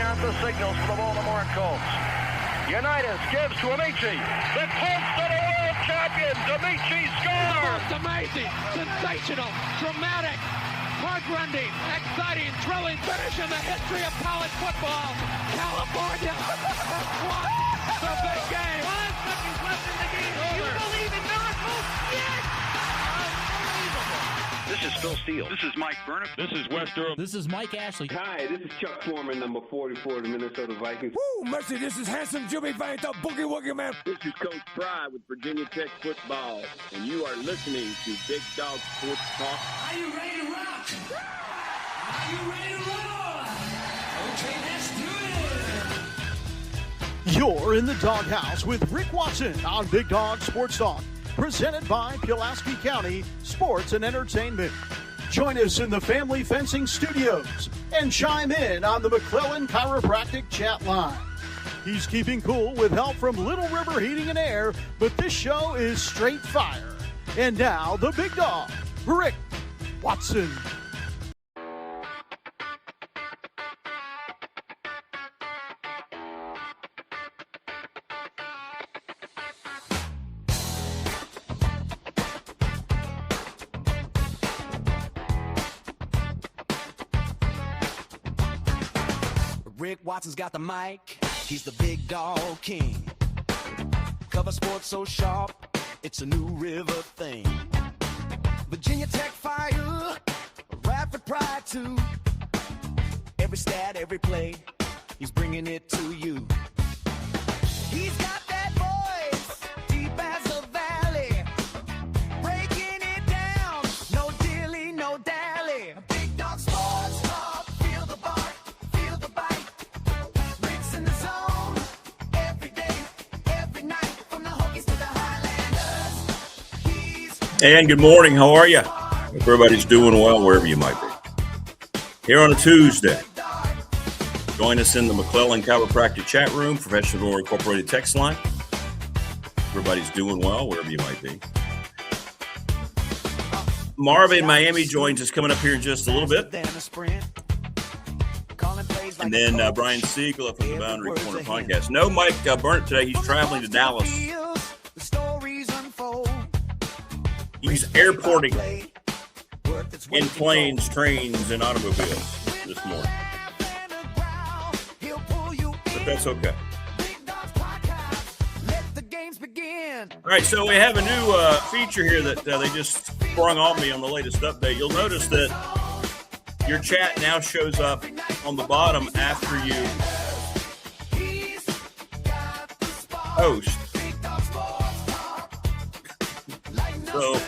out the signals for the Baltimore Colts. Unitas gives to Amici. The Colts are the world champions. Amici scores. It's amazing, sensational, dramatic, heart-rending, exciting, thrilling finish in the history of college football. California won the big game. 5 seconds left in the game. You believe in miracles? Yes! This is Phil Steele. This is Mike Burnett. This is Wes Durham. This is Mike Ashley. Hi, this is Chuck Foreman, number 44 of the Minnesota Vikings. Woo, mercy, this is handsome Jimmy Vane, the Boogie Woogie Man. This is Coach Fry with Virginia Tech Football, and you are listening to Big Dog Sports Talk. Are you ready to rock? Are you ready to roll? Okay, let's do it. You're in the doghouse with Rick Watson on Big Dog Sports Talk, presented by Pulaski County Sports and Entertainment. Join us in the Family Fencing Studios and chime in on the McClellan Chiropractic chat line. He's keeping cool with help from Little River Heating and Air, but this show is straight fire. And now, the big dog, Rick Watson. Rick Watson's got the mic, he's the big dog king. Cover sports so sharp, it's a New River thing. Virginia Tech fire, rapid pride too. Every stat, every play, he's bringing it to you. He's got that voice, deep as a valley, breaking it down, no dilly, no dally. Big dog sports talk, feel the bark, feel the bite. Rick's in the zone, every day, every night, from the Hokies to the Highlanders. And good morning. How are you? Hope everybody's doing well wherever you might be. Here on a Tuesday. Join us in the McClellan Chiropractic chat room, Professional Incorporated text line. Everybody's doing well wherever you might be. Marva in Miami joins us coming up here in just a little bit. And then Brian Seigla from the Boundary Corner podcast. No Mike Burnett today. He's traveling to Dallas. He's airporting in planes, trains, and automobiles this morning. But that's okay. All right, so we have a new feature here that they just sprung on me on the latest update. You'll notice that your chat now shows up on the bottom after you post. So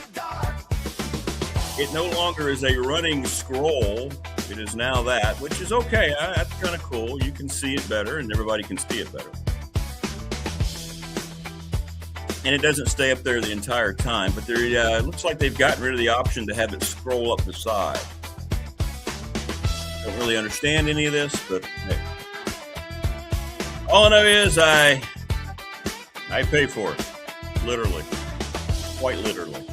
it no longer is a running scroll. It is now that, which is okay. That's kind of cool. You can see it better, and everybody can see it better. And it doesn't stay up there the entire time, but it looks like they've gotten rid of the option to have it scroll up the side. Don't really understand any of this, but hey. All I know is I pay for it. Literally. Quite literally.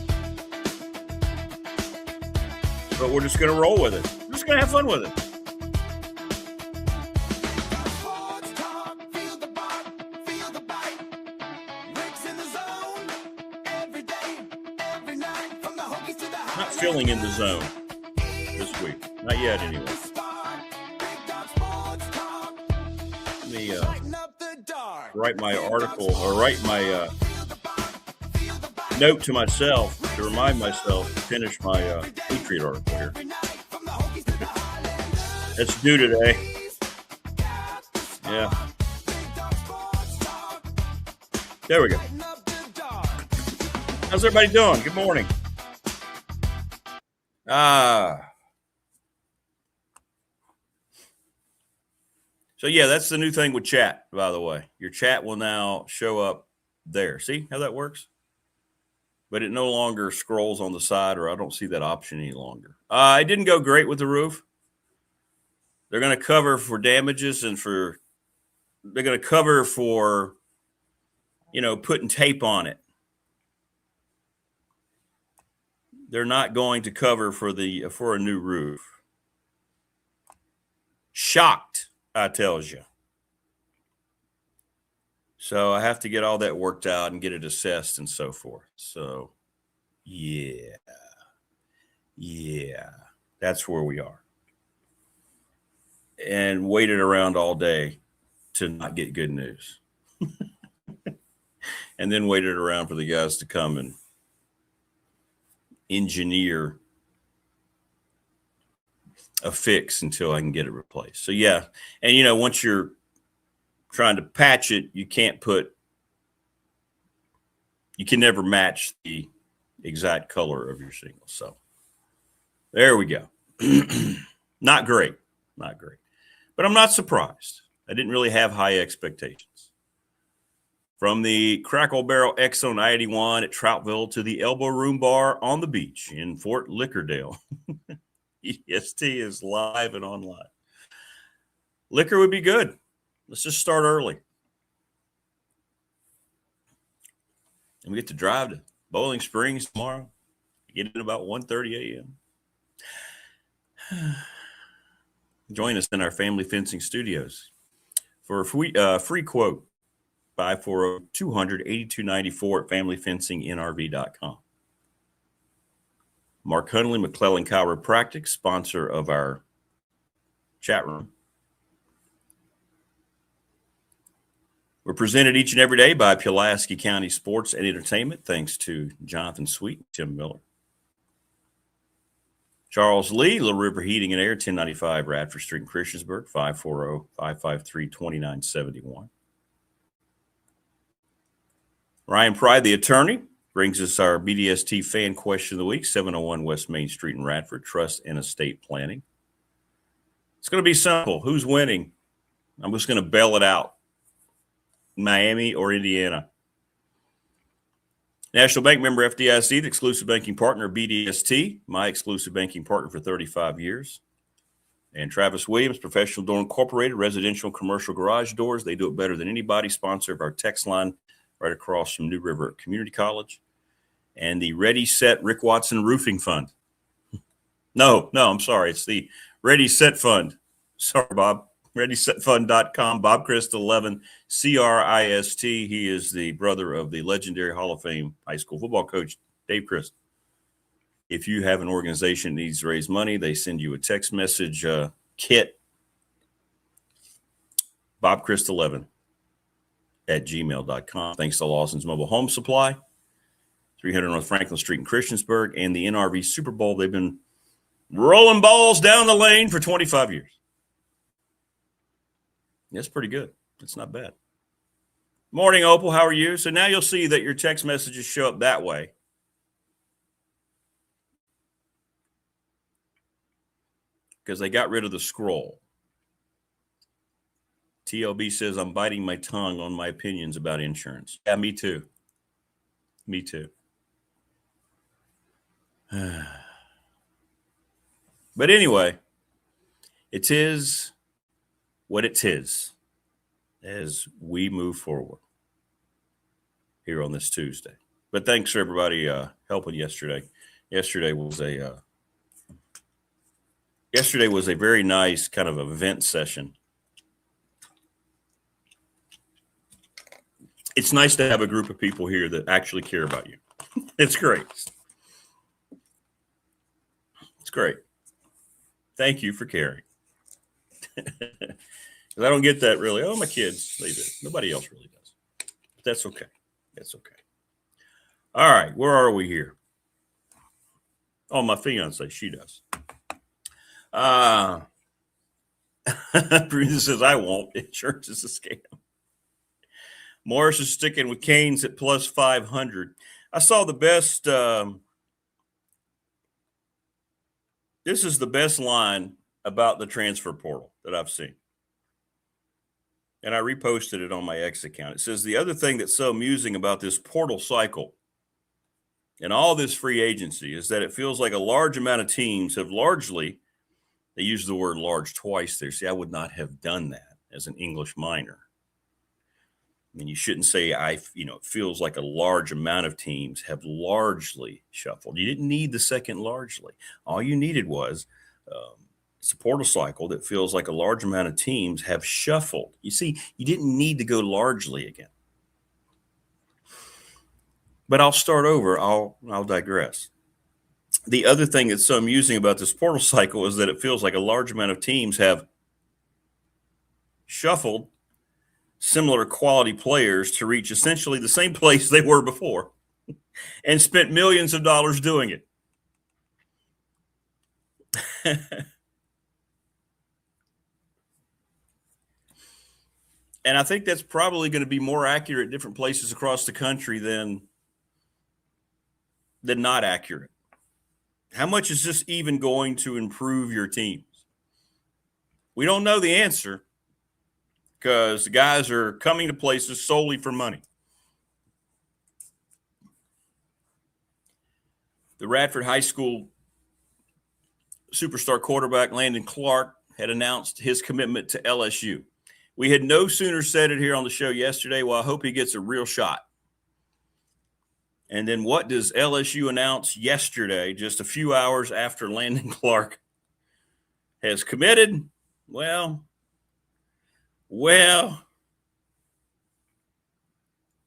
But we're just going to roll with it. We're just going to have fun with it. Not feeling in the zone this week. Not yet, anyway. Let me write my article, or write my note to myself to remind myself to finish my Patriot article here. It's due today. Yeah. There we go. How's everybody doing? Good morning. So yeah, that's the new thing with chat, by the way. Your chat will now show up there. See how that works? But it no longer scrolls on the side, or I don't see that option any longer. It didn't go great with the roof. They're going to cover for damages and they're going to cover for, putting tape on it. They're not going to cover for a new roof. Shocked I tells you. So I have to get all that worked out and get it assessed and so forth. So, yeah, that's where we are. And waited around all day to not get good news. And then waited around for the guys to come and engineer a fix until I can get it replaced. So, yeah. And, you know, once you're trying to patch it, you can never match the exact color of your shingle. So there we go. Not great. But I'm not surprised. I didn't really have high expectations. From the Crackle Barrel X on I-81 at Troutville to the Elbow Room Bar on the beach in Fort Lickerdale. BDST is live and online. Liquor would be good. Let's just start early. And we get to drive to Bowling Springs tomorrow. Get in about 1:30 a.m. Join us in our family fencing studios for a free quote. 540-200-8294 at familyfencingnrv.com. Mark Hunley, McClellan Chiropractic, sponsor of our chat room. We're presented each and every day by Pulaski County Sports and Entertainment, thanks to Jonathan Sweet and Tim Miller. Charles Lee, Little River Heating and Air, 1095 Radford Street in Christiansburg, 540-553-2971. Ryan Pry, the attorney, brings us our BDST fan question of the week, 701 West Main Street in Radford, Trust and Estate Planning. It's going to be simple. Who's winning? I'm just going to bail it out. Miami or Indiana? National Bank member FDIC, the exclusive banking partner of BDST, my exclusive banking partner for 35 years. And Travis Williams, Professional Door Incorporated, residential and commercial garage doors. They do it better than anybody. Sponsor of our text line right across from New River Community College. And the Ready Set Rick Watson Roofing Fund. No, I'm sorry. It's the Ready Set Fund. Sorry, Bob. ReadySetFund.com. Bob Christ, 11, Crist. He is the brother of the legendary Hall of Fame high school football coach, Dave Christ. If you have an organization that needs to raise money, they send you a text message kit. BobChrist11 at gmail.com. Thanks to Lawson's Mobile Home Supply, 300 North Franklin Street in Christiansburg, and the NRV Super Bowl. They've been rolling balls down the lane for 25 years. That's pretty good. That's not bad. Morning, Opal. How are you? So now you'll see that your text messages show up that way. Because they got rid of the scroll. TLB says, I'm biting my tongue on my opinions about insurance. Yeah, me too. Me too. But anyway, it is what it is as we move forward here on this Tuesday. But thanks for everybody helping yesterday. Yesterday was a very nice kind of event session. It's nice to have a group of people here that actually care about you. It's great. It's great. Thank you for caring. I don't get that really. Oh, my kids, they do. Nobody else really does. But that's okay. That's okay. All right, where are we here? Oh, my fiance, she does. Bruce says, I won't. Insurance is a scam. Morris is sticking with Canes at plus 500. I saw the best. This is the best line about the transfer portal that I've seen. And I reposted it on my X account. It says, the other thing that's so amusing about this portal cycle and all this free agency is that it feels like a large amount of teams have largely, they use the word large twice there. See, I would not have done that as an English minor. I mean, you shouldn't say it feels like a large amount of teams have largely shuffled. You didn't need the second largely. All you needed was It's a portal cycle that feels like a large amount of teams have shuffled. You see, you didn't need to go largely again. But I'll start over. I'll digress. The other thing that's so amusing about this portal cycle is that it feels like a large amount of teams have shuffled similar quality players to reach essentially the same place they were before and spent millions of dollars doing it. And I think that's probably going to be more accurate at different places across the country than not accurate. How much is this even going to improve your teams? We don't know the answer because the guys are coming to places solely for money. The Radford High School superstar quarterback Landon Clark had announced his commitment to LSU. We had no sooner said it here on the show yesterday. Well, I hope he gets a real shot. And then what does LSU announce yesterday, just a few hours after Landon Clark has committed? Well,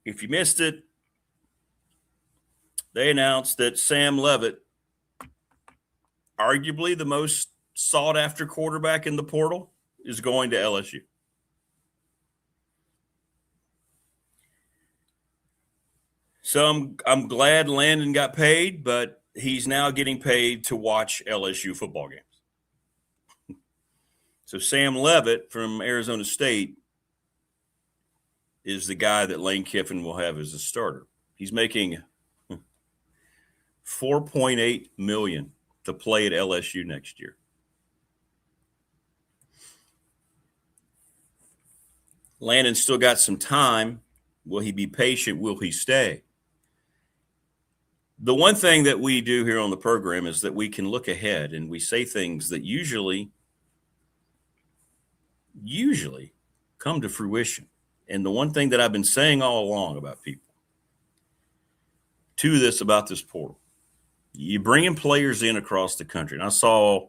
if you missed it, they announced that Sam Leavitt, arguably the most sought-after quarterback in the portal, is going to LSU. So I'm glad Landon got paid, but he's now getting paid to watch LSU football games. So Sam Leavitt from Arizona State is the guy that Lane Kiffin will have as a starter. He's making $4.8 million to play at LSU next year. Landon's still got some time. Will he be patient? Will he stay? The one thing that we do here on the program is that we can look ahead and we say things that usually come to fruition. And the one thing that I've been saying all along about people, about this portal, you bringing players in across the country. And I saw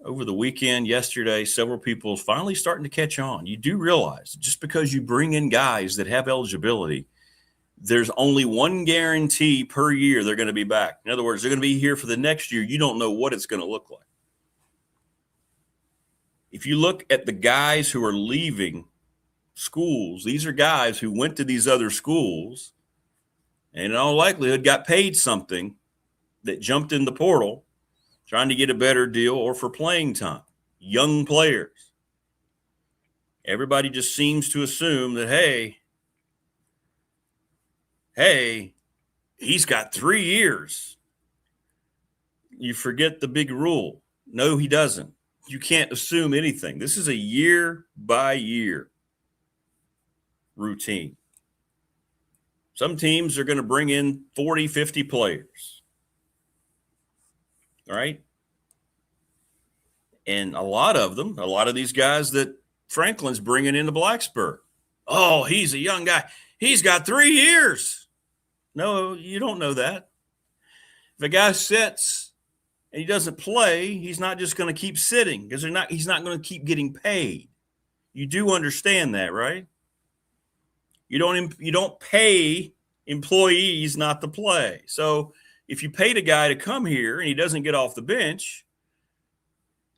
over the weekend, yesterday, several people finally starting to catch on. You do realize just because you bring in guys that have eligibility, there's only one guarantee per year they're going to be back. In other words, they're going to be here for the next year. You don't know what it's going to look like. If you look at the guys who are leaving schools, these are guys who went to these other schools and in all likelihood got paid something that jumped in the portal trying to get a better deal or for playing time. Young players. Everybody just seems to assume that, hey, he's got 3 years. You forget the big rule. No, he doesn't. You can't assume anything. This is a year-by-year routine. Some teams are going to bring in 40, 50 players. All right? And a lot of these guys that Franklin's bringing into Blacksburg. Oh, he's a young guy. He's got 3 years. No, you don't know that. If a guy sits and he doesn't play, he's not just going to keep sitting because he's not going to keep getting paid. You do understand that, right? You don't pay employees not to play. So if you paid a guy to come here and he doesn't get off the bench,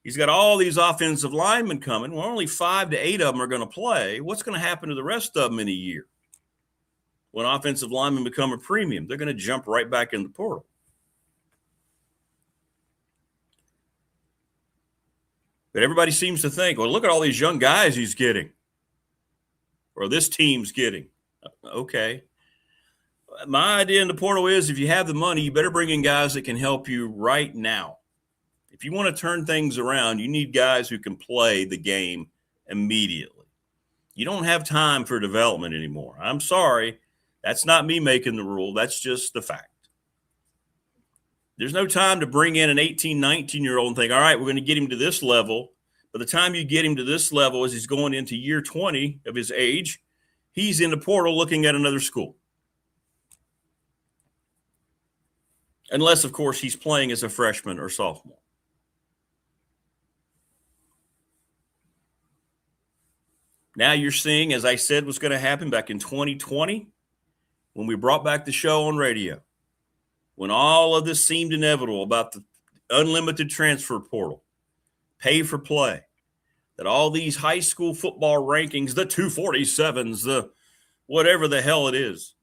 he's got all these offensive linemen coming. Well, only 5 to 8 of them are going to play. What's going to happen to the rest of them in a year? When offensive linemen become a premium, they're going to jump right back in the portal. But everybody seems to think, well, look at all these young guys he's getting or this team's getting. Okay. My idea in the portal is if you have the money, you better bring in guys that can help you right now. If you want to turn things around, you need guys who can play the game immediately. You don't have time for development anymore. I'm sorry. That's not me making the rule. That's just the fact. There's no time to bring in an 18, 19-year-old and think, all right, we're going to get him to this level. By the time you get him to this level, as he's going into year 20 of his age, he's in the portal looking at another school. Unless, of course, he's playing as a freshman or sophomore. Now you're seeing, as I said, was going to happen back in 2020 when we brought back the show on radio, when all of this seemed inevitable about the unlimited transfer portal, pay for play, that all these high school football rankings, the 247s, the whatever the hell it is,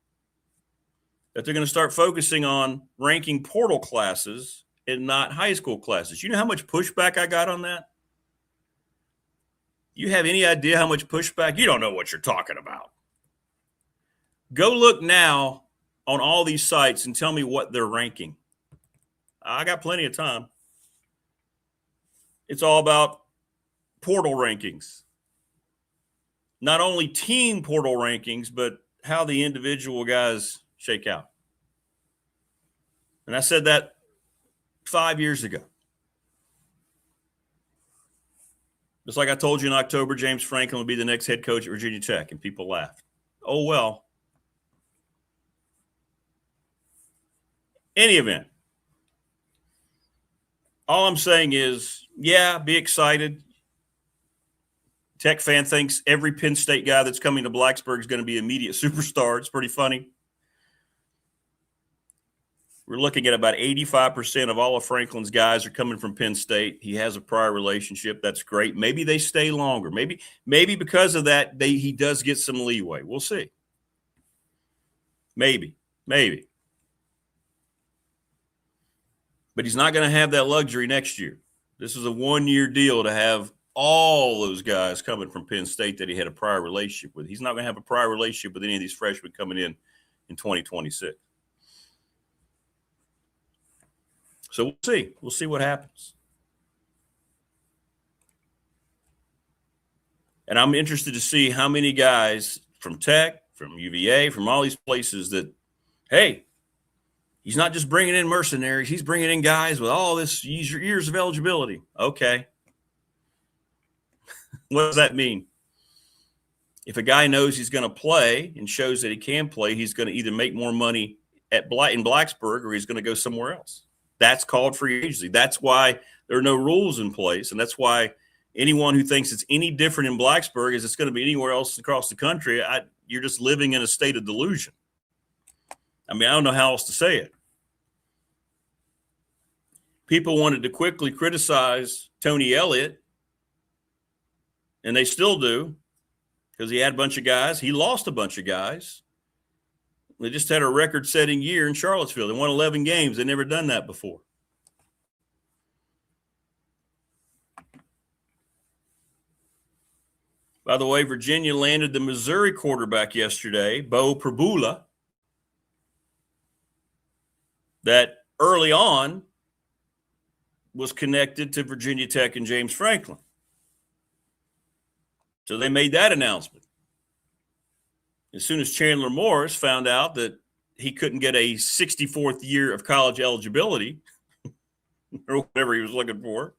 that they're going to start focusing on ranking portal classes and not high school classes. You know how much pushback I got on that? You have any idea how much pushback? You don't know what you're talking about. Go look now on all these sites and tell me what they're ranking. I got plenty of time. It's all about portal rankings. Not only team portal rankings, but how the individual guys shake out. And I said that 5 years ago. Just like I told you in October, James Franklin would be the next head coach at Virginia Tech, and people laughed. Oh, well. Any event, all I'm saying is, yeah, be excited. Tech fan thinks every Penn State guy that's coming to Blacksburg is going to be an immediate superstar. It's pretty funny. We're looking at about 85% of all of Franklin's guys are coming from Penn State. He has a prior relationship. That's great. Maybe they stay longer. Maybe because of that, he does get some leeway. We'll see. Maybe. But he's not going to have that luxury next year. This is a one-year deal to have all those guys coming from Penn State that he had a prior relationship with. He's not going to have a prior relationship with any of these freshmen coming in 2026. So we'll see. We'll see what happens. And I'm interested to see how many guys from Tech, from UVA, from all these places that, hey, he's not just bringing in mercenaries. He's bringing in guys with all this years of eligibility. Okay. What does that mean? If a guy knows he's going to play and shows that he can play, he's going to either make more money in Blacksburg or he's going to go somewhere else. That's called free agency. That's why there are no rules in place. And that's why anyone who thinks it's any different in Blacksburg as it's going to be anywhere else across the country, you're just living in a state of delusion. I mean, I don't know how else to say it. People wanted to quickly criticize Tony Elliott, and they still do, because he had a bunch of guys. He lost a bunch of guys. They just had a record-setting year in Charlottesville. They won 11 games. They'd never done that before. By the way, Virginia landed the Missouri quarterback yesterday, Bo Prabula, that early on was connected to Virginia Tech and James Franklin. So they made that announcement. As soon as Chandler Morris found out that he couldn't get a 64th year of college eligibility or whatever he was looking for,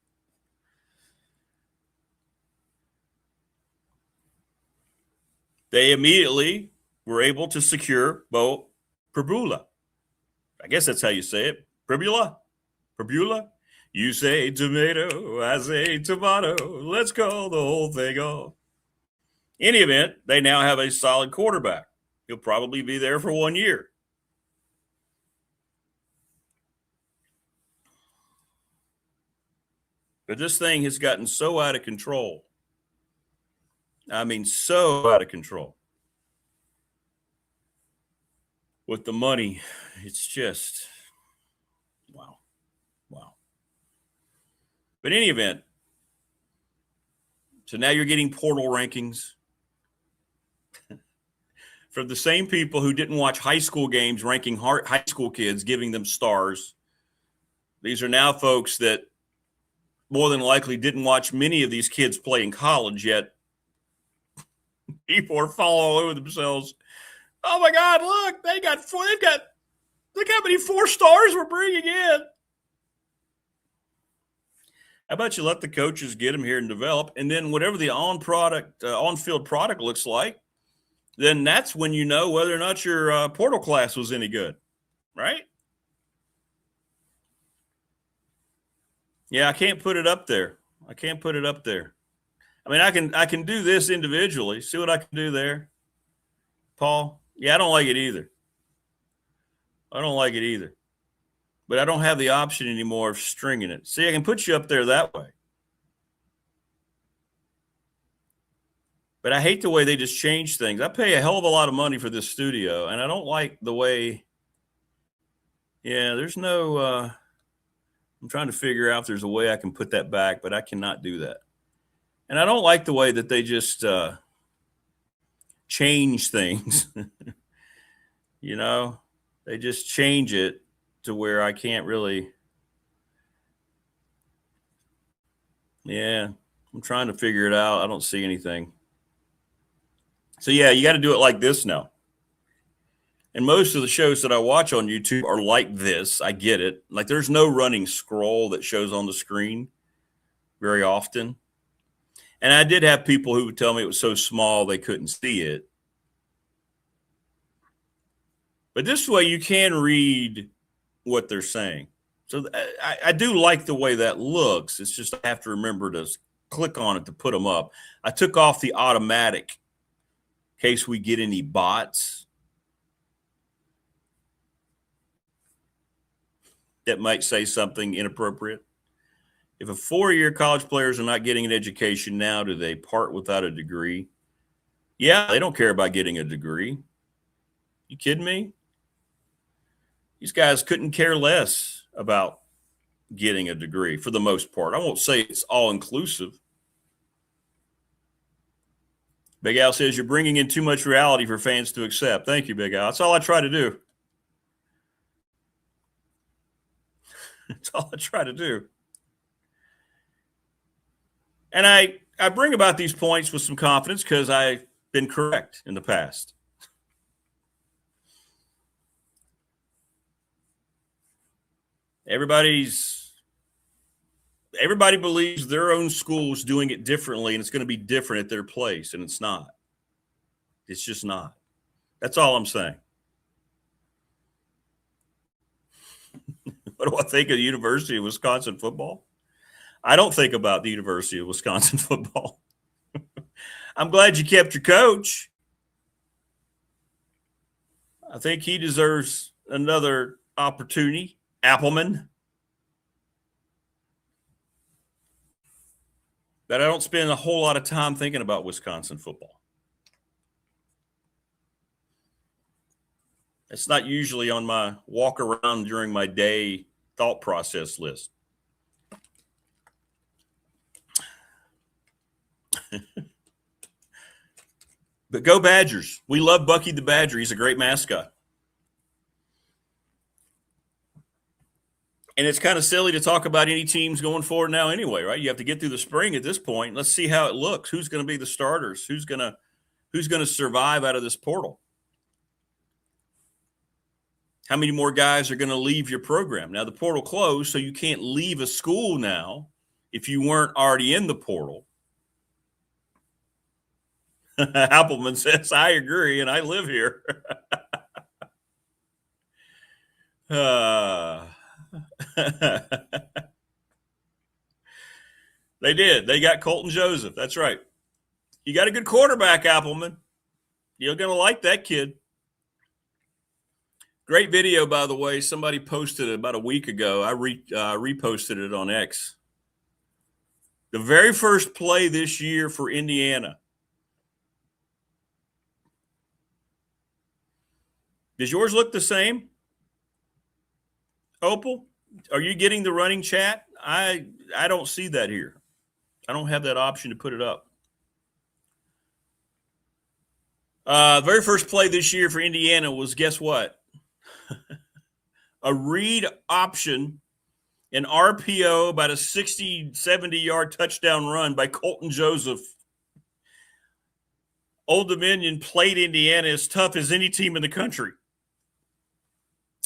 they immediately were able to secure Bo Prabula. I guess that's how you say it. Prabula? You say tomato, I say tomato. Let's call the whole thing off. In any event, they now have a solid quarterback. He'll probably be there for 1 year. But this thing has gotten so out of control. I mean, so out of control. With the money, it's just, wow. But in any event, so now you're getting portal rankings from the same people who didn't watch high school games, ranking high school kids, giving them stars. These are now folks that more than likely didn't watch many of these kids play in college yet. People are falling all over themselves. Oh my God, look, look how many 4 stars we're bringing in. How about you let the coaches get them here and develop, and then whatever the on-field product looks like, then that's when you know whether or not your portal class was any good, right? Yeah, I can't put it up there. I mean, I can do this individually. See what I can do there, Paul? Yeah, I don't like it either. I don't like it either. But I don't have the option anymore of stringing it. See, I can put you up there that way. But I hate the way they just change things. I pay a hell of a lot of money for this studio, and I don't like the way – yeah, there's no I'm trying to figure out if there's a way I can put that back, but I cannot do that. And I don't like the way that they just change things. You know, they just change it to where I can't really – yeah, I'm trying to figure it out. I don't see anything. So, yeah, you got to do it like this now. And most of the shows that I watch on YouTube are like this. I get it. Like there's no running scroll that shows on the screen very often. And I did have people who would tell me it was so small they couldn't see it. But this way you can read what they're saying. So I do like the way that looks. It's just I have to remember to click on it to put them up. I took off the automatic in case we get any bots that might say something inappropriate. If a 4-year college players are not getting an education now, do they part without a degree? Yeah, they don't care about getting a degree. You kidding me? These guys couldn't care less about getting a degree for the most part. I won't say it's all inclusive. Big Al says you're bringing in too much reality for fans to accept. Thank you, Big Al. That's all I try to do. That's all I try to do. And I bring about these points with some confidence because I've been correct in the past. Everybody believes their own school is doing it differently and it's going to be different at their place, and it's not. It's just not. That's all I'm saying. What do I think of the University of Wisconsin football? I don't think about the University of Wisconsin football. I'm glad you kept your coach. I think he deserves another opportunity. Appleman. But I don't spend a whole lot of time thinking about Wisconsin football. It's not usually on my walk around during my day thought process list. But go Badgers. We love Bucky the Badger. He's a great mascot. And it's kind of silly to talk about any teams going forward now anyway, right? You have to get through the spring at this point. Let's see how it looks. Who's going to be the starters? Who's going to survive out of this portal? How many more guys are going to leave your program? Now, the portal closed, so you can't leave a school now if you weren't already in the portal. Appleman says, I agree, and I live here. They did. They got Colton Joseph. That's right. You got a good quarterback, Appleman. You're going to like that kid. Great video, by the way. Somebody posted it about a week ago. I reposted it on X. The very first play this year for Indiana. Does yours look the same? Opal, are you getting the running chat? I don't see that here. I don't have that option to put it up. Very first play this year for Indiana was, guess what? A read option, an RPO, about a 60, 70-yard touchdown run by Colton Joseph. Old Dominion played Indiana as tough as any team in the country.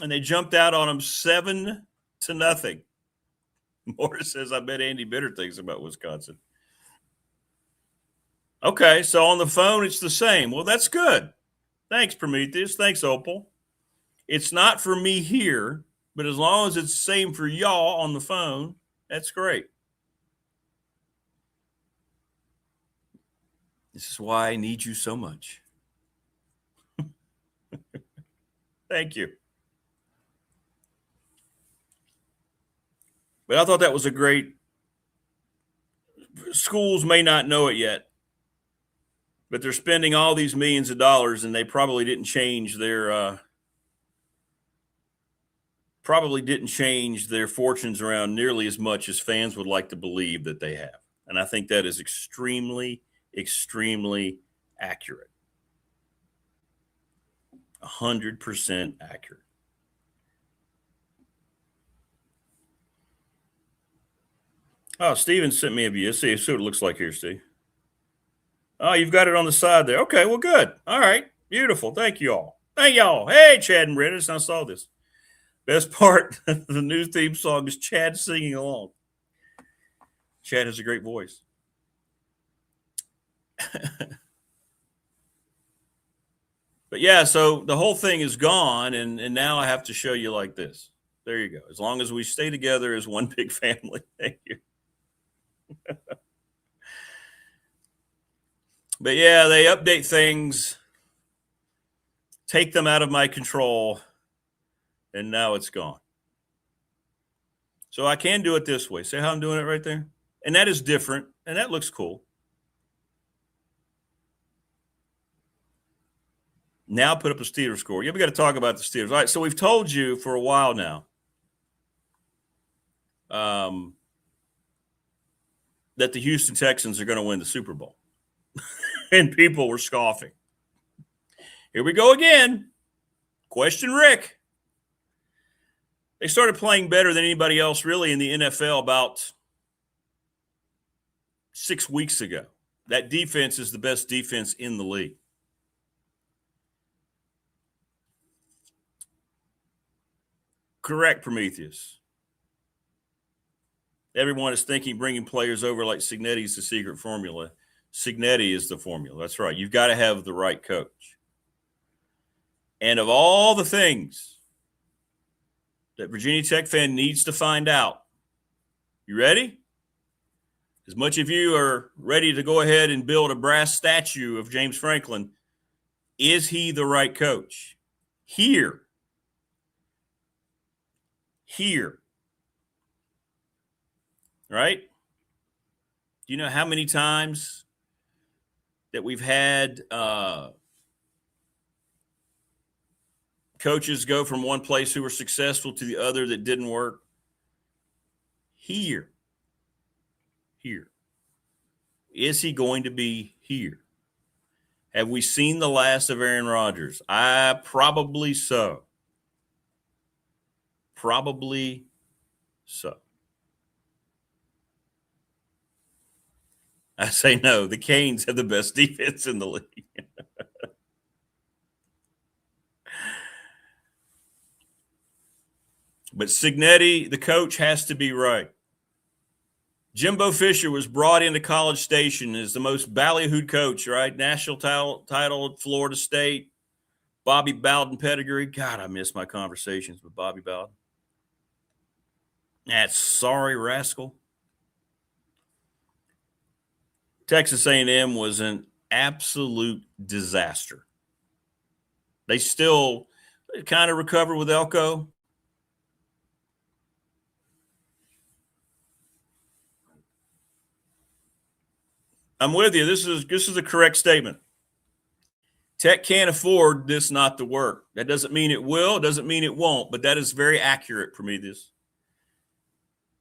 And they jumped out on them 7-0. Morris says, I bet Andy Bitter thinks about Wisconsin. Okay, so on the phone, it's the same. Well, that's good. Thanks, Prometheus. Thanks, Opal. It's not for me here, but as long as it's the same for y'all on the phone, that's great. This is why I need you so much. Thank you. But I thought that was a great. Schools may not know it yet, but they're spending all these millions of dollars, and they probably didn't change their fortunes around nearly as much as fans would like to believe that they have. And I think that is extremely, extremely accurate. 100% accurate. Oh, Steven sent me a view. Let's see what it looks like here, Steve. Oh, you've got it on the side there. Okay, well, good. All right. Beautiful. Thank you all. Thank y'all. Hey, Chad and Brendan. I saw this. Best part of the new theme song is Chad singing along. Chad has a great voice. But yeah, so the whole thing is gone, and now I have to show you like this. There you go. As long as we stay together as one big family. Thank you. But yeah, they update things, take them out of my control, and now it's gone. So I can do it this way. See how I'm doing it right there? And that is different, and that looks cool. Now put up a Steelers score. Yeah, we got to talk about the Steelers. All right, so we've told you for a while now that the Houston Texans are going to win the Super Bowl. And people were scoffing. Here we go again. Question Rick. They started playing better than anybody else really in the NFL about 6 weeks ago. That defense is the best defense in the league. Correct, Prometheus. Everyone is thinking bringing players over like Seigla is the secret formula. Seigla is the formula. That's right. You've got to have the right coach. And of all the things that Virginia Tech fan needs to find out, you ready? As much of you are ready to go ahead and build a brass statue of James Franklin, is he the right coach? Here. Right? Do you know how many times that we've had coaches go from one place who were successful to the other that didn't work? Here. Is he going to be here? Have we seen the last of Aaron Rodgers? Probably so. Probably so. I say no. The Canes have the best defense in the league. But Seigla, the coach, has to be right. Jimbo Fisher was brought into College Station as the most ballyhooed coach, right? National title at Florida State. Bobby Bowden pedigree. God, I miss my conversations with Bobby Bowden. That sorry rascal. Texas A&M was an absolute disaster. They still kind of recover with Elko. I'm with you. This is a correct statement. Tech can't afford this not to work. That doesn't mean it will. It doesn't mean it won't. But that is very accurate for me.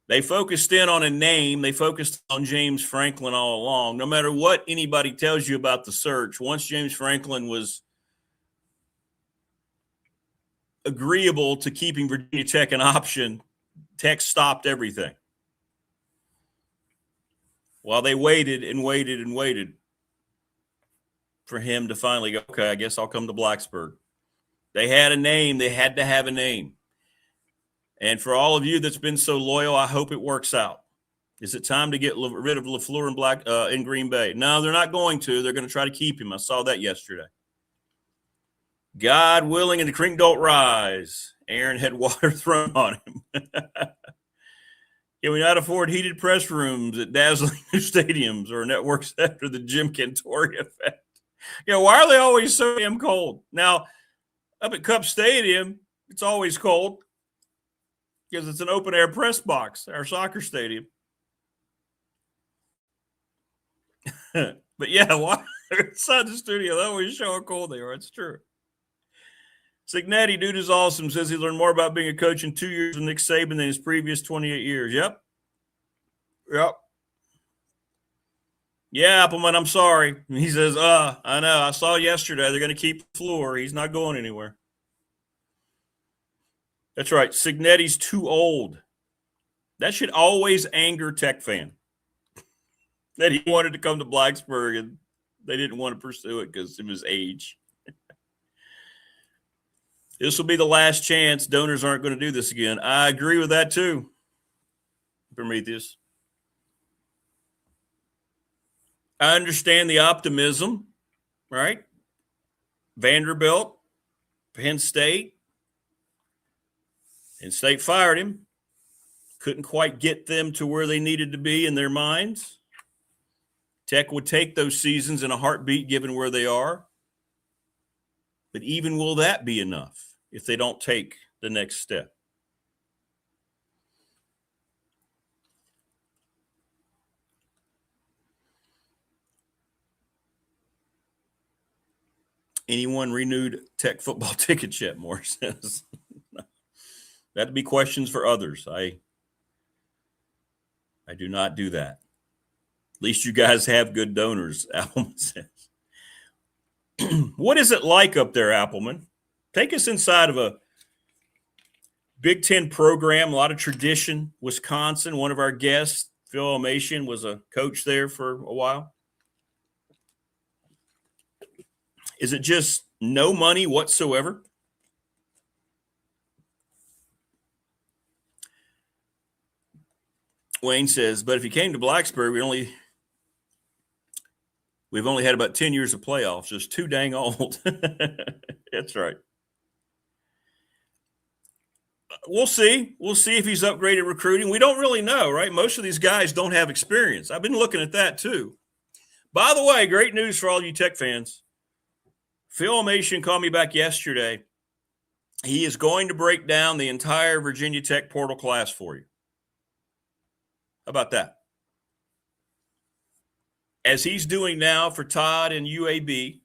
They focused in on a name. They focused on James Franklin all along. No matter what anybody tells you about the search, once James Franklin was agreeable to keeping Virginia Tech an option, Tech stopped everything. While they waited and waited and waited for him to finally go, okay, I guess I'll come to Blacksburg. They had a name. They had to have a name. And for all of you that's been so loyal, I hope it works out. Is it time to get rid of LaFleur in Green Bay? No, they're not going to. They're going to try to keep him. I saw that yesterday. God willing, and the creek don't rise. Aaron had water thrown on him. Can we not afford heated press rooms at dazzling new stadiums or networks after the Jim Cantori effect? Why are they always so damn cold? Now, up at Cup Stadium, it's always cold because it's an open-air press box, our soccer stadium. But, yeah, why inside the studio, they always show how cold they are. It's true. Signetti, dude is awesome, says he learned more about being a coach in 2 years with Nick Saban than his previous 28 years. Yep. Yeah, Appleman, I'm sorry. He says, I know. I saw yesterday they're going to keep Floor. He's not going anywhere. That's right. Signetti's too old. That should always anger Tech fan. That he wanted to come to Blacksburg and they didn't want to pursue it because of his age. This will be the last chance. Donors aren't going to do this again. I agree with that too, Prometheus. I understand the optimism, right? Vanderbilt, Penn State, and State fired him. Couldn't quite get them to where they needed to be in their minds. Tech would take those seasons in a heartbeat given where they are. But even will that be enough if they don't take the next step? Anyone renewed Tech football tickets yet? Moore says. That'd be questions for others. I do not do that. At least you guys have good donors, Appleman says. What is it like up there, Appleman? Take us inside of a Big Ten program, a lot of tradition. Wisconsin, one of our guests, Phil Omation, was a coach there for a while. Is it just no money whatsoever? Wayne says, but if he came to Blacksburg, we've only had about 10 years of playoffs, just too dang old. That's right. We'll see. We'll see if he's upgraded recruiting. We don't really know, right? Most of these guys don't have experience. I've been looking at that too. By the way, great news for all you Tech fans. Phil Omation called me back yesterday. He is going to break down the entire Virginia Tech portal class for you. How about that? As he's doing now for Todd and UAB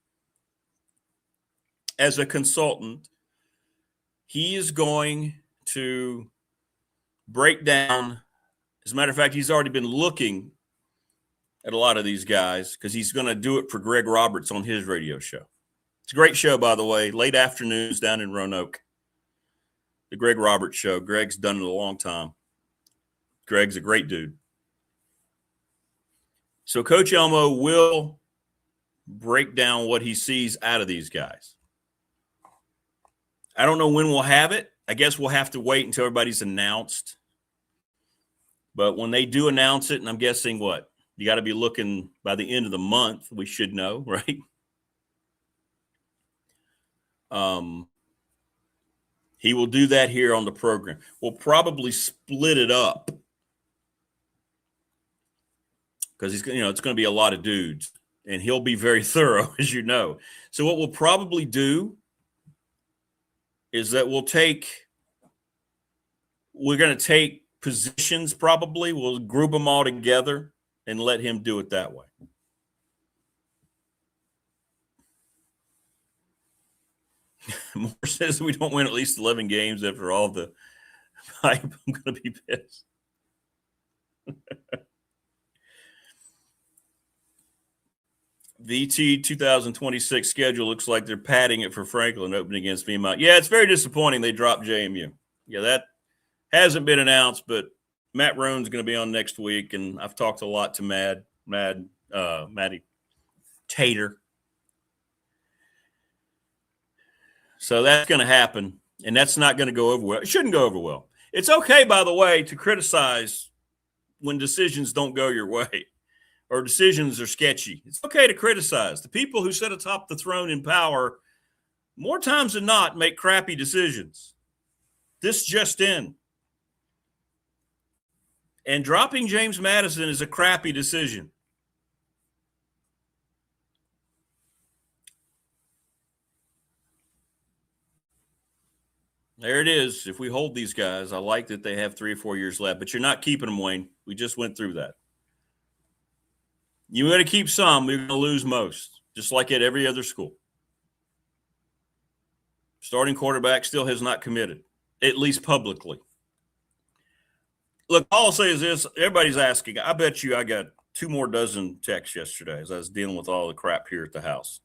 as a consultant, he is going to break down. As a matter of fact, he's already been looking at a lot of these guys because he's going to do it for Greg Roberts on his radio show. It's a great show, by the way, late afternoons down in Roanoke. The Greg Roberts show. Greg's done it a long time. Greg's a great dude. So Coach Elmo will break down what he sees out of these guys. I don't know when we'll have it. I guess we'll have to wait until everybody's announced. But when they do announce it, and I'm guessing what? You got to be looking by the end of the month, we should know, right? He will do that here on the program. We'll probably split it up because it's going to be a lot of dudes, and he'll be very thorough, as you know. So what we'll probably do is that we're going to take positions probably. We'll group them all together and let him do it that way. Moore says we don't win at least 11 games after all the hype. I'm going to be pissed. VT 2026 schedule looks like they're padding it for Franklin opening against VMI. Yeah, it's very disappointing they dropped JMU. Yeah, that hasn't been announced, but Matt Roan's going to be on next week, and I've talked a lot to Maddie Tater. So that's going to happen, and that's not going to go over well. It shouldn't go over well. It's okay, by the way, to criticize when decisions don't go your way or decisions are sketchy. It's okay to criticize. The people who sit atop the throne in power, more times than not, make crappy decisions. This just in. And dropping James Madison is a crappy decision. There it is. If we hold these guys, I like that they have 3 or 4 years left, but you're not keeping them, Wayne. We just went through that. You got to keep some, you're going to lose most, just like at every other school. Starting quarterback still has not committed, at least publicly. Look, all I'll say is this. Everybody's asking. I bet you I got 2 more dozen texts yesterday as I was dealing with all the crap here at the house.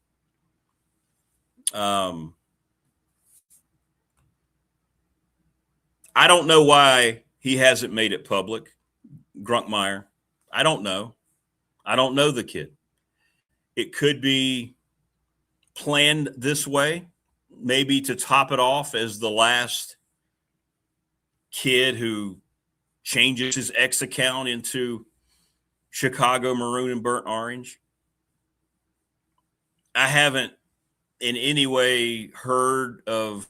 I don't know why he hasn't made it public, Grunkmeyer. I don't know. I don't know the kid. It could be planned this way, maybe to top it off as the last kid who changes his X account into Chicago maroon and burnt orange. I haven't in any way heard of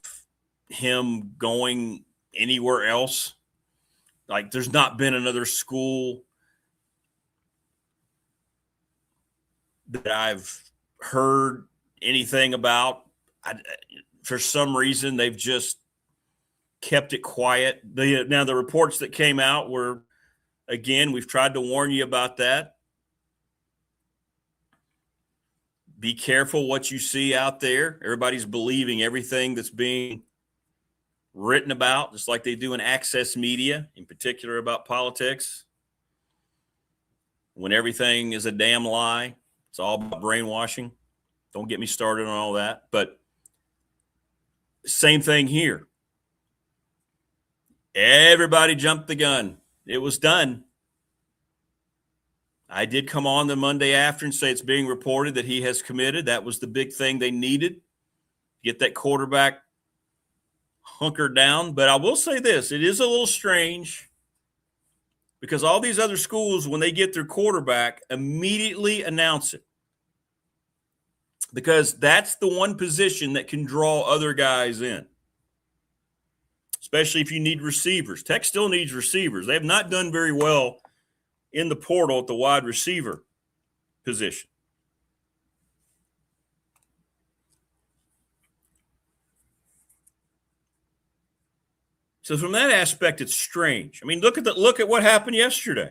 him going anywhere else. Like, there's not been another school that I've heard anything about. For some reason, they've just kept it quiet. Now, the reports that came out were, again, we've tried to warn you about that. Be careful what you see out there. Everybody's believing everything that's being written about, just like they do in access media, in particular about politics. When everything is a damn lie, it's all about brainwashing. Don't get me started on all that. But same thing here. Everybody jumped the gun. It was done. I did come on the Monday after and say it's being reported that he has committed. That was the big thing they needed. Get that quarterback hunkered down. But I will say this, it is a little strange because all these other schools, when they get their quarterback, immediately announce it. Because that's the one position that can draw other guys in, especially if you need receivers. Tech still needs receivers. They have not done very well in the portal at the wide receiver position. So from that aspect, it's strange. I mean, look at what happened yesterday.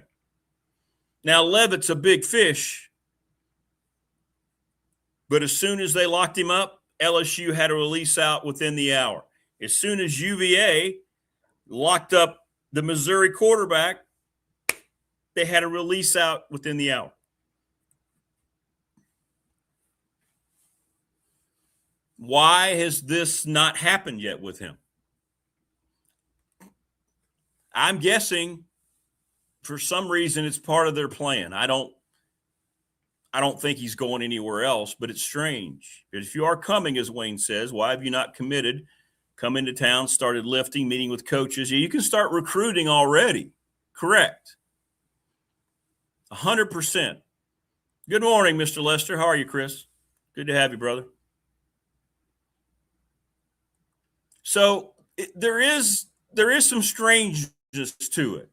Now, Leavitt's a big fish, but as soon as they locked him up, LSU had a release out within the hour. As soon as UVA locked up the Missouri quarterback, they had a release out within the hour. Why has this not happened yet with him? I'm guessing for some reason it's part of their plan. I don't think he's going anywhere else, but it's strange. If you are coming, as Wayne says, why have you not committed? Come into town, started lifting, meeting with coaches. You can start recruiting already. Correct. 100%. Good morning, Mr. Lester. How are you, Chris? Good to have you, brother. So there is some strangeness to it.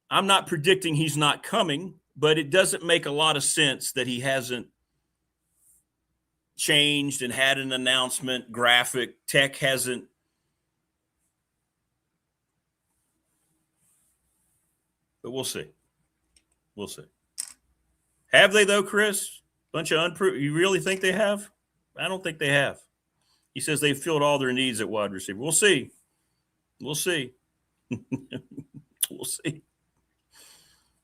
I'm not predicting he's not coming, but it doesn't make a lot of sense that he hasn't changed and had an announcement graphic. Tech hasn't. But we'll see. We'll see. Have they, though, Chris? Bunch of unproven. You really think they have? I don't think they have. He says they've filled all their needs at wide receiver. We'll see. We'll see. We'll see.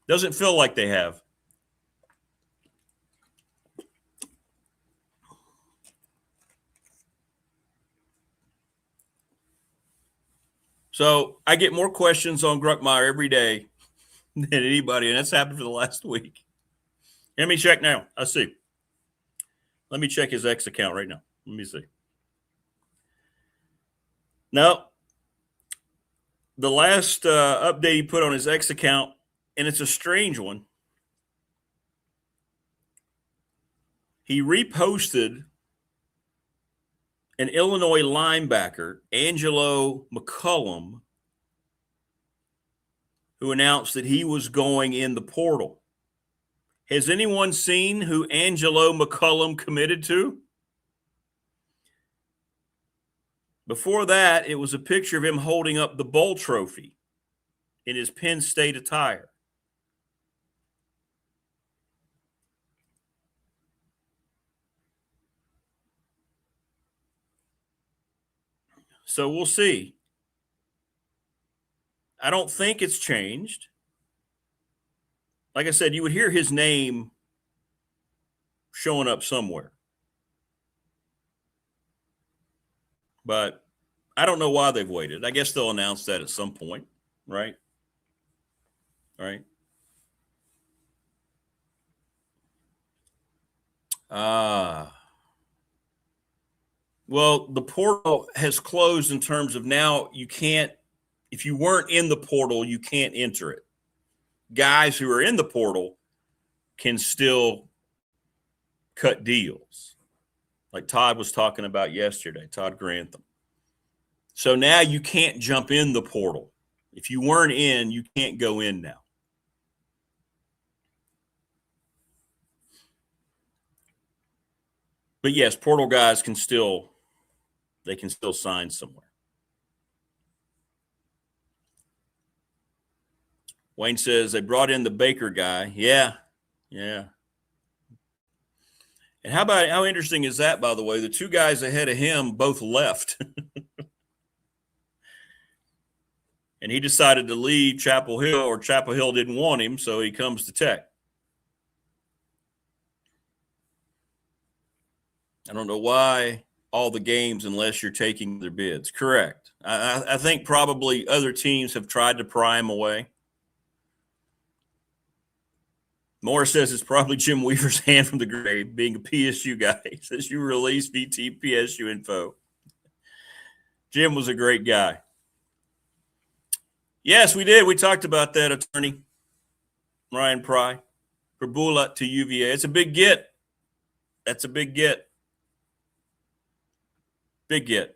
Doesn't feel like they have. So I get more questions on Grunkmeyer every day than anybody, and that's happened for the last week. Let me check now. I see. Let me check his X account right now. Let me see. No. The last update he put on his X account, and it's a strange one. He reposted an Illinois linebacker, Angelo McCullum, who announced that he was going in the portal. Has anyone seen who Angelo McCullum committed to? Before that, it was a picture of him holding up the bowl trophy in his Penn State attire. So we'll see. I don't think it's changed. Like I said, you would hear his name showing up somewhere. But I don't know why they've waited. I guess they'll announce that at some point, right? Right. Well, the portal has closed in terms of now you can't, if you weren't in the portal, you can't enter it. Guys who are in the portal can still cut deals, like Todd was talking about yesterday, Todd Grantham. So now you can't jump in the portal. If you weren't in, you can't go in now. But yes, portal guys can still sign somewhere. Wayne says they brought in the Baker guy. Yeah. And how interesting is that, by the way? The two guys ahead of him both left. And he decided to leave Chapel Hill, or Chapel Hill didn't want him, so he comes to Tech. I don't know why all the games unless you're taking their bids. Correct. I think probably other teams have tried to pry him away. Morris says it's probably Jim Weaver's hand from the grave, being a PSU guy. He says you release VT PSU info. Jim was a great guy. Yes, we did. We talked about that, attorney Ryan Pry. Prabula to UVA. It's a big get. That's a big get. Big get.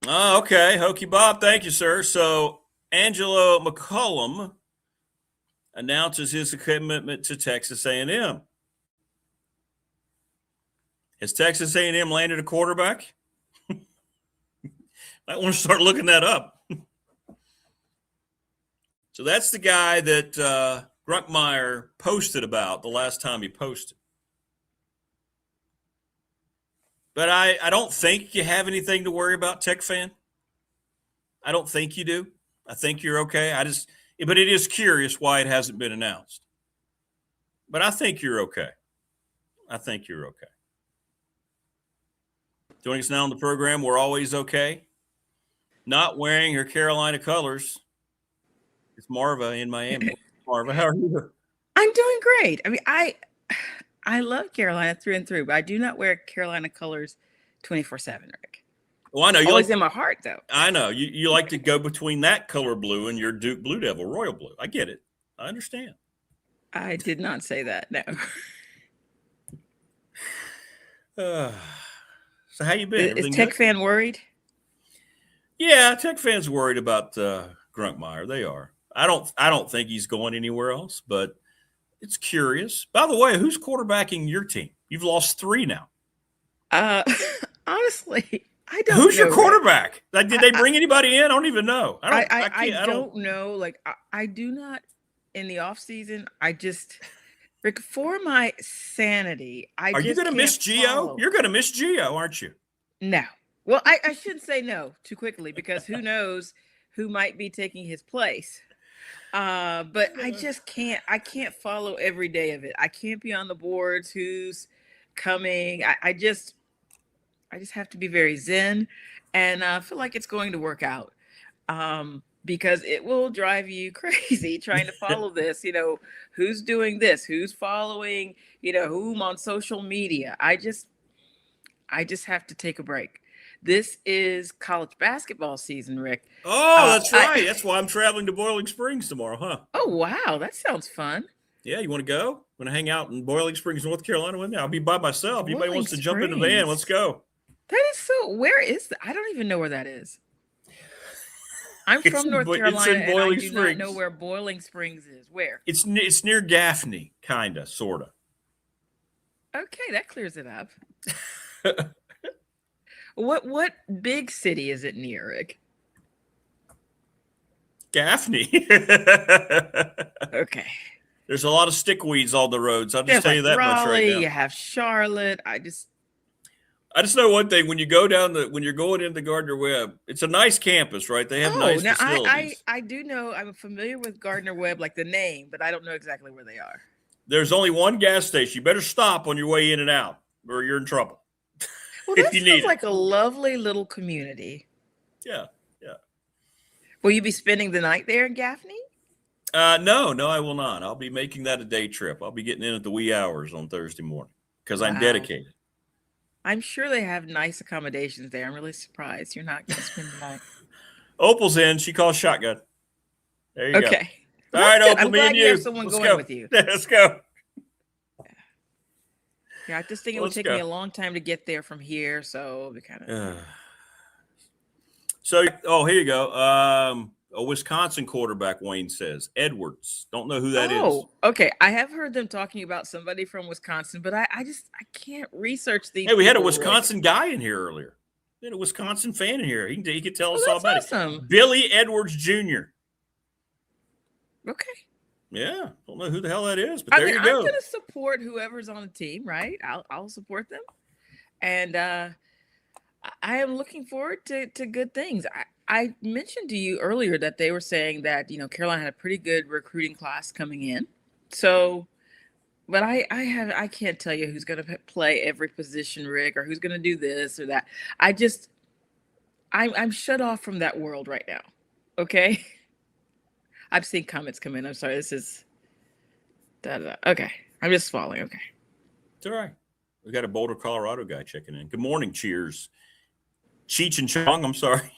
Oh, okay. Hokey Bob, thank you, sir. So Angelo McCullum announces his commitment to Texas A&M. Has Texas A&M landed a quarterback? I want to start looking that up. So that's the guy that Grunkmeyer posted about the last time he posted. But I don't think you have anything to worry about, Tech fan. I don't think you do. I think you're okay. But it is curious why it hasn't been announced. But I think you're okay. Joining us now on the program, we're always okay. Not wearing her Carolina colors. It's Marva in Miami. Marva, how are you? I'm doing great. I mean, I love Carolina through and through, but I do not wear Carolina colors 24/7, Rick. Well, I know you always in my heart, though. I know you like to go between that color blue and your Duke Blue Devil Royal Blue. I get it. I understand. I did not say that. No. So how you been? Is Tech fan worried? Yeah, Tech fans worried about Grunkmeyer. They are. I don't think he's going anywhere else, but it's curious. By the way, who's quarterbacking your team? You've lost 3 now. Honestly, I don't. Who's your quarterback? Did they bring anybody in? I don't even know. I don't know. Like I do not in the off season. Rick, for my sanity, are you going to miss Gio? You're going to miss Gio, aren't you? No. Well, I shouldn't say no too quickly because who knows who might be taking his place. But I just can't. I can't follow every day of it. I can't be on the boards. Who's coming? I just have to be very zen, and I feel like it's going to work out. Because it will drive you crazy trying to follow this. Who's doing this? Who's following? Whom on social media? I just have to take a break. This is college basketball season, Rick. Oh, that's right. That's why I'm traveling to Boiling Springs tomorrow, huh? Oh, wow. That sounds fun. Yeah, you want to go? Want to hang out in Boiling Springs, North Carolina with me? I'll be by myself. Anybody wants to jump in the van, let's go. That is where is that? I don't even know where that is. I'm from North Carolina, in and I Boiling do not Springs. know where Boiling Springs is. Where? It's near Gaffney, kind of, sort of. Okay, that clears it up. What big city is it near, Rick? Gaffney. Okay. There's a lot of stickweeds on the roads. I'll just There's tell you that much right Raleigh, now. you have Charlotte. I just know one thing: when you go when you're going into Gardner Webb, it's a nice campus, right? They have nice facilities. I do know. I'm familiar with Gardner Webb, like the name, but I don't know exactly where they are. There's only one gas station. You better stop on your way in and out, or you're in trouble. Well, that sounds like a lovely little community. Yeah. Will you be spending the night there in Gaffney? No, I will not. I'll be making that a day trip. I'll be getting in at the wee hours on Thursday morning because I'm dedicated. I'm sure they have nice accommodations there. I'm really surprised you're not going to spend the night. Opal's in. She calls shotgun. There you go. Okay. All right, Opal, I'm me glad and you you. have someone Let's going go. with you. Let's go. Yeah, I just think it would take me a long time to get there from here, so it'll be kind of. Here you go. A Wisconsin quarterback, Wayne says. Edwards. Don't know who that is. Oh, okay. I have heard them talking about somebody from Wisconsin, but I can't research these. Hey, we had a Wisconsin guy in here earlier. We had a Wisconsin fan in here. He could tell us all about it. Billy Edwards Jr. Okay. Yeah. Don't know who the hell that is, but there you go. I'm going to support whoever's on the team, right? I'll support them. And I am looking forward to good things. I mentioned to you earlier that they were saying that, Carolina had a pretty good recruiting class coming in. So, but I can't tell you who's going to play every position, Rick, or who's going to do this or that. I'm shut off from that world right now. Okay. I've seen comments come in. I'm sorry. This is okay. I'm just following. Okay. It's all right. We got a Boulder, Colorado guy checking in. Good morning. Cheers. Cheech and Chong. I'm sorry.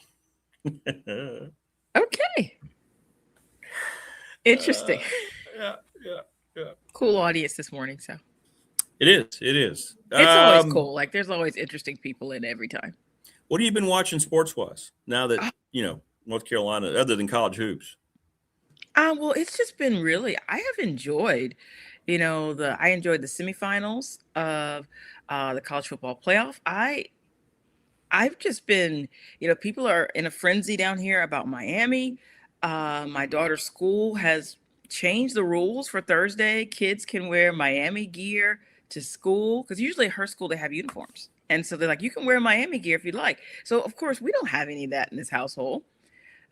Okay. Interesting. Yeah. Cool audience this morning. So it is. It's always cool. Like there's always interesting people in every time. What have you been watching sports wise now that North Carolina, other than college hoops? Well, it's just been really. I have enjoyed, I enjoyed the semifinals of the college football playoff. I've just been, people are in a frenzy down here about Miami. My daughter's school has changed the rules for Thursday. Kids can wear Miami gear to school because usually at her school they have uniforms. And so they're like, you can wear Miami gear if you'd like. So, of course, we don't have any of that in this household.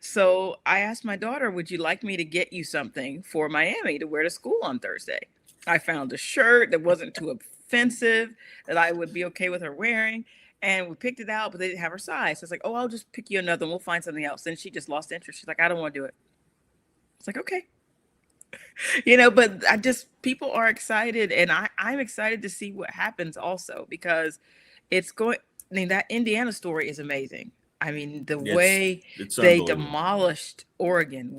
So I asked my daughter, would you like me to get you something for Miami to wear to school on Thursday? I found a shirt that wasn't too offensive that I would be okay with her wearing. And we picked it out, but they didn't have her size. So it's like, oh, I'll just pick you another one. We'll find something else. And she just lost interest. She's like, I don't want to do it. It's like, okay. But people are excited. And I'm excited to see what happens also because that Indiana story is amazing. I mean, the way they demolished Oregon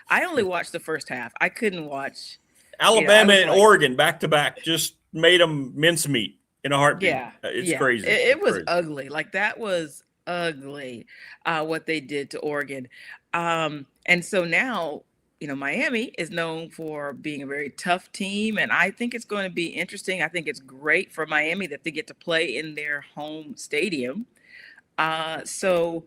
I only watched the first half. I couldn't watch. Alabama and Oregon back to back just made them mincemeat in a heartbeat. Yeah. It's crazy. It was ugly. Like that was ugly what they did to Oregon. And so now, Miami is known for being a very tough team. And I think it's going to be interesting. I think it's great for Miami that they get to play in their home stadium. So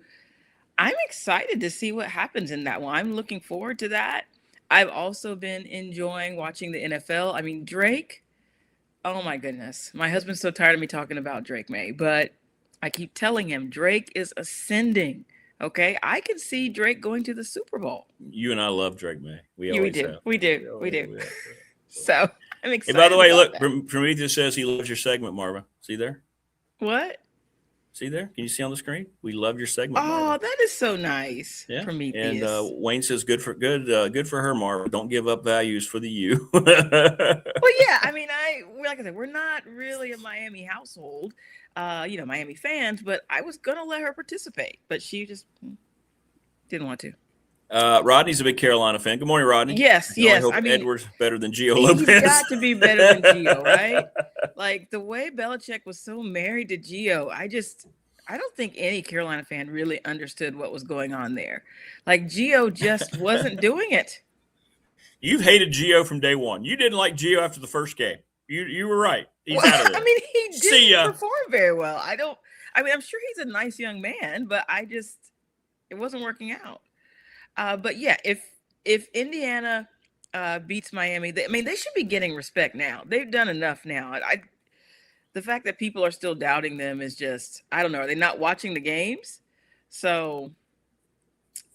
I'm excited to see what happens in that one. I'm looking forward to that. I've also been enjoying watching the NFL. I mean, Drake, oh my goodness. My husband's so tired of me talking about Drake May, but I keep telling him Drake is ascending. Okay. I can see Drake going to the Super Bowl. You and I love Drake May. We do. So I'm excited. Hey, by the way, look, Prometheus says he loves your segment, Marva. See there? What? See there? Can you see on the screen? We love your segment. Oh, Marva. that is so nice. Yeah. Prometheus. And Wayne says good for her, Marva. Don't give up values for the U. Well, yeah. I mean, like I said, we're not really a Miami household, Miami fans, but I was gonna let her participate, but she just didn't want to. Rodney's a big Carolina fan. Good morning, Rodney. Yes. I hope Edwards better than Gio Lopez. He's got to be better than Gio, right? Like the way Belichick was so married to Gio, I I don't think any Carolina fan really understood what was going on there. Like Gio just wasn't doing it. You've hated Gio from day one. You didn't like Gio after the first game. You were right. He's out of there. I mean, he didn't perform very well. I'm sure he's a nice young man, but it wasn't working out. But yeah, if Indiana beats Miami, they should be getting respect now. They've done enough now. The fact that people are still doubting them is just, I don't know. Are they not watching the games? So,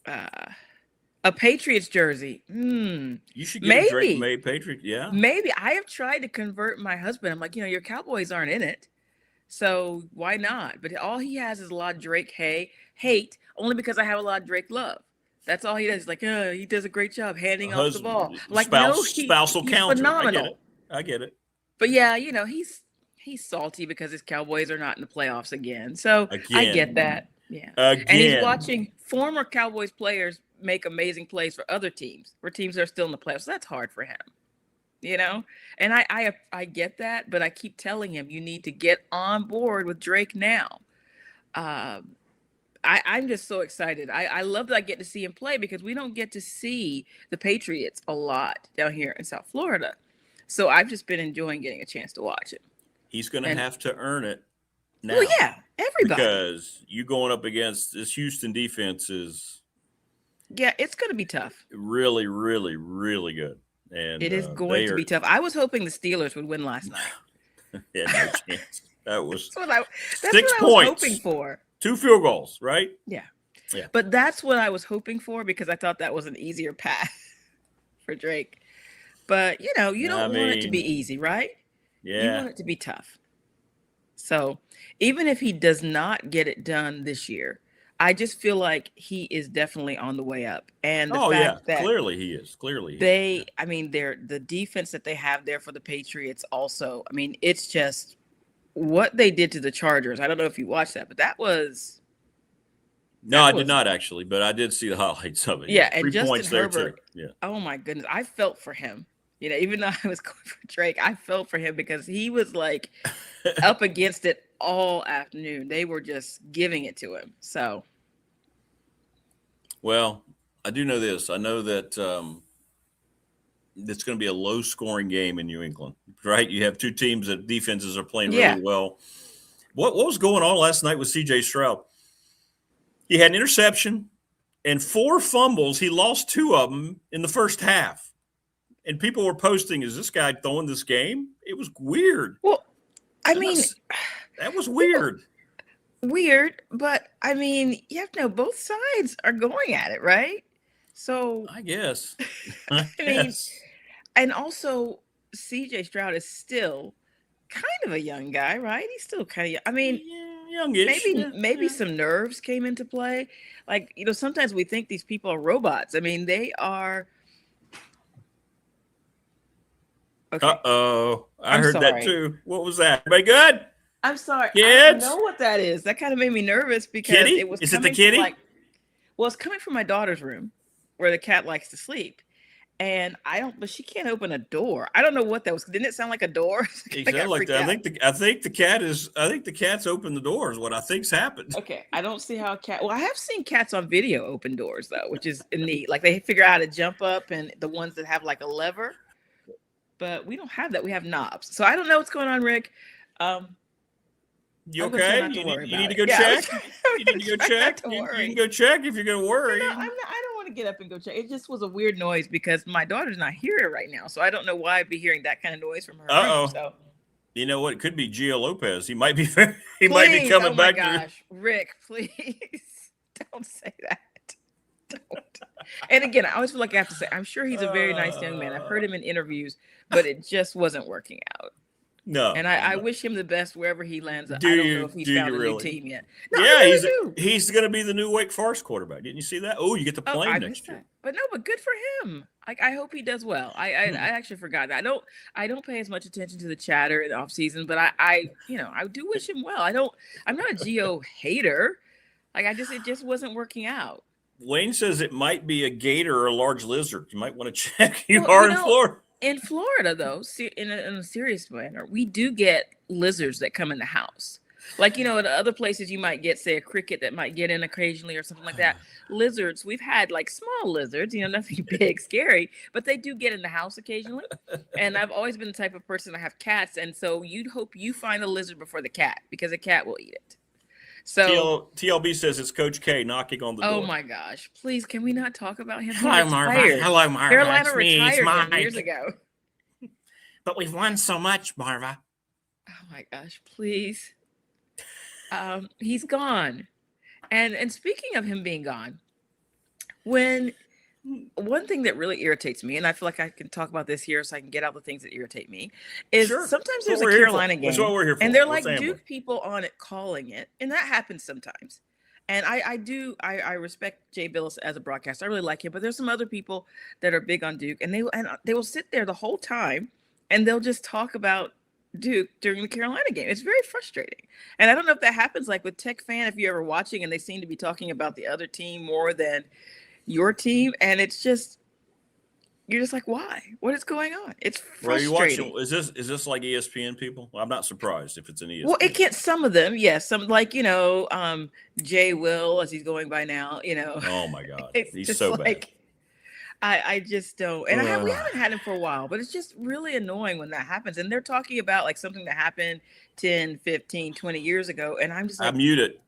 a Patriots jersey. You should get a Drake May Patriot. Yeah. Maybe. I have tried to convert my husband. I'm like, your Cowboys aren't in it. So why not? But all he has is a lot of Drake hate, only because I have a lot of Drake love. That's all he does. He's like, he does a great job handing off the ball. Like, spousal he's counter. Phenomenal. I get it. But yeah, he's salty because his Cowboys are not in the playoffs again. So I get that. Yeah. And he's watching former Cowboys players make amazing plays for other teams, for teams that are still in the playoffs. So that's hard for him. And I get that, but I keep telling him you need to get on board with Drake now. I'm just so excited. I love that I get to see him play because we don't get to see the Patriots a lot down here in South Florida. So I've just been enjoying getting a chance to watch him. He's going to have to earn it now. Well, yeah, everybody. Because you going up against this Houston defense is... Yeah, it's going to be tough. Really, really, really good. And it is going to be tough. I was hoping the Steelers would win last night. Yeah, no chance. That was that's 6 what points. I was hoping for. 2 field goals, right? Yeah. But that's what I was hoping for because I thought that was an easier path for Drake. But, you don't want it to be easy, right? Yeah. You want it to be tough. So even if he does not get it done this year, I just feel like he is definitely on the way up. And the fact that clearly he is. The defense that they have there for the Patriots also, it's just what they did to the Chargers. I don't know if you watched that, but that was. No, I did not actually, but I did see the highlights of it. Yeah, and 3 Justin points there Herbert. too. Yeah. Oh my goodness, I felt for him. Even though I was going for Drake, I felt for him because he was like up against it all afternoon. They were just giving it to him. So. Well, I do know this. I know that it's going to be a low-scoring game in New England, right? You have 2 teams that defenses are playing really well. What was going on last night with C.J. Stroud? He had an interception and 4 fumbles. He lost 2 of them in the first half. And people were posting, is this guy throwing this game? It was weird. Well, that was weird. Weird, but you have to know both sides are going at it, right? So I guess. And also CJ Stroud is still kind of a young guy, right? He's still kind of youngish. Maybe some nerves came into play. Like, sometimes we think these people are robots. They are. Okay. Uh-oh. I heard that too. What was that? Everybody good? I'm sorry. Kids? I don't know what that is. That kind of made me nervous because kitty? It was. Is it the kitty? It's coming from my daughter's room where the cat likes to sleep. And but she can't open a door. I don't know what that was. Didn't it sound like a door? It sounded like that. I think the cat's opened the door is what I think's happened. Okay. I don't see how a cat. Well, I have seen cats on video open doors though, which is neat. Like they figure out how to jump up, and the ones that have like a lever. But we don't have that. We have knobs. So I don't know what's going on, Rick. You okay? You need to go check? You need to go check? You can go check if you're going to worry. No, I don't want to get up and go check. It just was a weird noise because my daughter's not here right now. So I don't know why I'd be hearing that kind of noise from her room. So. You know what? It could be Gio Lopez. He might be coming back. Oh my gosh, Rick, please don't say that. Don't. And again, I always feel like I have to say, I'm sure he's a very nice young man. I've heard him in interviews, but it just wasn't working out. No. And I wish him the best wherever he lands. I don't know if he's found a new team yet. No, yeah, he's going to be the new Wake Forest quarterback. Didn't you see that? Oh, you get to play him next year. But good for him. I hope he does well. I actually forgot that. I don't pay as much attention to the chatter in the off season, but I do wish him well. I'm not a Gio hater. It just wasn't working out. Wayne says it might be a gator or a large lizard. You might want to check. In Florida. In Florida, though, in a serious manner, we do get lizards that come in the house. Like, at other places you might get, say, a cricket that might get in occasionally or something like that. Lizards, we've had like small lizards, nothing big, scary, but they do get in the house occasionally. And I've always been the type of person to have cats. And so you'd hope you find a lizard before the cat, because a cat will eat it. So TLB says it's Coach K knocking on the door. Oh my gosh. Please, can we not talk about him? Hello, Marva. Hello, Marva. Carolina It's me, it's retired him Mike. years ago. But we've won so much, Marva. Oh my gosh, please. He's gone. And speaking of him being gone, one thing that really irritates me, and I feel like I can talk about this here so I can get out the things that irritate me, is sometimes there's a Carolina game. That's what we're here for. And they're like Duke people on it calling it. And that happens sometimes. And I respect Jay Billis as a broadcaster. I really like him. But there's some other people that are big on Duke. And they will sit there the whole time and they'll just talk about Duke during the Carolina game. It's very frustrating. And I don't know if that happens like with Tech Fan, if you're ever watching and they seem to be talking about the other team more than your team, and it's just, you're just like, why? What is going on? It's frustrating. Where are you watching? Is this like ESPN people? Well, I'm not surprised if it's an ESPN. Well, it can't. Some of them, yes. Some like Jay Will, as he's going by now. Oh my God, he's so like, bad. I just don't. And we haven't had him for a while, but it's just really annoying when that happens. And they're talking about like something that happened 10, 15, 20 years ago, and I'm just like, I mute it.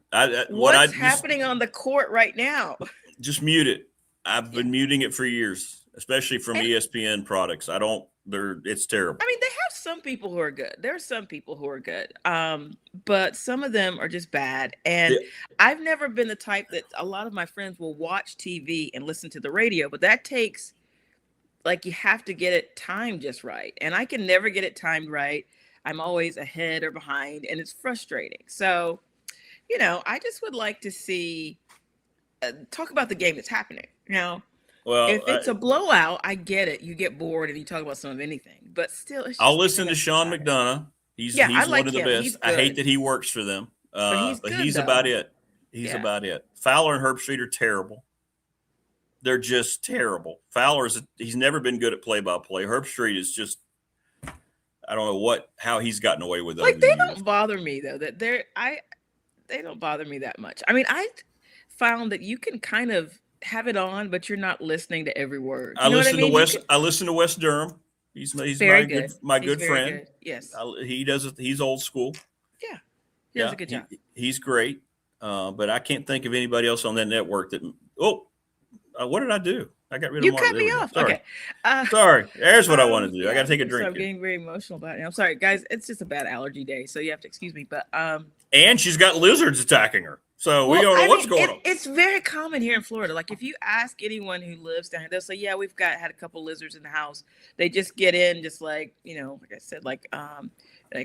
What's happening on the court right now? Just mute it. I've been muting it for years, especially from ESPN products. It's terrible. I mean, they have some people who are good. There are some people who are good. But some of them are just bad. And I've never been the type that a lot of my friends will watch TV and listen to the radio, but that takes, like, you have to get it timed just right. And I can never get it timed right. I'm always ahead or behind, and it's frustrating. So, I just would like to see, talk about the game that's happening. Now, if it's a blowout, I get it. You get bored and you talk about some of anything, but still, it's just I'll listen to Sean McDonough. He's one of the best. I hate that he works for them, but he's about it. He's about it. Fowler and Herbstreit are terrible. They're just terrible. He's never been good at play-by-play. Herbstreit is just, I don't know how he's gotten away with it. Like, they don't bother me though. They don't bother me that much. I mean, I found that you can kind of have it on, but you're not listening to every word. I listen to Wes Durham. He's my good friend. Good. Yes, he does it. He's old school. Yeah, he does a good job. He's great. But I can't think of anybody else on that network that. What did I do? I got rid of. You cut me off. Sorry. Okay. Sorry. There's what I wanted to do. I got to take a drink. I'm getting very emotional about it. I'm sorry, guys. It's just a bad allergy day, so you have to excuse me. But and she's got lizards attacking her. So we don't know what's going on. It's very common here in Florida. Like, if you ask anyone who lives down here, they'll say, yeah, we've had a couple lizards in the house. They just get in just like, like I said, like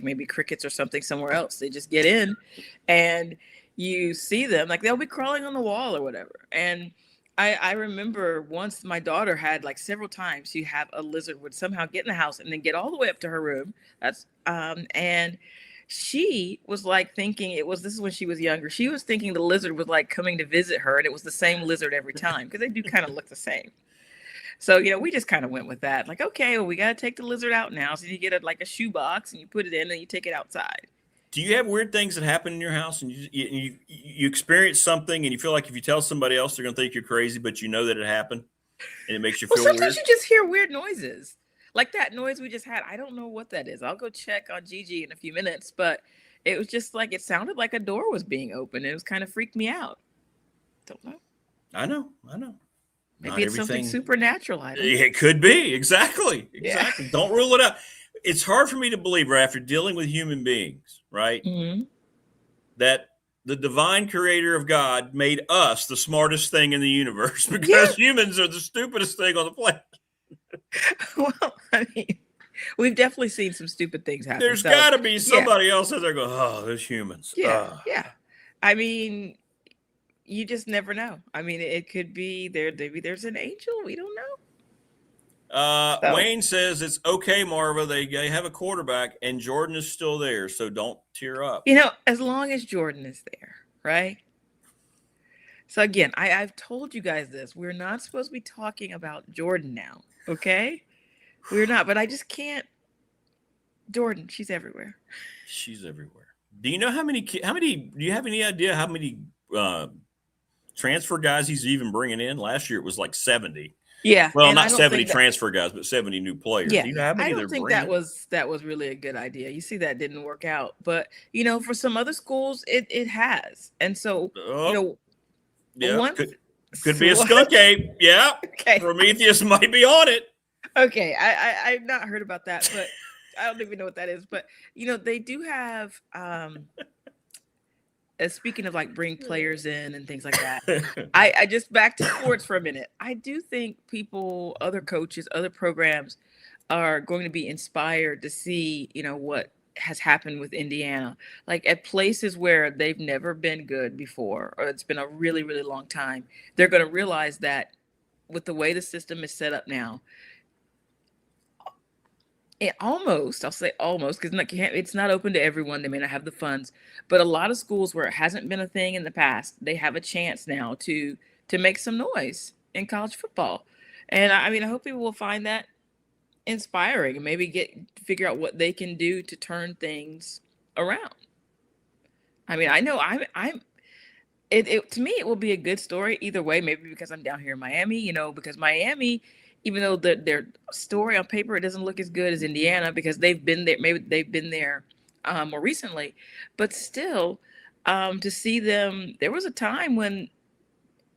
maybe crickets or something somewhere else. They just get in and you see them, like they'll be crawling on the wall or whatever. And I remember once my daughter had like several times she have a lizard would somehow get in the house and then get all the way up to her room. And she was like thinking this is when she was younger. She was thinking the lizard was like coming to visit her, and it was the same lizard every time because they do kind of look the same. So, we just kind of went with that. Like, okay, well, we got to take the lizard out now. So you get a shoebox and you put it in and you take it outside. Do you have weird things that happen in your house and you experience something and you feel like if you tell somebody else, they're going to think you're crazy, but you know that it happened and it makes you feel sometimes weird? You just hear weird noises. Like that noise we just had. I don't know what that is. I'll go check on Gigi in a few minutes, but it was just like, it sounded like a door was being opened. It was kind of freaked me out. Don't know. I know. Maybe it's something supernatural. I don't know. It could be. Exactly. Yeah. Don't rule it out. It's hard for me to believe, right, after dealing with human beings, right, that the divine creator of God made us the smartest thing in the universe because humans are the stupidest thing on the planet. Well, I mean, we've definitely seen some stupid things happen. There's got to be somebody else out there going, oh, there's humans. Yeah. I mean, you just never know. I mean, it could be maybe there's an angel. We don't know. Wayne says it's okay, Marva. They have a quarterback and Jordan is still there, so don't tear up. As long as Jordan is there, right? So again, I've told you guys this. We're not supposed to be talking about Jordan now, okay? We're not, but I just can't. Jordan, she's everywhere. She's everywhere. Do you know how many? Do you have any idea how many transfer guys he's even bringing in? Last year it was like 70. Yeah. Well, and I not don't 70 think that, transfer guys, but 70 new players. yeah, Do you know how many I they're don't think bringing? that was really a good idea. You see, that didn't work out, but for some other schools, it has, and so Yeah, once could be a skunk ape. Yeah, okay, Prometheus might be on it. okay, I've not heard about that, but I don't even know what that is. But they do have speaking of like bring players in and things like that. I just back to sports for a minute. I do think people, other coaches, other programs are going to be inspired to see, what has happened with Indiana, like at places where they've never been good before, or it's been a really, really long time. They're going to realize that with the way the system is set up now, I'll say almost, because it's not open to everyone. They may not have the funds, but a lot of schools where it hasn't been a thing in the past, they have a chance now to make some noise in college football. And I hope people will find that inspiring and maybe figure out what they can do to turn things around. I know to me it will be a good story either way. Maybe because I'm down here in Miami, because Miami, even though their story on paper, it doesn't look as good as Indiana because they've been there. Maybe they've been there more recently, but still, to see them, there was a time when,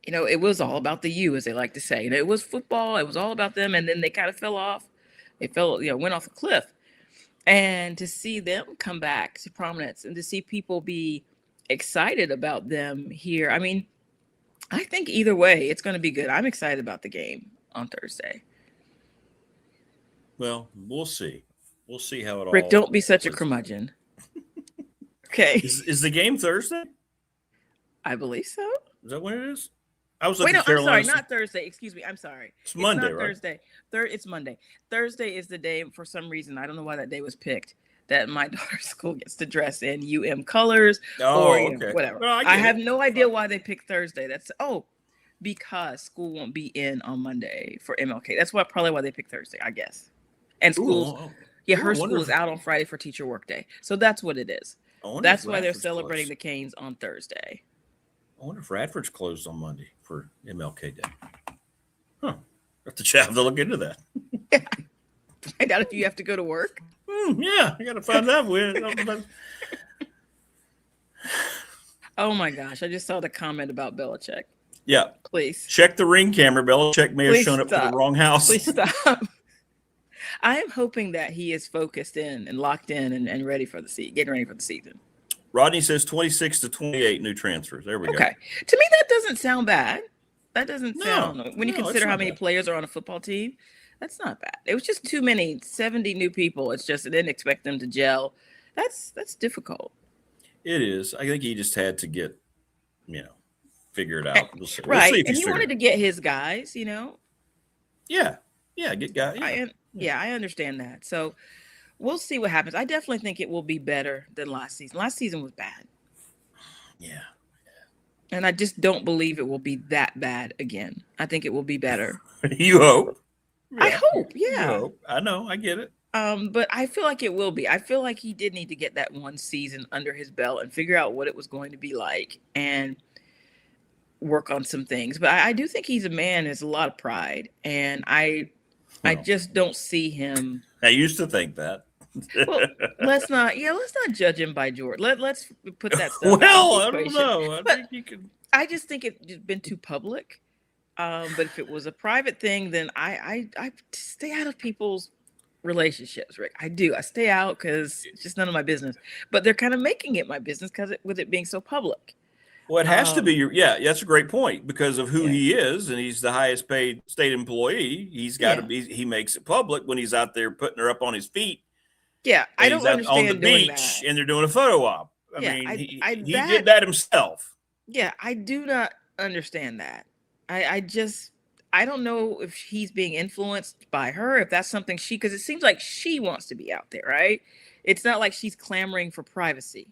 it was all about the U, as they like to say. It was football. It was all about them, and then they kind of fell off. They went off a cliff. And to see them come back to prominence and to see people be excited about them here, I think either way, it's going to be good. I'm excited about the game on Thursday. Well, we'll see. We'll see how it all. Rick, don't be such a curmudgeon. Okay. Is the game Thursday? I believe so. Is that when it is? I was looking. I'm sorry, not Thursday. Excuse me. I'm sorry. It's Monday, not right? Thursday. It's Monday. Thursday is the day, for some reason, I don't know why that day was picked, that my daughter's school gets to dress in UM colors or okay. Whatever. No, I have no idea why they picked Thursday. Because school won't be in on Monday for MLK. That's probably why they picked Thursday, I guess. And schools, her school is out on Friday for teacher workday. So that's what it is. That's why they're celebrating the Canes on Thursday. I wonder if Radford's closed on Monday for MLK Day. Huh. Have to look into that. Yeah. Find out if you have to go to work. Yeah, I got to find out. Oh my gosh. I just saw the comment about Belichick. Yeah. Please. Check the ring camera. Belichick may have shown up to the wrong house. Please stop. I am hoping that he is focused in and locked in and ready for getting ready for the season. Rodney says 26 to 28 new transfers. There we go. Okay. To me, that doesn't sound bad. That doesn't sound, when you consider how many players are on a football team, that's not bad. It was just too many, 70 new people. It's just, I didn't expect them to gel. That's difficult. It is. I think he just had to get, figure it out. We'll see. Right. We'll see and he wanted to get his guys, Yeah. Yeah, get guys. Yeah. I understand that. So we'll see what happens. I definitely think it will be better than last season. Last season was bad. Yeah. And I just don't believe it will be that bad again. I think it will be better. You hope. Yeah. I hope. Yeah. You hope. I know. I get it. But I feel like it will be. I feel like he did need to get that one season under his belt and figure out what it was going to be like and work on some things. But I do think he's a man who has a lot of pride. And I just don't see him. I used to think that. Well, let's not judge him by George. Let's put that stuff. Well, I don't know. I just think it's been too public. But if it was a private thing, then I stay out of people's relationships, Rick. I do. I stay out because it's just none of my business. But they're kind of making it my business with it being so public. Well, it has to be that's a great point because of who he is, and he's the highest paid state employee. He's got to be. He makes it public when he's out there putting her up on his feet. Yeah, I don't understand on the beach, and they're doing a photo op. He did that himself. Yeah, I do not understand that. I don't know if he's being influenced by her, if that's something because it seems like she wants to be out there, right? It's not like she's clamoring for privacy.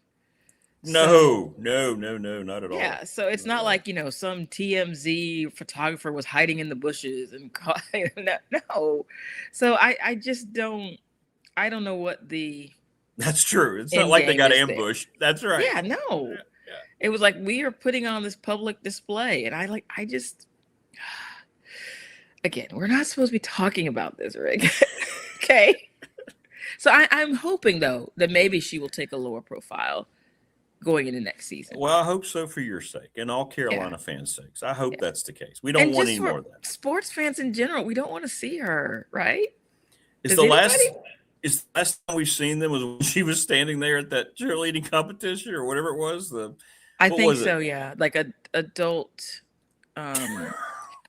No, not at all. Yeah, so it's not like, some TMZ photographer was hiding in the bushes and no. So I just don't know what the That's true. It's in not like they game got is there. ambushed. That's right. Yeah, no. Yeah. It was like we are putting on this public display, and I just again, we're not supposed to be talking about this, Rick. Okay. So I'm hoping though that maybe she will take a lower profile going into next season. Well, I hope so for your sake and all Carolina fans' sakes. I hope that's the case. We don't And want just any for more of that. sports fans in general, we don't want to see her, right? It's Does the last time we've seen them was when she was standing there at that cheerleading competition or whatever it was. I what think was it? so, yeah. Like a adult,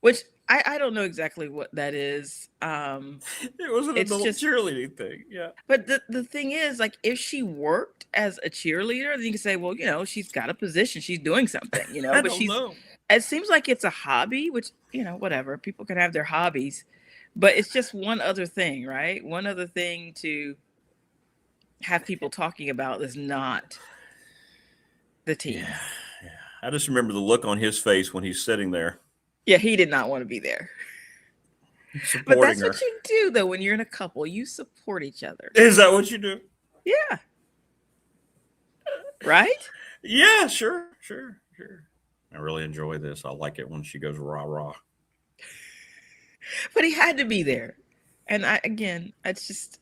which I don't know exactly what that is. It was an It's adult just- cheerleading thing. Yeah. But the thing is, like, if she worked as a cheerleader, then you can say, well, you know, she's got a position, she's doing something, you know. I But don't know. it seems like it's a hobby, which, you know, whatever. People can have their hobbies, but it's just one other thing, right? One other thing to have people talking about is not the team. Yeah. I just remember the look on his face when he's sitting there Yeah, he did not want to be there. But supporting that's her. what you do, though, when you're in a couple. You support each other. Is that what you do? Yeah. Right? Yeah, sure. I really enjoy this. I like it when she goes rah rah. But he had to be there. And it's just,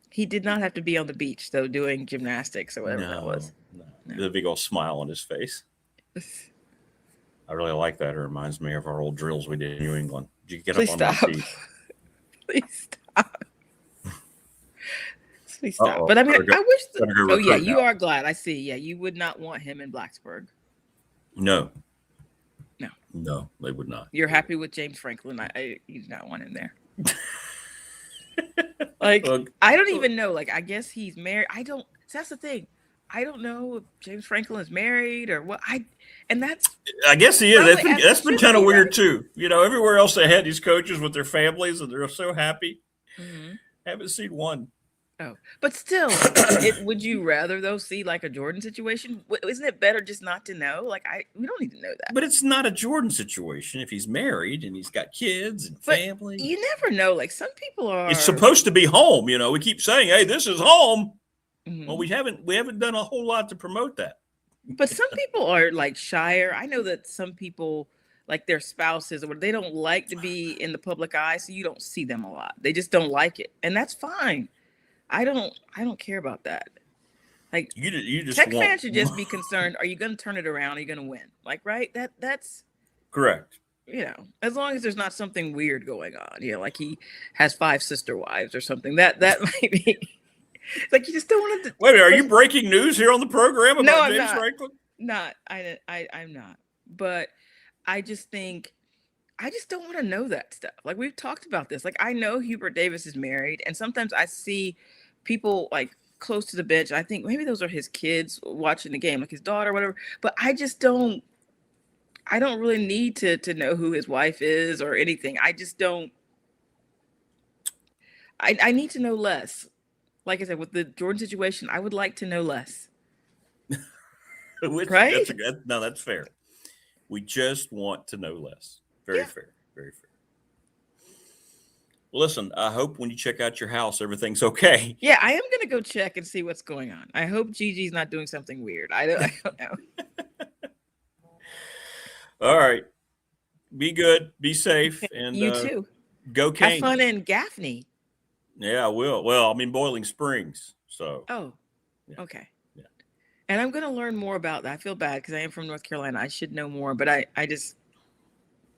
he did not have to be on the beach, though, doing gymnastics or whatever that was. No. The big old smile on his face. I really like that. It reminds me of our old drills we did in New England. Did you get Please up on stop. my feet? Please stop. Please stop. Uh-oh. But I mean, Better go- I wish. better go Oh yeah, recruit you now. are glad. I see. Yeah, you would not want him in Blacksburg. No. No. No, they would not. You're happy with James Franklin. You do not want him there. Like, Look, I don't even know. Like, I guess he's married. I don't. That's the thing. I don't know if James Franklin is married or what. And that's I guess he is. Probably That's been should kind of be, weird right? too. You know, everywhere else they had these coaches with their families and they're so happy. Mhm. Haven't seen one. Oh, but still, would you rather though see like a Jordan situation? Isn't it better just not to know? Like, we don't need to know that. But it's not a Jordan situation if he's married and he's got kids and But family. you never know. Like, some people are. It's supposed to be home. You know, we keep saying, "Hey, this is home." Mhm. Well, we haven't done a whole lot to promote that. But some people are like shyer. I know that some people, like their spouses, or they don't like to be in the public eye, so you don't see them a lot. They just don't like it, and that's fine. I don't care about that. Like, You just Tech want fans should just be concerned: are you going to turn it around? Are you going to win? Like, right? That's correct. you know, as long as there's not something weird going on. You know, like he has 5 sister wives or something. That might be. Like, you just don't want to. Wait a minute, are you breaking news here on the program about No, I'm James not. Franklin? I'm not. But I just think I just don't want to know that stuff. Like, we've talked about this. Like, I know Hubert Davis is married, and sometimes I see people like close to the bench. I think maybe those are his kids watching the game, like his daughter, whatever. But I don't really need to know who his wife is or anything. I just don't. I need to know less. Like I said, with the Jordan situation, I would like to know less. Right? That's fair. We just want to know less. Very fair. Very fair. Listen, I hope when you check out your house, everything's okay. Yeah, I am going to go check and see what's going on. I hope Gigi's not doing something weird. I don't know. All right. Be good. Be safe. And You too. Go Canes. Have fun in Gaffney. Yeah, I will. Well, I'm in Boiling Springs. So. Oh, Yeah. okay. Yeah. And I'm going to learn more about that. I feel bad because I am from North Carolina. I should know more, but I just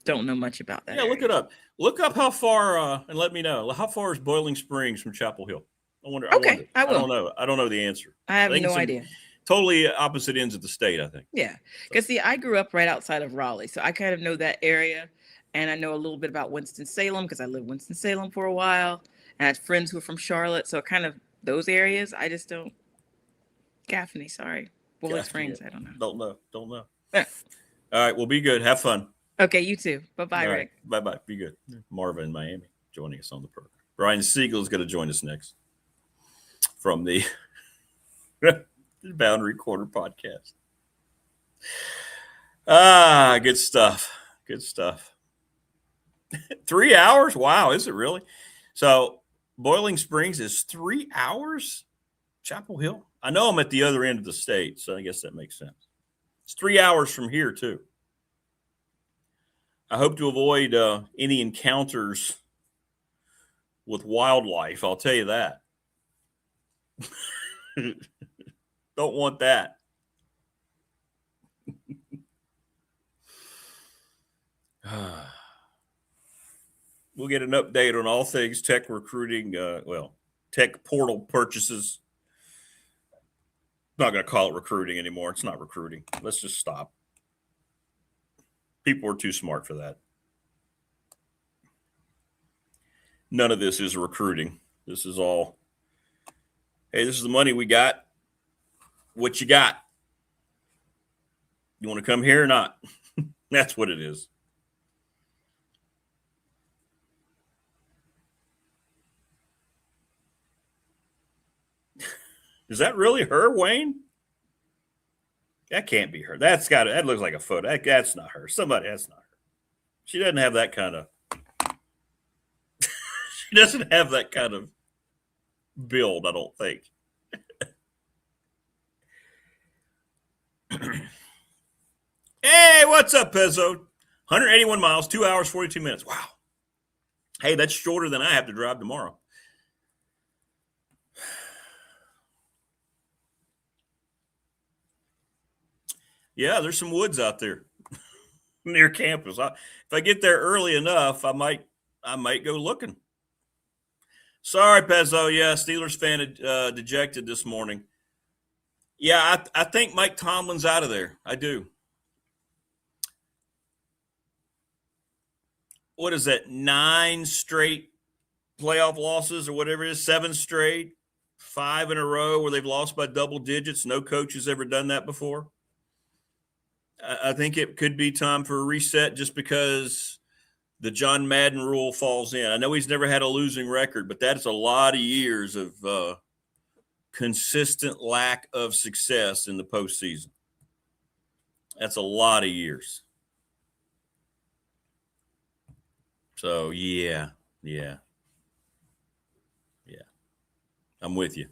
don't know much about that. Yeah, look it up. Look up how far, and let me know. How far is Boiling Springs from Chapel Hill? I wonder. Okay, I will. I don't know. I don't know the answer. I have think no it's idea. Totally opposite ends of the state, I think. Yeah. Because, see, I grew up right outside of Raleigh, so I kind of know that area. And I know a little bit about Winston-Salem because I lived in Winston-Salem for a while. And I had friends who were from Charlotte. So kind of those areas, I just don't. Gaffney, sorry. Boiling Gaffney, Springs, yeah. I don't know. Don't know. Yeah. All right. Well, be good. Have fun. Okay, you too. Bye-bye, All Rick. right. Bye-bye. Be good. Marva in Miami joining us on the program. Brian Seigla is going to join us next from the Boundary Quarter podcast. Good stuff. Good stuff. 3 hours? Wow, is it really? So Boiling Springs is 3 hours Chapel Hill? I know I'm at the other end of the state, so I guess that makes sense. It's 3 hours from here, too. I hope to avoid any encounters with wildlife. I'll tell you that. Don't want that. We'll get an update on all things tech recruiting, tech portal purchases. I'm not going to call it recruiting anymore. It's not recruiting. Let's just stop. People are too smart for that. None of this is recruiting. This is all, hey, this is the money we got. What you got? You want to come here or not? That's what it is. Is that really her, Wayne? That can't be her. That looks like a photo. That's not her. That's not her. She doesn't have that kind of she doesn't have that kind of build, I don't think. Hey, what's up, Pezzo? 181 miles, 2 hours, 42 minutes. Wow. Hey, that's shorter than I have to drive tomorrow. Yeah, there's some woods out there near campus. If I get there early enough, I might go looking. Sorry, Pezzo. Yeah, Steelers fan dejected this morning. Yeah, I think Mike Tomlin's out of there. I do. What is that? 9 straight playoff losses or whatever it is, 7 straight, 5 in a row where they've lost by double digits. No coach has ever done that before. I think it could be time for a reset just because the John Madden rule falls in. I know he's never had a losing record, but that's a lot of years of consistent lack of success in the postseason. That's a lot of years. So, yeah. I'm with you.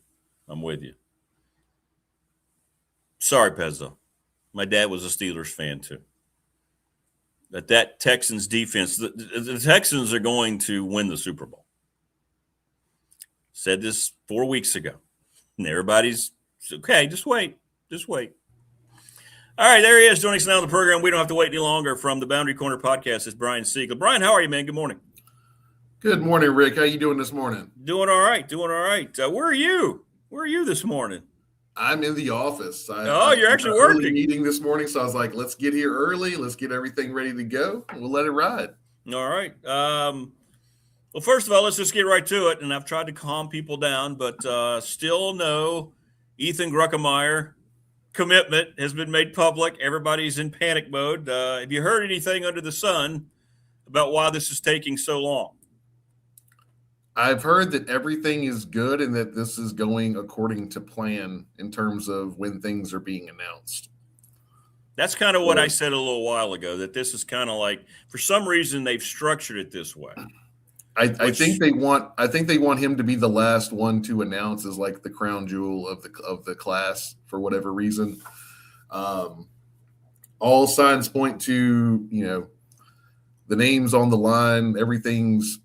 Sorry, Pezzo. My dad was a Steelers fan, too. But that Texans defense, the Texans are going to win the Super Bowl. Said this 4 weeks ago. And everybody's, okay, just wait. All right, there he is joining us now on the program. We don't have to wait any longer. From the Boundary Corner podcast is Brian Seigla. Brian, how are you, man? Good morning. Good morning, Rick. How you doing this morning? Doing all right. Where are you? Where are you this morning? I'm in the office. You're actually working. Early meeting this morning, so I was like, let's get here early. Let's get everything ready to go. We'll let it ride. All right. Well, first of all, let's just get right to it. And I've tried to calm people down, but still no Ethan Gruckemeyer commitment has been made public. Everybody's in panic mode. Have you heard anything under the sun about why this is taking so long? I've heard that everything is good and that this is going according to plan in terms of when things are being announced. That's kind of what I said a little while ago, that this is kind of like, for some reason, they've structured it this way. I think they want him to be the last one to announce as like the crown jewel of the class for whatever reason. All signs point to, the names on the line, everything's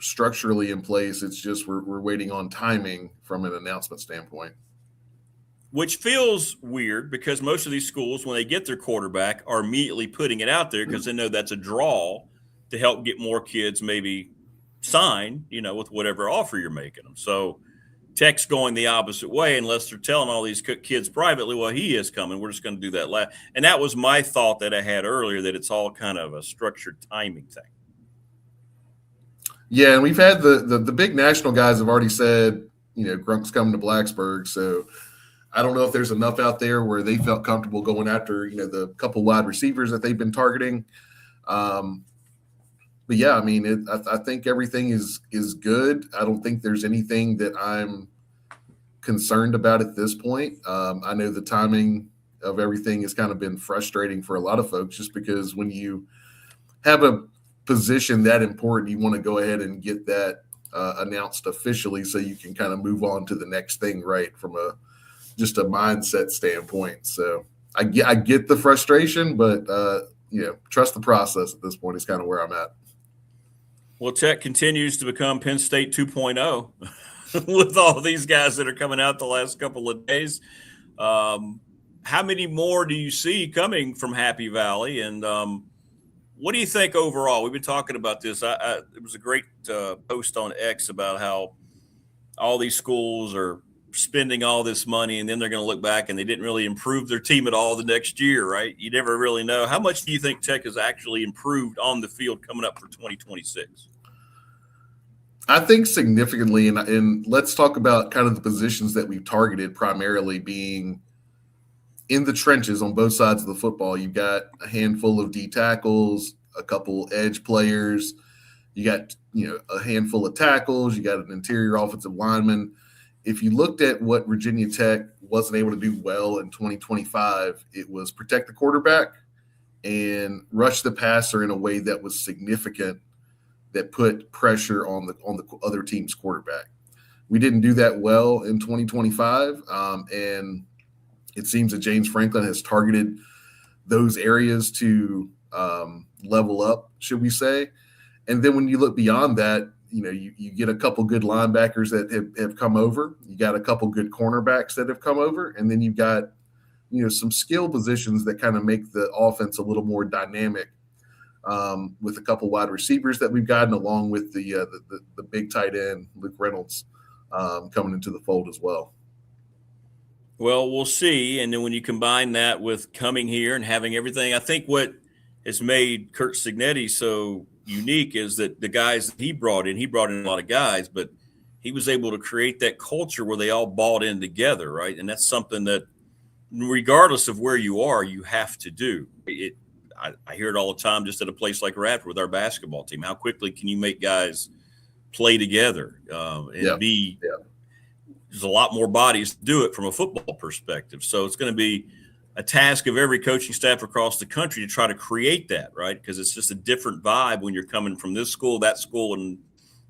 structurally in place. It's just we're waiting on timing from an announcement standpoint. Which feels weird because most of these schools, when they get their quarterback, are immediately putting it out there because they know that's a draw to help get more kids maybe sign, with whatever offer you're making them. So Tech's going the opposite way unless they're telling all these kids privately, well, he is coming. We're just going to do that last. And that was my thought that I had earlier, that it's all kind of a structured timing thing. Yeah, and we've had the big national guys have already said, Grunk's coming to Blacksburg. So I don't know if there's enough out there where they felt comfortable going after, the couple wide receivers that they've been targeting. But yeah, I mean, I think everything is good. I don't think there's anything that I'm concerned about at this point. I know the timing of everything has kind of been frustrating for a lot of folks, just because when you have a position that important, you want to go ahead and get that announced officially, so you can kind of move on to the next thing, right? From just a mindset standpoint. So I get the frustration, but trust the process at this point is kind of where I'm at. Well, Tech continues to become Penn State 2.0 with all these guys that are coming out the last couple of days. How many more do you see coming from Happy Valley? And what do you think overall? We've been talking about this. It was a great post on X about how all these schools are spending all this money, and then they're going to look back and they didn't really improve their team at all the next year, right? You never really know. How much do you think Tech has actually improved on the field coming up for 2026? I think significantly, and let's talk about kind of the positions that we've targeted, primarily being in the trenches on both sides of the football. You've got a handful of D tackles, a couple edge players, you got a handful of tackles, you got an interior offensive lineman. If you looked at what Virginia Tech wasn't able to do well in 2025, it was protect the quarterback and rush the passer in a way that was significant, that put pressure on the other team's quarterback. We didn't do that well in 2025, and it seems that James Franklin has targeted those areas to level up, should we say. And then when you look beyond that, you get a couple good linebackers that have come over. You got a couple good cornerbacks that have come over, and then you've got some skill positions that kind of make the offense a little more dynamic, with a couple wide receivers that we've gotten, along with the big tight end Luke Reynolds coming into the fold as well. Well, we'll see. And then when you combine that with coming here and having everything, I think what has made Kurt Signetti so unique is that the guys that he brought in a lot of guys, but he was able to create that culture where they all bought in together, right? And that's something that, regardless of where you are, you have to do. I hear it all the time just at a place like Radford with our basketball team. How quickly can you make guys play together There's a lot more bodies to do it from a football perspective. So it's going to be a task of every coaching staff across the country to try to create that, right? Because it's just a different vibe when you're coming from this school, that school, and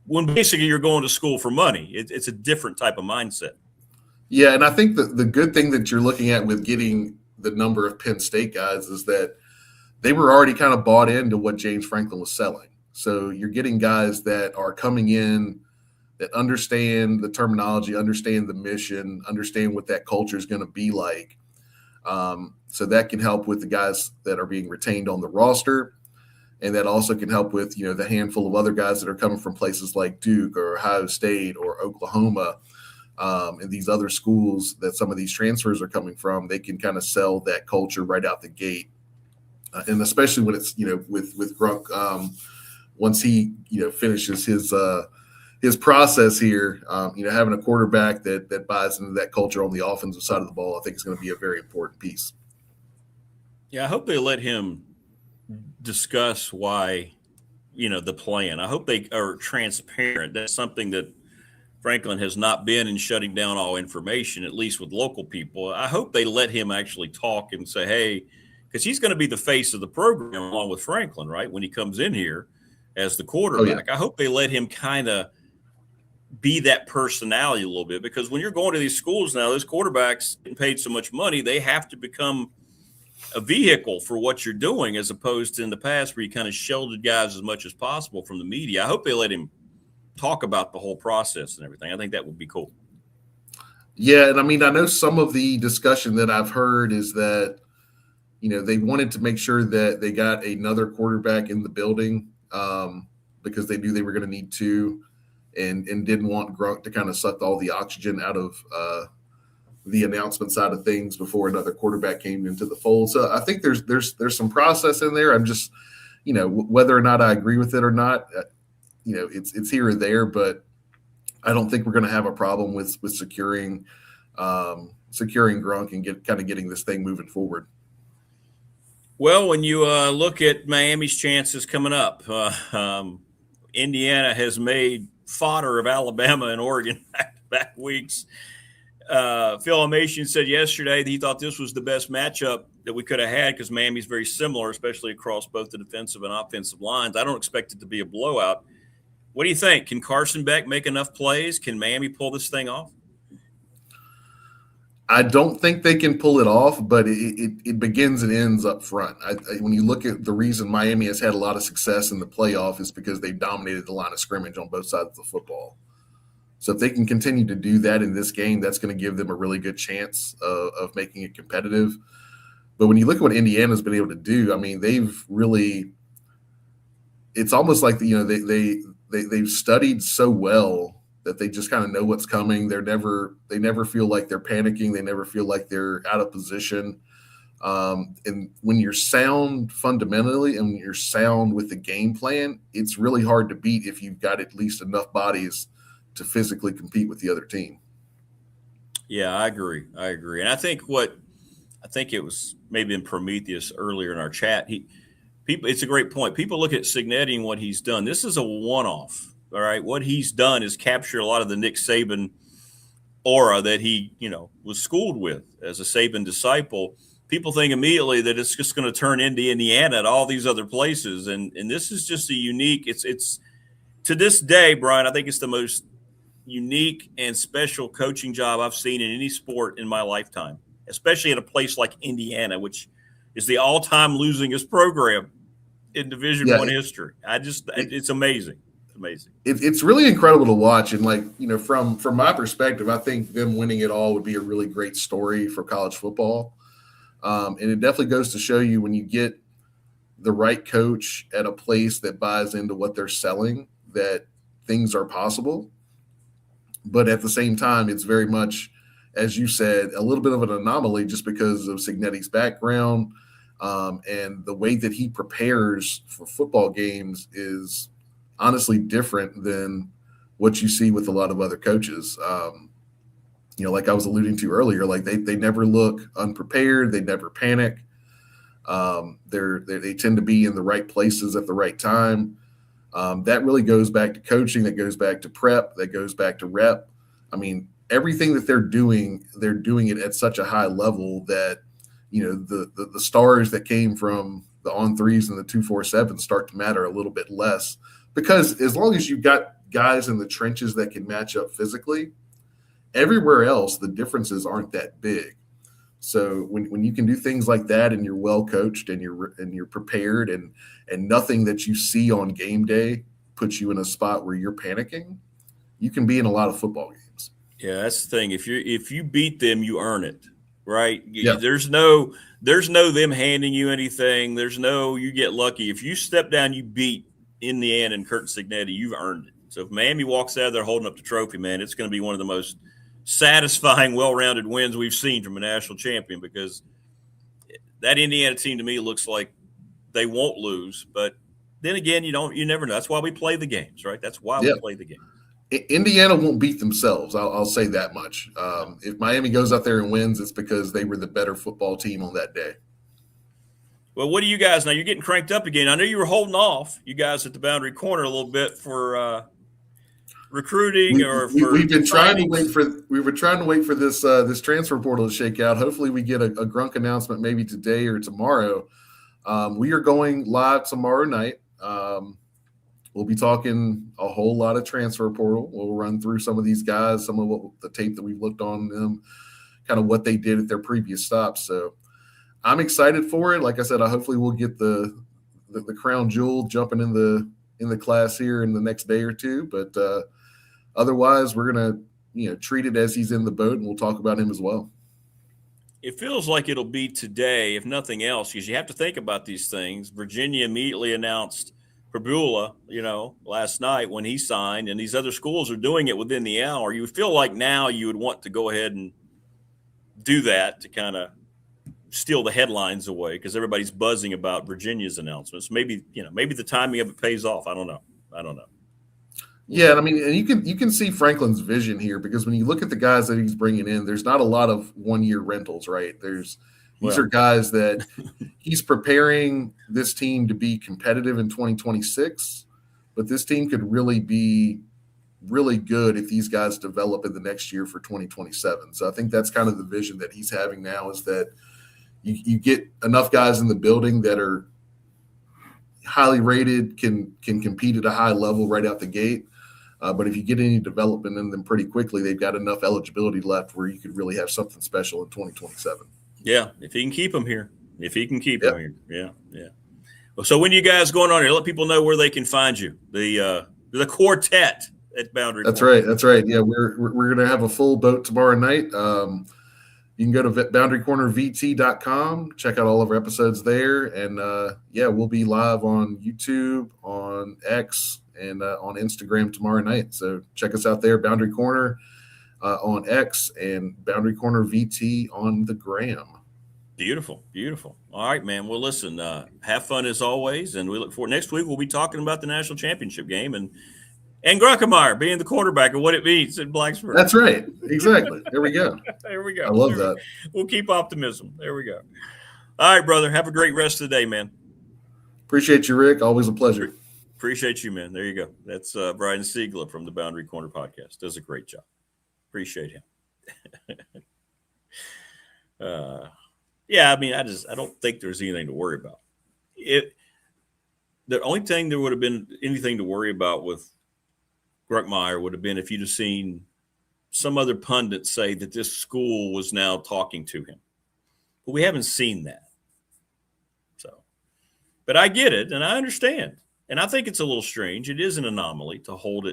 when basically you're going to school for money. It's a different type of mindset. Yeah, and I think the good thing that you're looking at with getting the number of Penn State guys is that they were already kind of bought into what James Franklin was selling. So you're getting guys that are coming in that understand the terminology, understand the mission, understand what that culture is going to be like. So that can help with the guys that are being retained on the roster. And that also can help with, the handful of other guys that are coming from places like Duke or Ohio State or Oklahoma, and these other schools that some of these transfers are coming from. They can kind of sell that culture right out the gate. And especially when it's, with Grunk, once he, finishes his process here, having a quarterback that buys into that culture on the offensive side of the ball, I think is going to be a very important piece. Yeah, I hope they let him discuss why, the plan. I hope they are transparent. That's something that Franklin has not been in shutting down all information, at least with local people. I hope they let him actually talk and say, hey, because he's going to be the face of the program along with Franklin, right, when he comes in here as the quarterback. I hope they let him kind of be that personality a little bit, because when you're going to these schools now, those quarterbacks getting paid so much money, they have to become a vehicle for what you're doing, as opposed to in the past where you kind of shielded guys as much as possible from the media. I hope they let him talk about the whole process and everything. I think that would be cool. Yeah, and I mean, I know some of the discussion that I've heard is that, they wanted to make sure that they got another quarterback in the building, because they knew they were going to need two, and didn't want Grunk to kind of suck all the oxygen out of the announcement side of things before another quarterback came into the fold. So I think there's some process in there. I'm just, whether or not I agree with it or not, it's here or there, but I don't think we're going to have a problem with securing Grunk and getting this thing moving forward. Well, when you look at Miami's chances coming up, Indiana has made fodder of Alabama and Oregon back weeks. Phil Amation said yesterday that he thought this was the best matchup that we could have had, because Miami's very similar, especially across both the defensive and offensive lines. I don't expect it to be a blowout. What do you think? Can Carson Beck make enough plays? Can Miami pull this thing off? I don't think they can pull it off, but it begins and ends up front. When you look at the reason Miami has had a lot of success in the playoff is because they dominated the line of scrimmage on both sides of the football. So if they can continue to do that in this game, that's going to give them a really good chance of making it competitive. But when you look at what Indiana's been able to do, I mean, they've really – it's almost like, they've studied so well that they just kind of know what's coming. They never feel like they're panicking. They never feel like they're out of position. And when you're sound fundamentally and when you're sound with the game plan, it's really hard to beat if you've got at least enough bodies to physically compete with the other team. Yeah, I agree. And I think it was maybe in Prometheus earlier in our chat. It's a great point. People look at Cignetti and what he's done. This is a one-off. All right. What he's done is capture a lot of the Nick Saban aura that he, was schooled with as a Saban disciple. People think immediately that it's just going to turn into Indiana and all these other places. And this is just a unique, it's to this day, Brian, I think it's the most unique and special coaching job I've seen in any sport in my lifetime, especially at a place like Indiana, which is the all-time losingest program in Division I history. It's amazing. Amazing. It's really incredible to watch. And from my perspective, I think them winning it all would be a really great story for college football. And it definitely goes to show you when you get the right coach at a place that buys into what they're selling, that things are possible. But at the same time, it's very much, as you said, a little bit of an anomaly just because of Cignetti's background and the way that he prepares for football games is honestly different than what you see with a lot of other coaches. Like I was alluding to earlier, like they never look unprepared. They never panic. They tend to be in the right places at the right time. That really goes back to coaching. That goes back to prep. That goes back to rep. I mean, everything that they're doing it at such a high level that, the stars that came from the on-3s and the 2-4-7 start to matter a little bit less. Because as long as you've got guys in the trenches that can match up physically, everywhere else, the differences aren't that big. So when you can do things like that and you're well coached and you're prepared and nothing that you see on game day puts you in a spot where you're panicking, you can be in a lot of football games. Yeah, that's the thing. If you beat them, you earn it, right? Yeah. There's no them handing you anything. There's no you get lucky. If you step down, you beat Indiana and Kurt Cignetti, you've earned it. So if Miami walks out there holding up the trophy, man, it's going to be one of the most satisfying, well-rounded wins we've seen from a national champion, because that Indiana team to me looks like they won't lose. But then again, you never know. That's why we play the games, right? That's why we play the game. Indiana won't beat themselves. I'll say that much. If Miami goes out there and wins, it's because they were the better football team on that day. Well, what do you guys now? You're getting cranked up again. I know you were holding off, you guys at the Boundary Corner, a little bit for recruiting we've been trying to wait for this transfer portal to shake out. Hopefully, we get a Grunk announcement maybe today or tomorrow. We are going live tomorrow night. We'll be talking a whole lot of transfer portal. We'll run through some of these guys, some of the tape that we've looked on them, kind of what they did at their previous stops. So I'm excited for it. Like I said, hopefully we'll get the crown jewel jumping in the class here in the next day or two. But otherwise, we're gonna treat it as he's in the boat, and we'll talk about him as well. It feels like it'll be today, if nothing else, because you have to think about these things. Virginia immediately announced Pabula, last night when he signed, and these other schools are doing it within the hour. You would feel like now you would want to go ahead and do that to kind of steal the headlines away, because everybody's buzzing about Virginia's announcements. Maybe the timing of it pays off. I don't know. Yeah, I mean, and you can see Franklin's vision here, because when you look at the guys that he's bringing in, there's not a lot of 1-year rentals, right? These are guys that he's preparing this team to be competitive in 2026, but this team could really be really good if these guys develop in the next year for 2027. So I think that's kind of the vision that he's having now, is that you get enough guys in the building that are highly rated, can compete at a high level right out the gate. But if you get any development in them pretty quickly, they've got enough eligibility left where you could really have something special in 2027. Yeah, if he can keep them here. If he can keep them here. Yeah, yeah. Well, so when you guys going on here, let people know where they can find you. The quartet at Boundary That's Corner. right. That's right. Yeah, we're going to have a full boat tomorrow night. You can go to boundarycornervt.com, check out all of our episodes there. And, we'll be live on YouTube, on X, and on Instagram tomorrow night. So check us out there, Boundary Corner on X and Boundary Corner VT on the gram. Beautiful, beautiful. All right, man. Well, listen, have fun as always, and we look forward. Next week, we'll be talking about the national championship game and Grunkemeyer being the quarterback and what it means in Blacksburg. That's right. Exactly. There we go. There we go. I love that. We'll keep optimism. There we go. All right, brother. Have a great rest of the day, man. Appreciate you, Rick. Always a pleasure. Appreciate you, man. There you go. That's Brian Seigla from the Boundary Corner Podcast. Does a great job. Appreciate him. I mean, I don't think there's anything to worry about. The only thing there would have been anything to worry about with Grunkemeyer would have been if you'd have seen some other pundit say that this school was now talking to him. But we haven't seen that. But I get it, and I understand. And I think it's a little strange. It is an anomaly to hold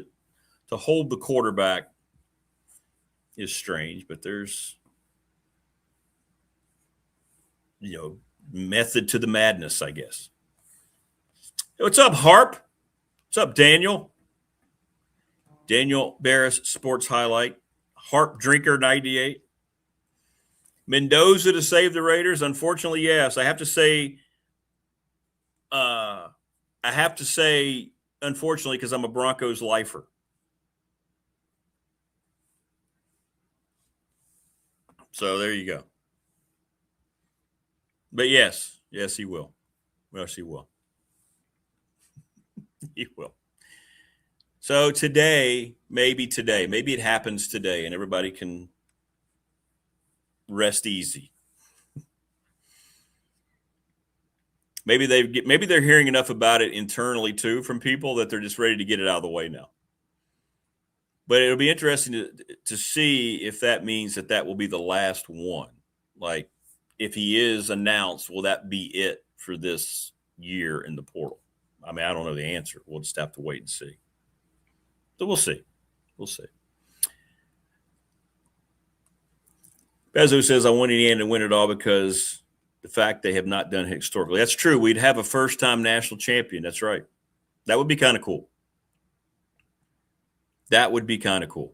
the quarterback is strange, but there's, method to the madness, I guess. What's up, Harp? What's up, Daniel? Daniel Barris, Sports Highlight. Harp Drinker 98. Mendoza to save the Raiders? Unfortunately, yes. I have to say, unfortunately, because I'm a Broncos lifer. So there you go. But yes, he will. Yes, he will. He will. So maybe it happens today, and everybody can rest easy. Maybe they're hearing enough about it internally too from people that they're just ready to get it out of the way now. But it'll be interesting to see if that means that will be the last one. Like, if he is announced, will that be it for this year in the portal? I mean, I don't know the answer. We'll just have to wait and see. So we'll see. We'll see. Bezos says, I want Indiana to win it all because the fact they have not done it historically. That's true. We'd have a first-time national champion. That's right. That would be kind of cool. That would be kind of cool.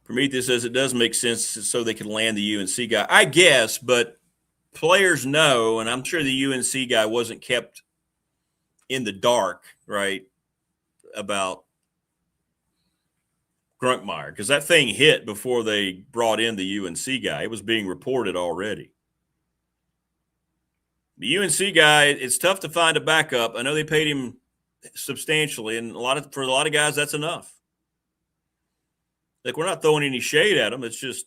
Prometheus says it does make sense so they can land the UNC guy. I guess, but players know, and I'm sure the UNC guy wasn't kept in the dark, right, about Grunkemeyer, because that thing hit before they brought in the UNC guy. It was being reported already. The UNC guy, it's tough to find a backup. I know they paid him substantially, and for a lot of guys, that's enough. Like, we're not throwing any shade at him. It's just,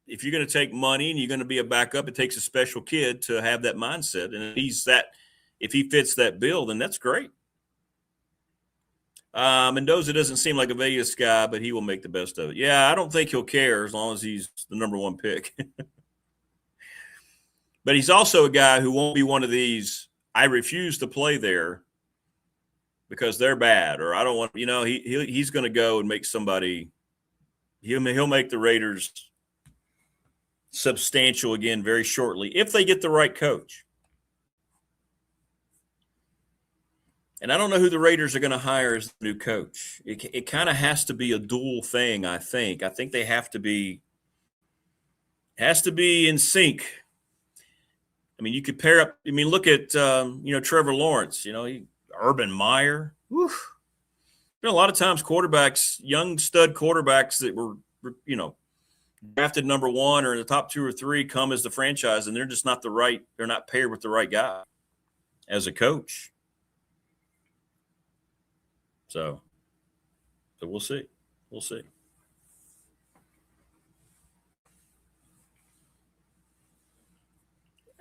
if you're going to take money and you're going to be a backup, it takes a special kid to have that mindset. And if he fits that bill, then that's great. Mendoza doesn't seem like a Vegas guy, but he will make the best of it. Yeah, I don't think he'll care as long as he's the number one pick. But he's also a guy who won't be one of these, I refuse to play there because they're bad, or I don't want, he's going to go and make somebody, he'll make the Raiders substantial again very shortly if they get the right coach. And I don't know who the Raiders are going to hire as the new coach. It kind of has to be a dual thing, I think. I think they has to be in sync. I mean, you could pair up. I mean, look at, Trevor Lawrence, Urban Meyer. Oof. Been a lot of times quarterbacks, young stud quarterbacks that were, drafted number one or in the top 2 or 3 come as the franchise, and they're just not they're not paired with the right guy as a coach. So we'll see. We'll see.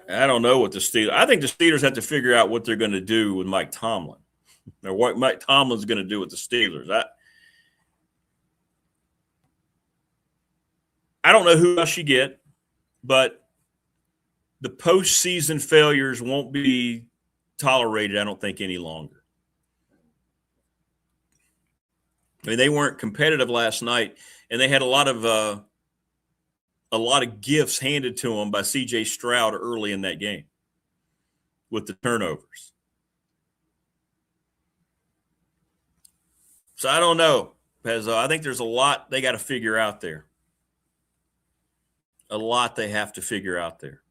I don't know what the Steelers. I think the Steelers have to figure out what they're going to do with Mike Tomlin, or what Mike Tomlin's going to do with the Steelers. I don't know who else you get, but the postseason failures won't be tolerated, I don't think, any longer. I mean, they weren't competitive last night, and they had a lot of gifts handed to them by C.J. Stroud early in that game with the turnovers. So I don't know, Pezzo. I think there's a lot they got to figure out there. A lot they have to figure out there.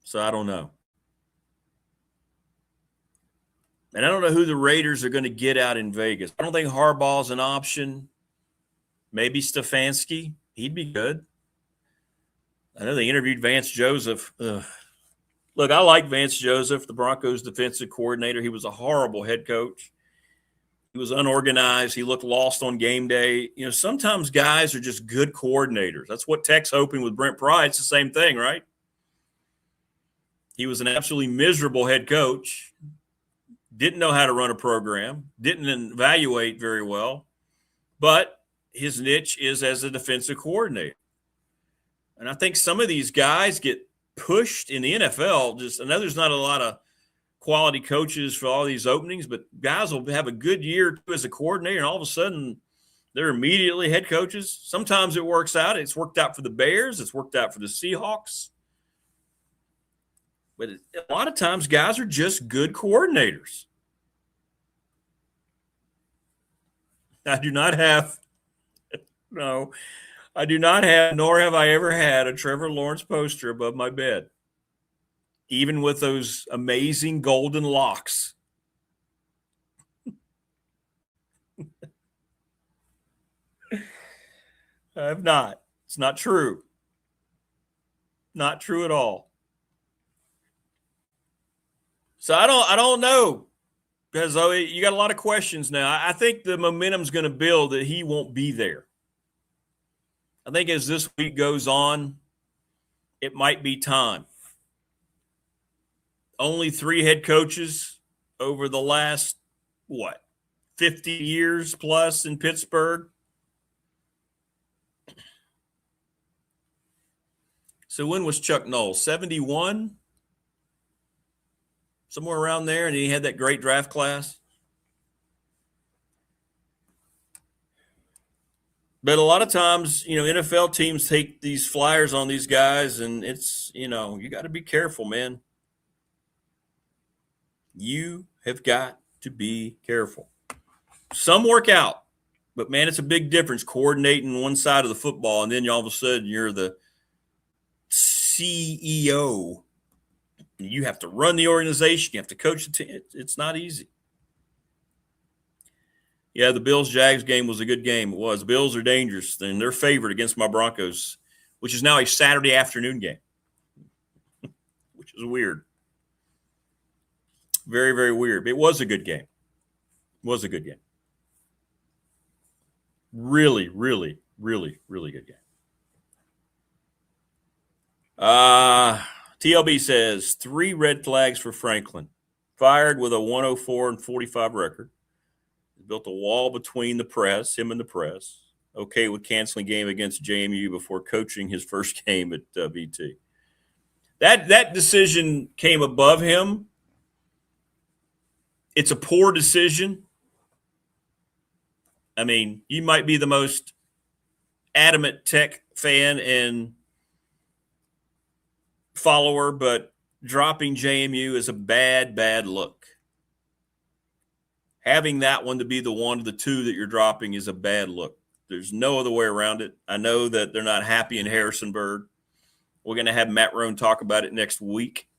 So I don't know. And I don't know who the Raiders are going to get out in Vegas. I don't think Harbaugh's an option. Maybe Stefanski. He'd be good. I know they interviewed Vance Joseph. Ugh. Look, I like Vance Joseph, the Broncos defensive coordinator. He was a horrible head coach. He was unorganized. He looked lost on game day. You know, sometimes guys are just good coordinators. That's what Tech's hoping with Brent Pry. It's the same thing, right? He was an absolutely miserable head coach. Didn't know how to run a program. Didn't evaluate very well. But his niche is as a defensive coordinator. And I think some of these guys get pushed in the NFL. I know there's not a lot of quality coaches for all these openings, but guys will have a good year or two as a coordinator, and all of a sudden they're immediately head coaches. Sometimes it works out. It's worked out for the Bears. It's worked out for the Seahawks. But a lot of times guys are just good coordinators. I do not have – no, I do not have, nor have I ever had, a Trevor Lawrence poster above my bed, even with those amazing golden locks. I have not. It's not true. Not true at all. So I don't know, because you got a lot of questions now. I think the momentum's going to build that he won't be there. I think as this week goes on, it might be time. Only 3 head coaches over the last, 50 years plus in Pittsburgh. So when was Chuck Noll? 71? Somewhere around there, and he had that great draft class. But a lot of times, NFL teams take these flyers on these guys, and it's, you got to be careful, man. You have got to be careful. Some work out, but, man, it's a big difference coordinating one side of the football, and then all of a sudden you're the CEO. You have to run the organization. You have to coach the team. It's not easy. Yeah, the Bills-Jags game was a good game. It was. Bills are dangerous, and they're favored against my Broncos, which is now a Saturday afternoon game, which is weird. Very, very weird. But it was a good game. It was a good game. Really, really, really, really good game. TLB says 3 red flags for Franklin. Fired with a 104-45 record. Built a wall between him and the press. Okay with canceling game against JMU before coaching his first game at BT. That decision came above him. It's a poor decision. I mean, you might be the most adamant Tech fan and follower, but dropping JMU is a bad, bad look. Having that one to be the one of the 2 that you're dropping is a bad look. There's no other way around it. I know that they're not happy in Harrisonburg. We're going to have Matt Rohn talk about it next week.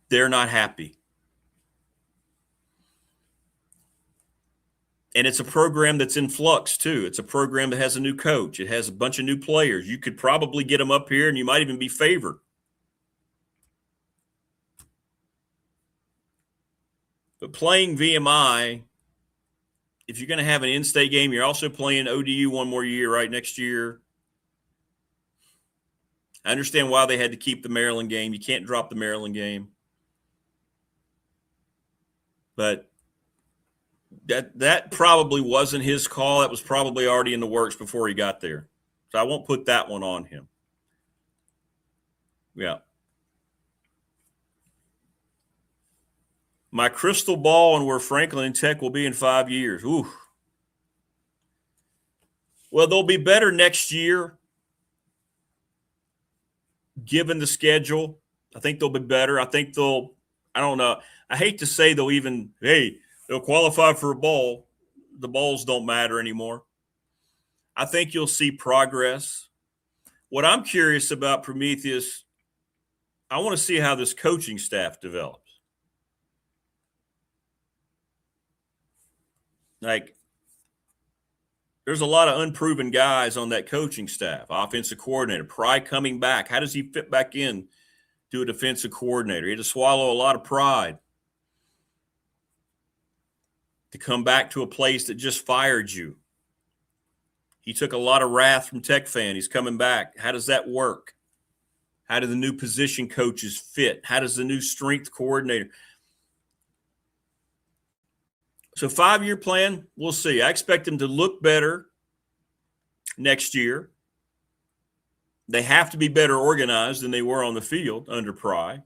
They're not happy. And it's a program that's in flux, too. It's a program that has a new coach. It has a bunch of new players. You could probably get them up here, and you might even be favored. But playing VMI, if you're going to have an in-state game, you're also playing ODU one more year, right, next year. I understand why they had to keep the Maryland game. You can't drop the Maryland game. But that probably wasn't his call. That was probably already in the works before he got there. So I won't put that one on him. Yeah. My crystal ball on where Franklin and Tech will be in 5 years. Ooh. Well, they'll be better next year, given the schedule. I think they'll be better. I think I don't know. I hate to say they'll qualify for a bowl. The bowls don't matter anymore. I think you'll see progress. What I'm curious about, Prometheus, I want to see how this coaching staff develops. Like, there's a lot of unproven guys on that coaching staff. Offensive coordinator, Pry coming back. How does he fit back in to a defensive coordinator? He had to swallow a lot of pride to come back to a place that just fired you. He took a lot of wrath from Tech fan. He's coming back. How does that work? How do the new position coaches fit? How does the new strength coordinator? So 5-year plan, we'll see. I expect them to look better next year. They have to be better organized than they were on the field under Pry.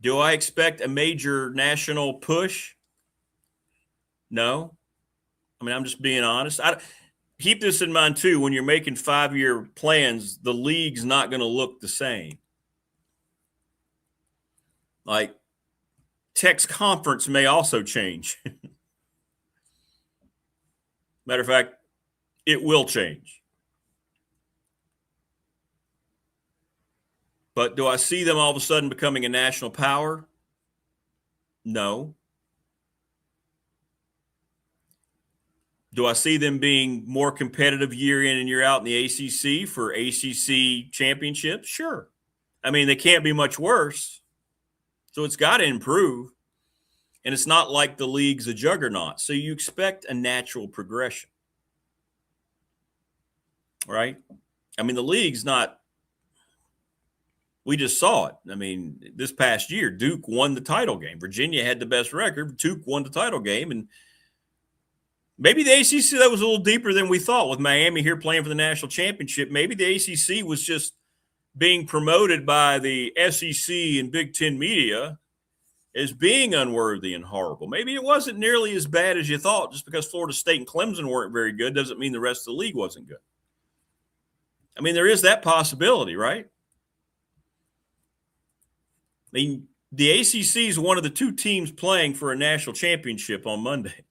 Do I expect a major national push? No. I mean, I'm just being honest. Keep this in mind, too. When you're making 5-year plans, the league's not going to look the same. Like, Tech's conference may also change. Matter of fact, it will change. But do I see them all of a sudden becoming a national power? No. Do I see them being more competitive year in and year out in the ACC for ACC championships? Sure. I mean, they can't be much worse. So it's got to improve. And it's not like the league's a juggernaut. So you expect a natural progression. Right? I mean, the league's not – we just saw it. I mean, this past year, Duke won the title game. Virginia had the best record. Duke won the title game. And maybe the ACC, that was a little deeper than we thought with Miami here playing for the national championship. Maybe the ACC was just being promoted by the SEC and Big Ten media as being unworthy and horrible. Maybe it wasn't nearly as bad as you thought. Just because Florida State and Clemson weren't very good doesn't mean the rest of the league wasn't good. I mean, there is that possibility, right? I mean, the ACC is one of the 2 teams playing for a national championship on Monday.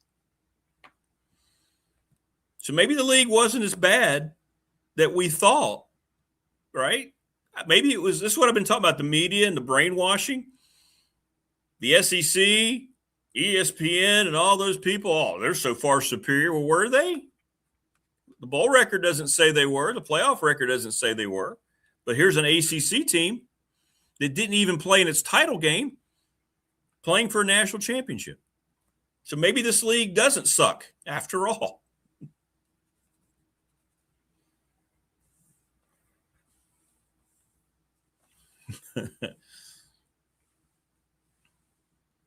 So maybe the league wasn't as bad that we thought, right? Maybe it was – this is what I've been talking about, the media and the brainwashing. The SEC, ESPN, and all those people, they're so far superior. Well, were they? The bowl record doesn't say they were. The playoff record doesn't say they were. But here's an ACC team that didn't even play in its title game playing for a national championship. So maybe this league doesn't suck after all.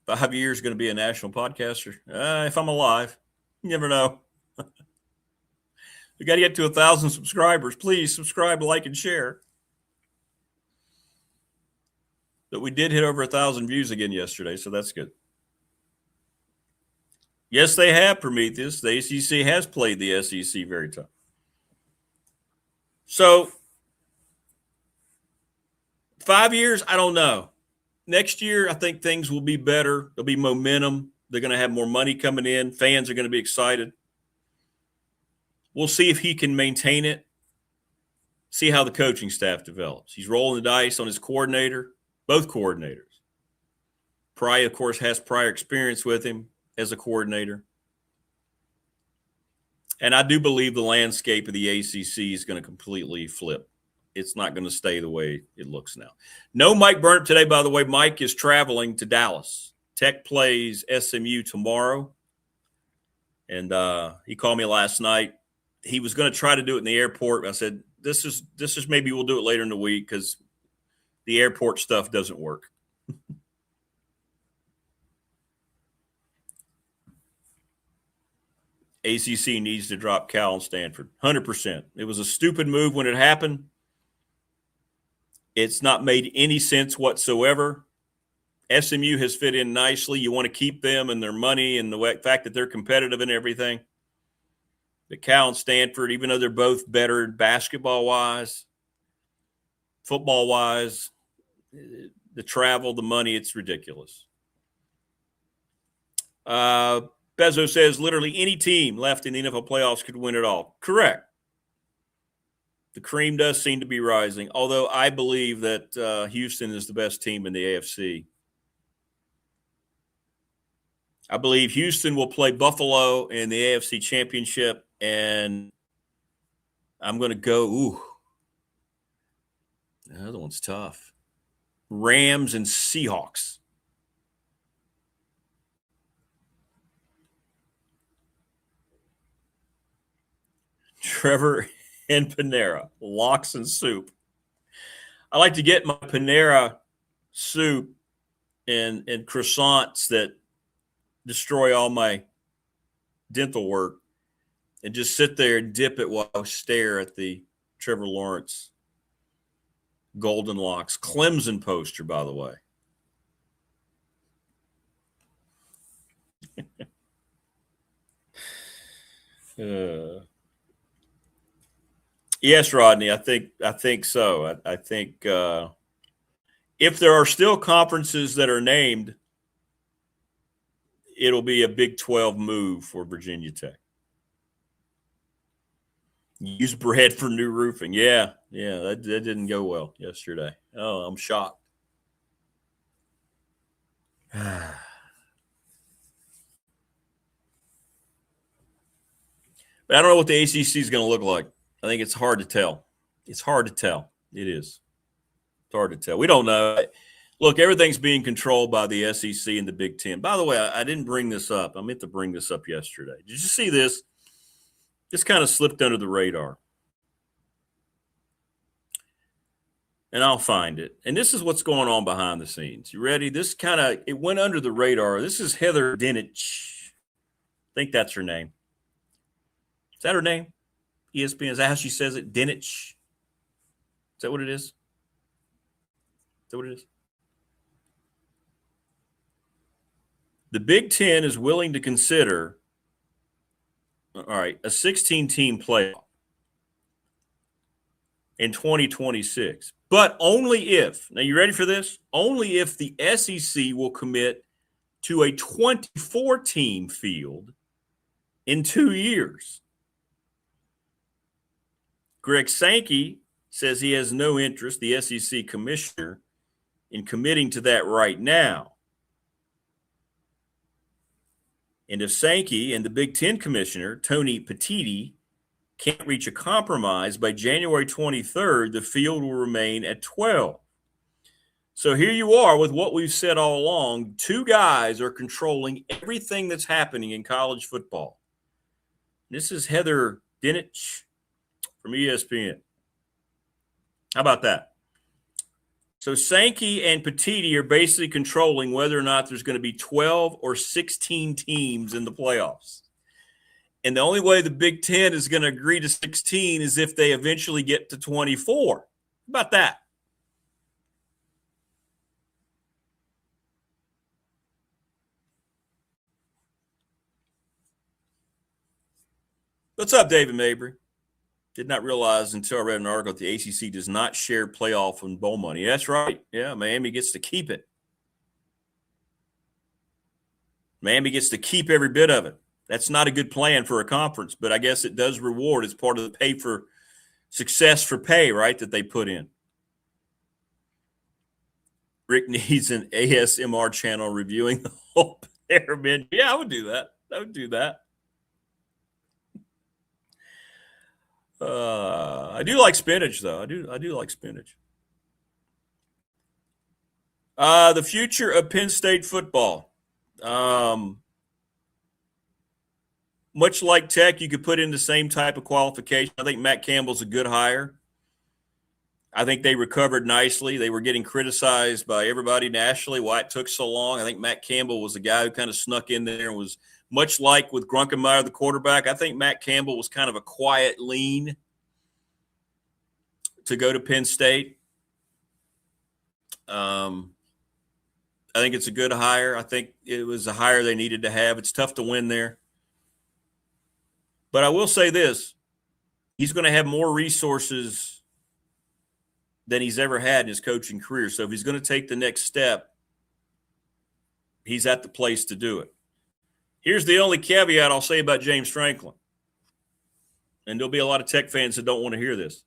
$5 years going to be a national podcaster. If I'm alive, you never know. We got to get to 1,000 subscribers. Please subscribe, like, and share. But we did hit over 1,000 views again yesterday, so that's good. Yes, they have, Prometheus. The ACC has played the SEC very tough. So 5 years, I don't know. Next year, I think things will be better. There'll be momentum. They're going to have more money coming in. Fans are going to be excited. We'll see if he can maintain it. See how the coaching staff develops. He's rolling the dice on his coordinator, both coordinators. Pry, of course, has prior experience with him as a coordinator. And I do believe the landscape of the ACC is going to completely flip. It's not going to stay the way it looks now. No Mike Burnett today, by the way. Mike is traveling to Dallas. Tech plays SMU tomorrow. And he called me last night. He was going to try to do it in the airport. I said, this is maybe we'll do it later in the week because the airport stuff doesn't work. ACC needs to drop Cal and Stanford, 100%. It was a stupid move when it happened. It's not made any sense whatsoever. SMU has fit in nicely. You want to keep them and their money and the fact that they're competitive and everything. But Cal and Stanford, even though they're both better basketball-wise, football-wise, the travel, the money, it's ridiculous. Bezos says literally any team left in the NFL playoffs could win it all. Correct. The cream does seem to be rising, although I believe that Houston is the best team in the AFC. I believe Houston will play Buffalo in the AFC Championship, and I'm going to go, the other one's tough. Rams and Seahawks. Trevor and Panera, lox and soup. I like to get my Panera soup and croissants that destroy all my dental work and just sit there and dip it while I stare at the Trevor Lawrence Golden Locks Clemson poster, by the way. Yes, Rodney, I think so. I think if there are still conferences that are named, it'll be a Big 12 move for Virginia Tech. Use bread for new roofing. Yeah, that didn't go well yesterday. Oh, I'm shocked. But I don't know what the ACC is going to look like. I think it's hard to tell. It's hard to tell. It is. It's hard to tell. We don't know. Look, everything's being controlled by the SEC and the Big Ten. By the way, I didn't bring this up. I meant to bring this up yesterday. Did you see this? This kind of slipped under the radar. And I'll find it. And this is what's going on behind the scenes. You ready? It went under the radar. This is Heather Dinich. I think that's her name. Is that her name? ESPN, is that how she says it? Dinich? Is that what it is? Is that what it is? The Big Ten is willing to consider, a 16-team playoff in 2026. But only if, now you ready for this? Only if the SEC will commit to a 24-team field in 2 years. Greg Sankey says he has no interest, the SEC commissioner, in committing to that right now. And if Sankey and the Big Ten commissioner, Tony Petitti, can't reach a compromise by January 23rd, the field will remain at 12. So here you are with what we've said all along. Two guys are controlling everything that's happening in college football. This is Heather Dinich from ESPN. How about that? So Sankey and Petitti are basically controlling whether or not there's going to be 12 or 16 teams in the playoffs. And the only way the Big Ten is going to agree to 16 is if they eventually get to 24. How about that? What's up, David Mabry? Did not realize until I read an article that the ACC does not share playoff and bowl money. That's right. Yeah, Miami gets to keep it. Miami gets to keep every bit of it. That's not a good plan for a conference, but I guess it does reward as part of the pay for success for pay, right, that they put in. Rick needs an ASMR channel reviewing the whole pyramid. Yeah, I would do that. I would do that. I do like spinach, though. I do like spinach. The future of Penn State football. Much like Tech, you could put in the same type of qualification. I think Matt Campbell's a good hire. I think they recovered nicely. They were getting criticized by everybody nationally why it took so long. I think Matt Campbell was the guy who kind of snuck in there and was much like with Grunkenmeyer, the quarterback. I think Matt Campbell was kind of a quiet lean to go to Penn State. I think it's a good hire. I think it was a hire they needed to have. It's tough to win there. But I will say this. He's going to have more resources than he's ever had in his coaching career. So if he's going to take the next step, he's at the place to do it. Here's the only caveat I'll say about James Franklin. And there'll be a lot of Tech fans that don't want to hear this.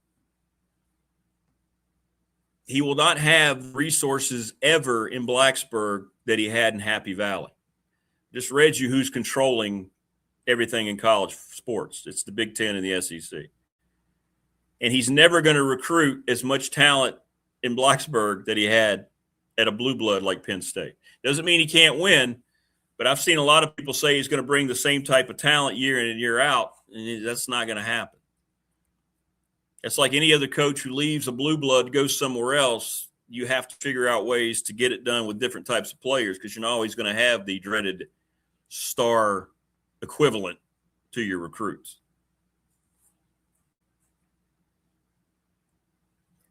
He will not have resources ever in Blacksburg that he had in Happy Valley. Just read you who's controlling everything in college sports. It's the Big Ten and the SEC. And he's never going to recruit as much talent in Blacksburg that he had at a blue blood like Penn State. Doesn't mean he can't win, but I've seen a lot of people say he's going to bring the same type of talent year in and year out, and that's not going to happen. It's like any other coach who leaves a blue blood, goes somewhere else. You have to figure out ways to get it done with different types of players because you're not always going to have the dreaded star equivalent to your recruits.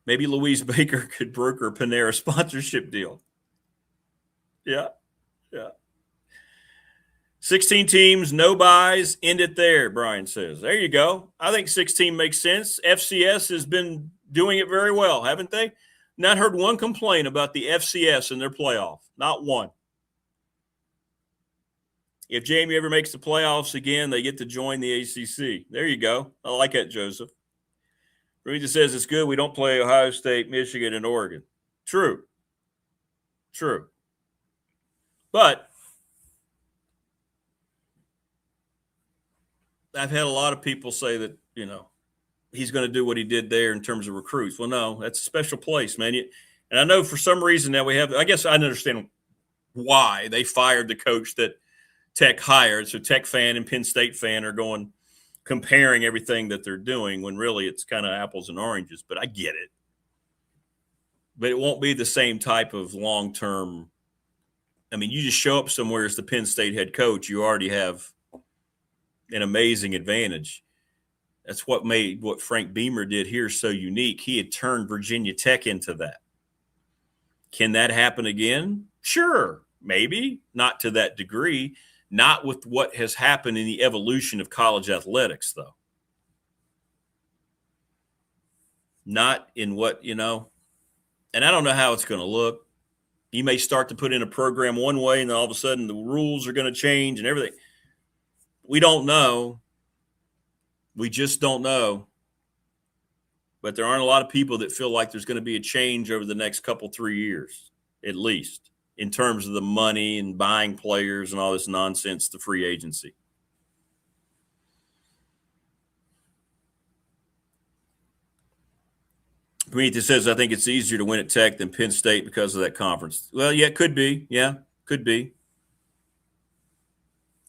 Maybe Louise Baker could broker a Panera sponsorship deal. Yeah. 16 teams, no buys, end it there, Brian says. There you go. I think 16 makes sense. FCS has been doing it very well, haven't they? Not heard one complaint about the FCS in their playoff. Not one. If Jamie ever makes the playoffs again, they get to join the ACC. There you go. I like that, Joseph. Rita says it's good we don't play Ohio State, Michigan, and Oregon. True. But I've had a lot of people say that, he's going to do what he did there in terms of recruits. Well, no, that's a special place, man. And I know for some reason that I guess I understand why they fired the coach that Tech hired. So Tech fan and Penn State fan are comparing everything that they're doing when really it's kind of apples and oranges, but I get it. But it won't be the same type of long-term. I mean, you just show up somewhere as the Penn State head coach, you already have an amazing advantage. That's what made what Frank Beamer did here so unique. He had turned Virginia Tech into that. Can that happen again? Sure, maybe, not to that degree. Not with what has happened in the evolution of college athletics, though. Not in what, and I don't know how it's going to look. You may start to put in a program one way, and then all of a sudden the rules are going to change and everything. We don't know. We just don't know. But there aren't a lot of people that feel like there's going to be a change over the next 3 years, at least, in terms of the money and buying players and all this nonsense, the free agency. Prometheus says, I think it's easier to win at Tech than Penn State because of that conference. Well, yeah, it could be. Yeah, could be.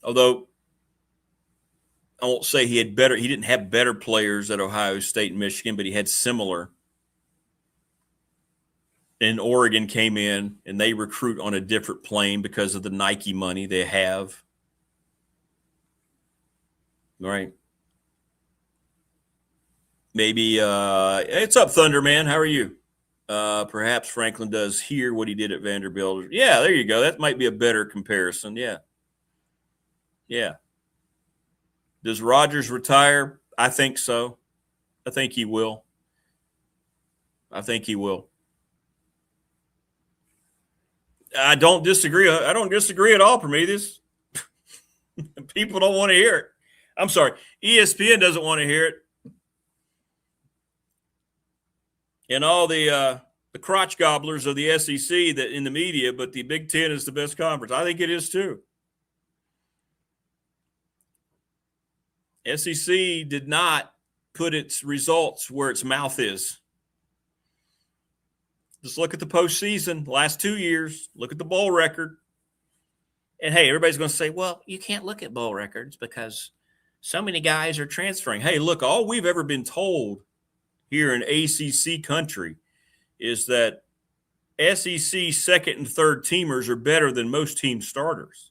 Although I won't say he didn't have better players at Ohio State and Michigan, but he had similar. And Oregon came in and they recruit on a different plane because of the Nike money they have. Right. Maybe it's up, Thunderman. How are you? Perhaps Franklin does here what he did at Vanderbilt. Yeah, there you go. That might be a better comparison. Yeah. Does Rodgers retire? I think so. I think he will. I don't disagree. I don't disagree at all, Prometheus. People don't want to hear it. I'm sorry. ESPN doesn't want to hear it. And all the crotch gobblers of the SEC that in the media, but the Big Ten is the best conference. I think it is too. SEC did not put its results where its mouth is. Just look at the postseason, last 2 years. Look at the bowl record. And, hey, everybody's going to say, well, you can't look at bowl records because so many guys are transferring. Hey, look, all we've ever been told here in ACC country is that SEC second and third teamers are better than most team starters.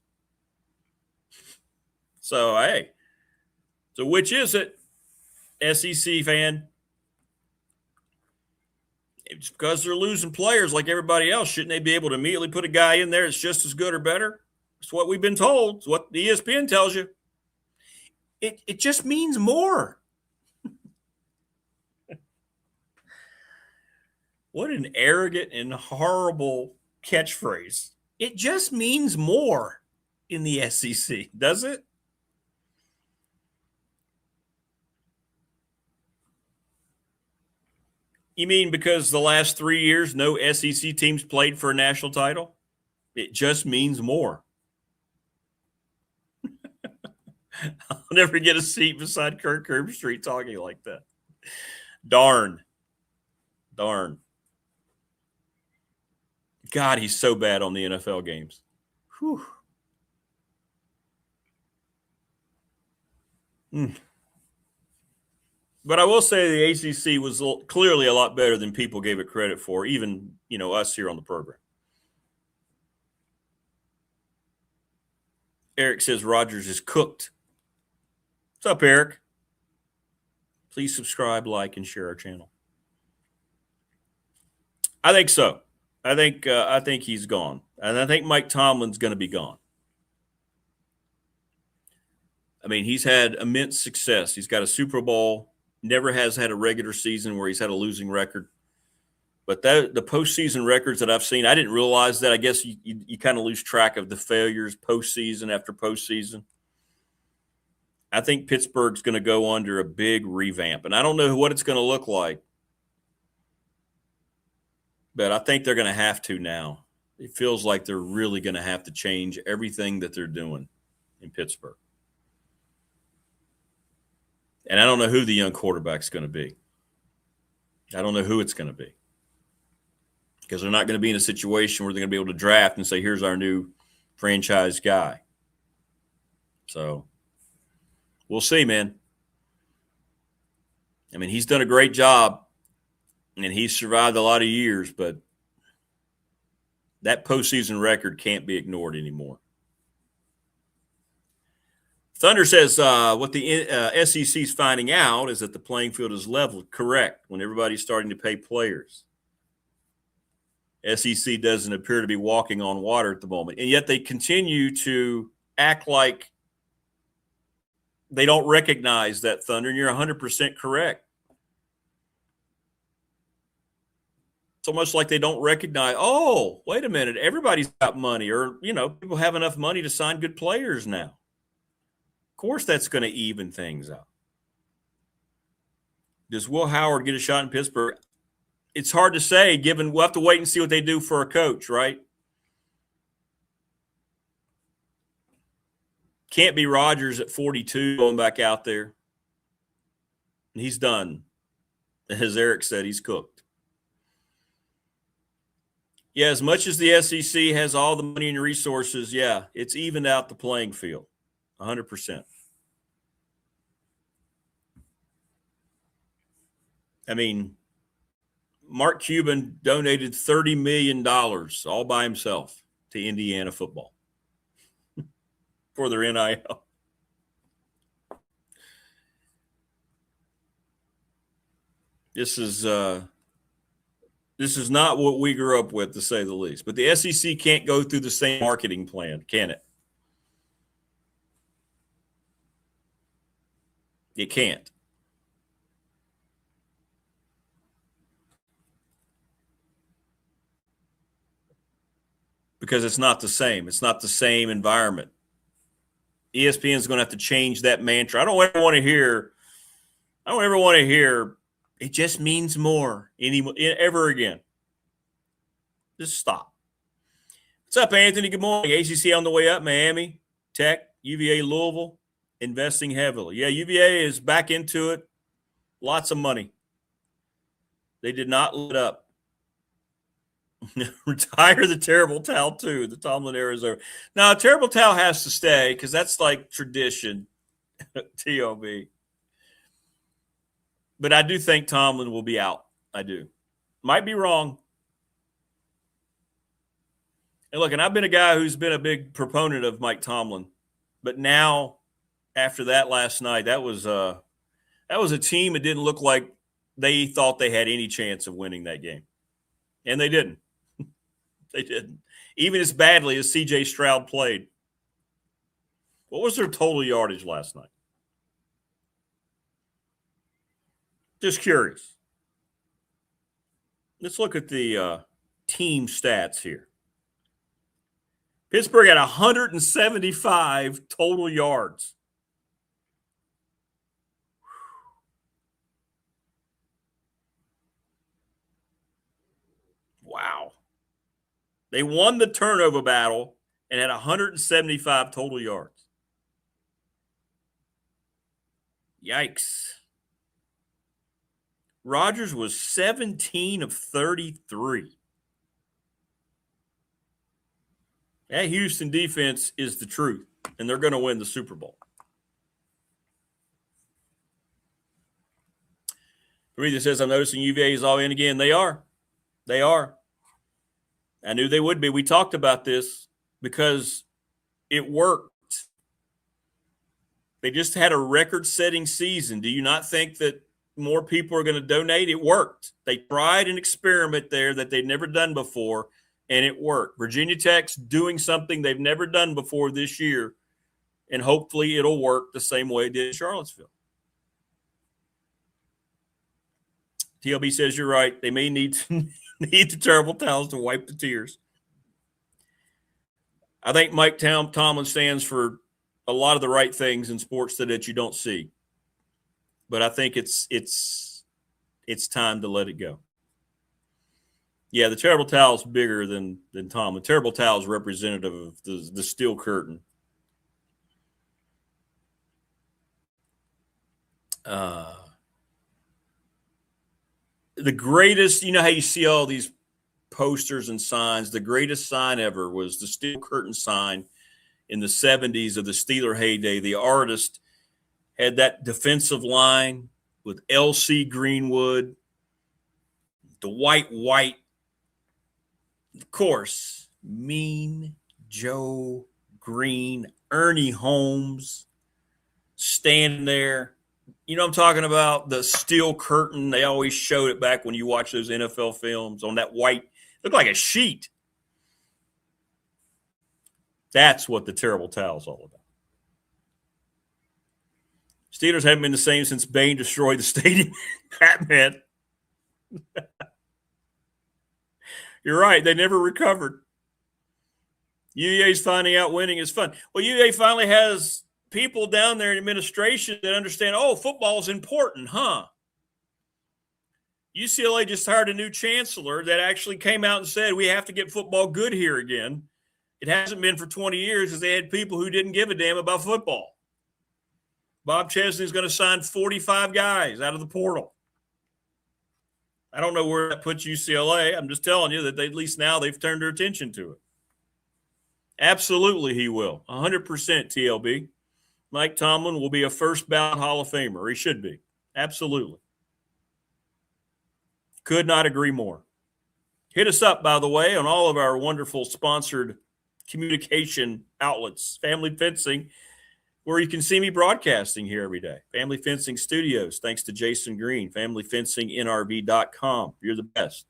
So, hey, so which is it, SEC fan? It's because they're losing players like everybody else. Shouldn't they be able to immediately put a guy in there that's just as good or better? It's what we've been told. It's what the ESPN tells you. It just means more. What an arrogant and horrible catchphrase. It just means more in the SEC, does it? You mean because the last 3 years no SEC teams played for a national title? It just means more. I'll never get a seat beside Kirk Herbstreit talking like that. Darn. God, he's so bad on the NFL games. Whew. But I will say the ACC was clearly a lot better than people gave it credit for, even, us here on the program. Eric says Rogers is cooked. What's up, Eric? Please subscribe, like, and share our channel. I think so. I think he's gone. And I think Mike Tomlin's going to be gone. I mean, he's had immense success. He's got a Super Bowl, never has had a regular season where he's had a losing record. But the postseason records that I've seen, I didn't realize that. I guess you kind of lose track of the failures postseason after postseason. I think Pittsburgh's going to go under a big revamp. And I don't know what it's going to look like. But I think they're going to have to now. It feels like they're really going to have to change everything that they're doing in Pittsburgh. And I don't know who the young quarterback's going to be. I don't know who it's going to be. Because they're not going to be in a situation where they're going to be able to draft and say, here's our new franchise guy. So we'll see, man. I mean, he's done a great job, and he's survived a lot of years, but that postseason record can't be ignored anymore. Thunder says what the SEC is finding out is that the playing field is leveled. Correct, when everybody's starting to pay players. SEC doesn't appear to be walking on water at the moment, and yet they continue to act like they don't recognize that, Thunder, and you're 100% correct. It's almost like they don't recognize, oh, wait a minute, everybody's got money, or, people have enough money to sign good players now. Of course that's going to even things out. Does Will Howard get a shot in Pittsburgh? It's hard to say, given we'll have to wait and see what they do for a coach, right? Can't be Rodgers at 42 going back out there. He's done. As Eric said, he's cooked. Yeah, as much as the SEC has all the money and resources, yeah, it's evened out the playing field, 100%. I mean, Mark Cuban donated $30 million all by himself to Indiana football for their NIL. This is not what we grew up with, to say the least. But the SEC can't go through the same marketing plan, can it? It can't. Because it's not the same. It's not the same environment. ESPN is going to have to change that mantra. I don't ever want to hear it just means more ever again. Just stop. What's up, Anthony? Good morning. ACC on the way up. Miami, Tech, UVA, Louisville, investing heavily. Yeah, UVA is back into it. Lots of money. They did not let up. Retire the terrible towel too. The Tomlin era is over. Now, terrible towel has to stay because that's like tradition. TOB. But I do think Tomlin will be out. I do. Might be wrong. And look, and I've been a guy who's been a big proponent of Mike Tomlin. But now, after that last night, that was a team that didn't look like they thought they had any chance of winning that game. And they didn't. They didn't. Even as badly as C.J. Stroud played. What was their total yardage last night? Just curious. Let's look at the team stats here. Pittsburgh had 175 total yards. Wow. They won the turnover battle and had 175 total yards. Yikes. Rodgers was 17 of 33. That Houston defense is the truth, and they're going to win the Super Bowl. Aretha says, I'm noticing UVA is all in again. They are. They are. I knew they would be. We talked about this because it worked. They just had a record-setting season. Do you not think that more people are going to donate? It worked. They tried an experiment there that they'd never done before, and it worked. Virginia Tech's doing something they've never done before this year, and hopefully it'll work the same way it did in Charlottesville. TLB says you're right. They may need the terrible towels to wipe the tears. I think Mike Tomlin stands for a lot of the right things in sports that you don't see. But I think it's time to let it go. Yeah, the terrible towel is bigger than Tom. The terrible towel is representative of the steel curtain. The greatest, you know how you see all these posters and signs, the greatest sign ever was the steel curtain sign in the 70s of the Steeler heyday. The artist had that defensive line with L.C. Greenwood, the white, of course, Mean Joe Green, Ernie Holmes standing there. You know what I'm talking about? The steel curtain. They always showed it back when you watch those NFL films on that white. Looked like a sheet. That's what the terrible towel is all about. Steelers haven't been the same since Bane destroyed the stadium. Batman. You're right. They never recovered. UVA's finding out winning is fun. Well, UVA finally has people down there in administration that understand, oh, football is important, huh? UCLA just hired a new chancellor that actually came out and said, we have to get football good here again. It hasn't been for 20 years because they had people who didn't give a damn about football. Bob Chesney's going to sign 45 guys out of the portal. I don't know where that puts UCLA. I'm just telling you that they, at least now they've turned their attention to it. Absolutely he will. 100% TLB. Mike Tomlin will be a first ballot Hall of Famer. He should be. Absolutely. Could not agree more. Hit us up, by the way, on all of our wonderful sponsored communication outlets. Family Fencing, where you can see me broadcasting here every day. Family Fencing Studios, thanks to Jason Green. FamilyFencingNRV.com. You're the best.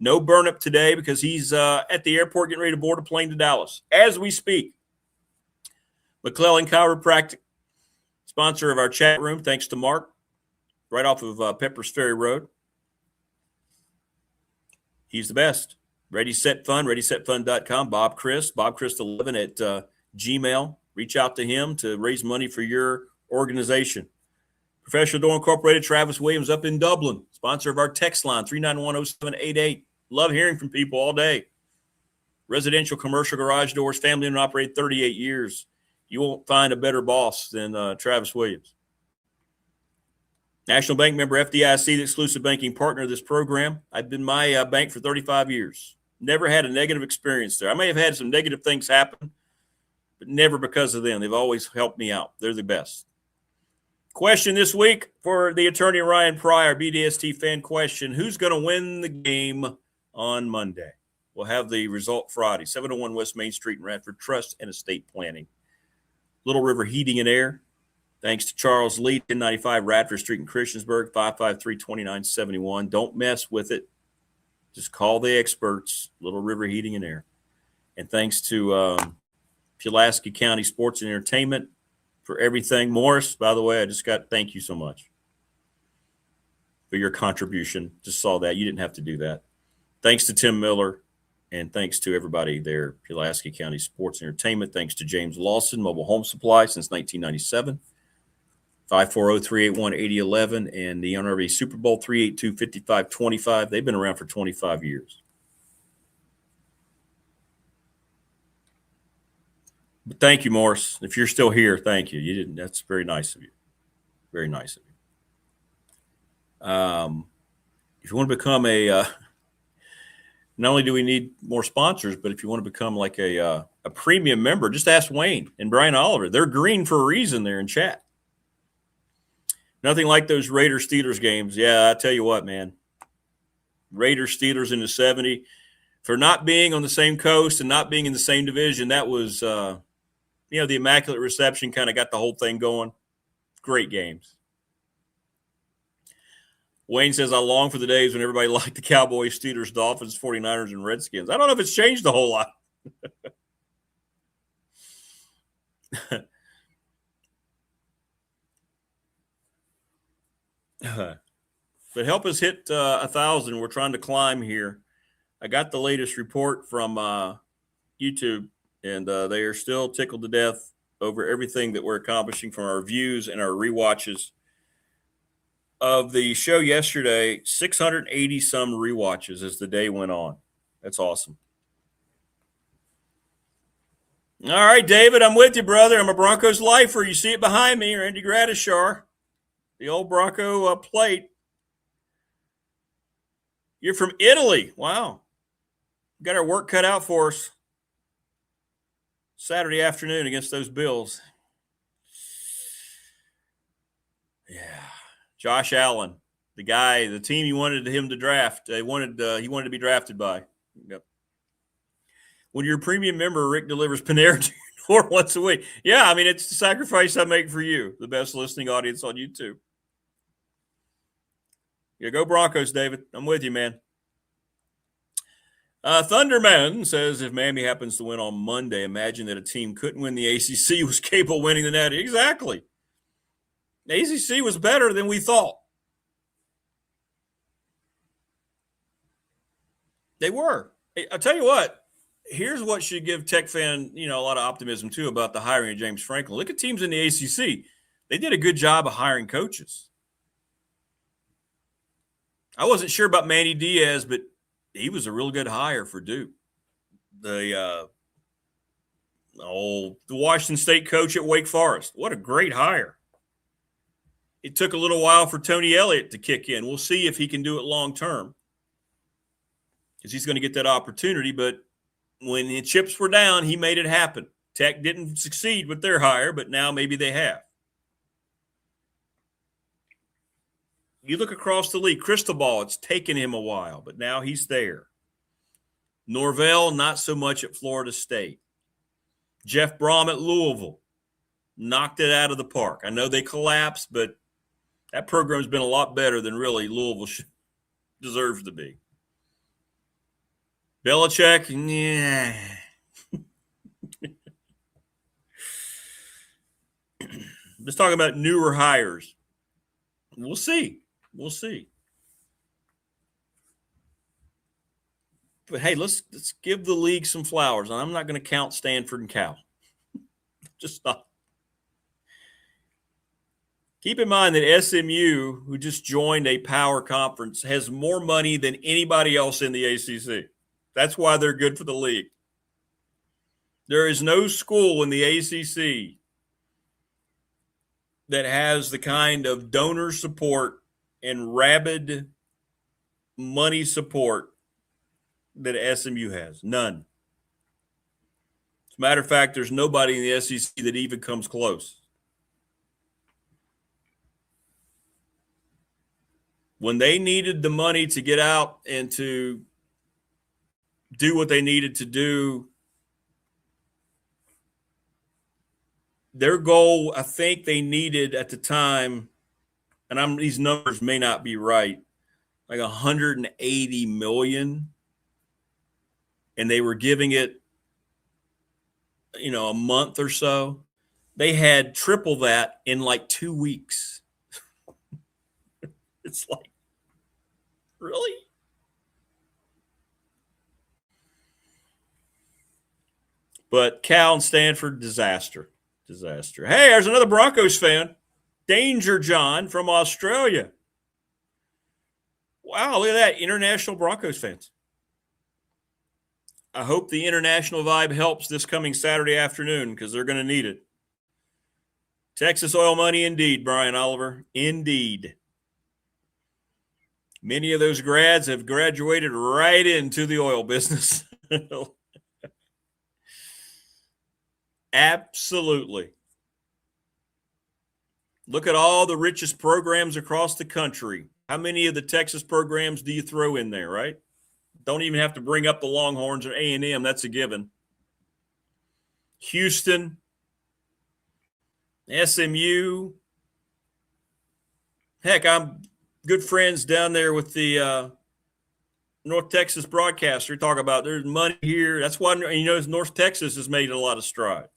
No burn up today because he's at the airport getting ready to board a plane to Dallas as we speak. McClellan Chiropractic, sponsor of our chat room. Thanks to Mark, right off of Peppers Ferry Road. He's the best. Ready, Set, Fun, ReadySetFun.com. Bob Christ 11 at Gmail. Reach out to him to raise money for your organization. Professional Door Incorporated, Travis Williams up in Dublin, sponsor of our text line, 3910788. Love hearing from people all day. Residential, commercial garage doors, family and operated 38 years. You won't find a better boss than Travis Williams. National Bank member FDIC, the exclusive banking partner of this program. I've been my bank for 35 years. Never had a negative experience there. I may have had some negative things happen, but never because of them. They've always helped me out. They're the best. Question this week for the attorney Ryan Pryor, BDST fan question. Who's going to win the game on Monday? We'll have the result Friday. 701 West Main Street in Radford, Trust and Estate Planning. Little River Heating and Air. Thanks to Charles Lee, 1095 Radford Street in Christiansburg, 553-2971. Don't mess with it. Just call the experts, Little River Heating and Air. And thanks to Pulaski County Sports and Entertainment for everything. Morris, by the way, thank you so much for your contribution. Just saw that. You didn't have to do that. Thanks to Tim Miller, and thanks to everybody there, Pulaski County Sports and Entertainment. Thanks to James Lawson, Mobile Home Supply since 1997. 540-381-8011, and the NRV Super Bowl 382-5525. They've been around for 25 years. But thank you, Morris. If you're still here, thank you. You didn't. That's very nice of you. Very nice of you. If you want to become not only do we need more sponsors, but if you want to become like a premium member, just ask Wayne and Brian Oliver. They're green for a reason there in chat. Nothing like those Raiders-Steelers games. Yeah, I tell you what, man. Raiders-Steelers in the 70. For not being on the same coast and not being in the same division, that was, the Immaculate Reception kind of got the whole thing going. Great games. Wayne says, I long for the days when everybody liked the Cowboys, Steelers, Dolphins, 49ers, and Redskins. I don't know if it's changed a whole lot. But help us hit 1,000. We're trying to climb here. I got the latest report from YouTube, and they are still tickled to death over everything that we're accomplishing from our views and our rewatches of the show yesterday. 680 some rewatches as the day went on. That's awesome. All right, David, I'm with you, brother. I'm a Broncos lifer. You see it behind me, Randy Gradishar, the old Bronco plate. You're from Italy. Wow. Got our work cut out for us Saturday afternoon against those Bills. Yeah. Josh Allen, the team you wanted him to draft. He wanted to be drafted by. Yep. When you're a premium member, Rick delivers Panera to your door once a week. Yeah, I mean, it's the sacrifice I make for you, the best listening audience on YouTube. Yeah, go Broncos, David. I'm with you, man. Thunderman says, if Miami happens to win on Monday, imagine that a team couldn't win the ACC was capable of winning the Natty. Exactly. The ACC was better than we thought. They were. I'll tell you what. Here's what should give Tech fan, a lot of optimism, too, about the hiring of James Franklin. Look at teams in the ACC. They did a good job of hiring coaches. I wasn't sure about Manny Diaz, but he was a real good hire for Duke. The Washington State coach at Wake Forest. What a great hire. It took a little while for Tony Elliott to kick in. We'll see if he can do it long term because he's going to get that opportunity. But when the chips were down, he made it happen. Tech didn't succeed with their hire, but now maybe they have. You look across the league, Cristobal, it's taken him a while, but now he's there. Norvell, not so much at Florida State. Jeff Brom at Louisville, knocked it out of the park. I know they collapsed, but that program's been a lot better than really Louisville deserves to be. Belichick, yeah. Just talking about newer hires. We'll see. We'll see. But hey, let's give the league some flowers. And I'm not going to count Stanford and Cal. Just not. Keep in mind that SMU, who just joined a power conference, has more money than anybody else in the ACC. That's why they're good for the league. There is no school in the ACC that has the kind of donor support and rabid money support that SMU has. None. As a matter of fact, there's nobody in the SEC that even comes close. when they needed the money to get out and to do what they needed to do, their goal, I think they needed at the time, and these numbers may not be right, like 180 million, and they were giving it, a month or so. They had triple that in like 2 weeks. It's like, really? But Cal and Stanford, disaster. Hey, there's another Broncos fan. Danger John from Australia. Wow, look at that. International Broncos fans. I hope the international vibe helps this coming Saturday afternoon because they're going to need it. Texas oil money indeed, Brian Oliver. Indeed. Many of those grads have graduated right into the oil business. Absolutely. Look at all the richest programs across the country. How many of the Texas programs do you throw in there, right? Don't even have to bring up the Longhorns or A&M. That's a given. Houston, SMU. Heck, I'm good friends down there with the North Texas broadcaster. Talk about there's money here. That's why, North Texas has made a lot of strides.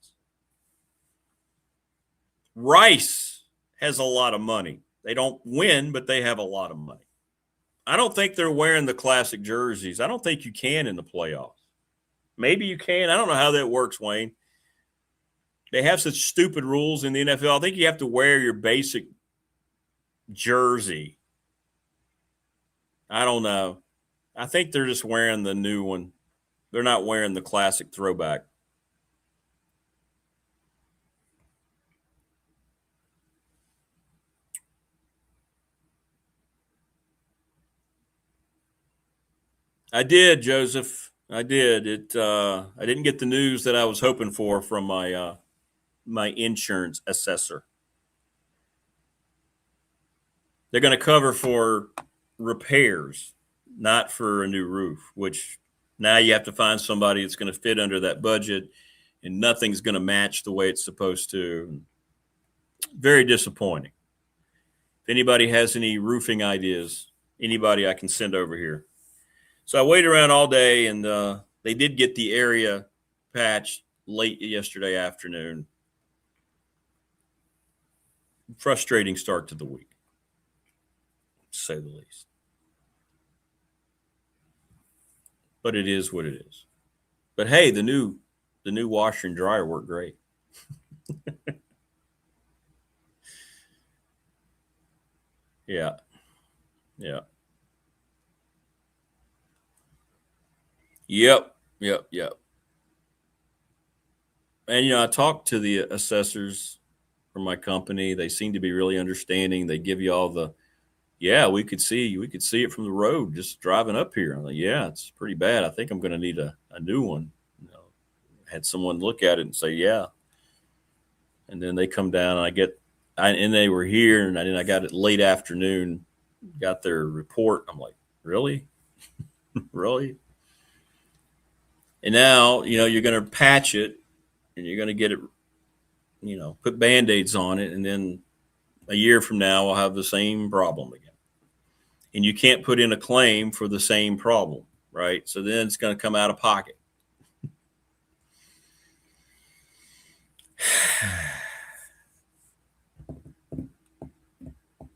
Rice has a lot of money. They don't win, but they have a lot of money. I don't think they're wearing the classic jerseys. I don't think you can in the playoffs. Maybe you can. I don't know how that works, Wayne. They have such stupid rules in the NFL. I think you have to wear your basic jersey. I don't know. I think they're just wearing the new one. They're not wearing the classic throwback. I did, Joseph. I did. I didn't get the news that I was hoping for from my my insurance assessor. They're going to cover for repairs, not for a new roof, which now you have to find somebody that's going to fit under that budget, and nothing's going to match the way it's supposed to. Very disappointing. If anybody has any roofing ideas, anybody I can send over here. So I waited around all day, and they did get the area patched late yesterday afternoon. Frustrating start to the week, to say the least. But it is what it is. But hey, the new washer and dryer worked great. Yeah. Yep. And, I talked to the assessors from my company. They seem to be really understanding. They give you all we could see it from the road just driving up here. I'm like, yeah, it's pretty bad. I think I'm going to need a new one. Had someone look at it and say, yeah. And then they come down and they were here, and then I got it late afternoon, got their report. I'm like, really? Really? And now, you're going to patch it, and you're going to get it, put Band-Aids on it, and then a year from now, we'll have the same problem again. And you can't put in a claim for the same problem, right? So then it's going to come out of pocket.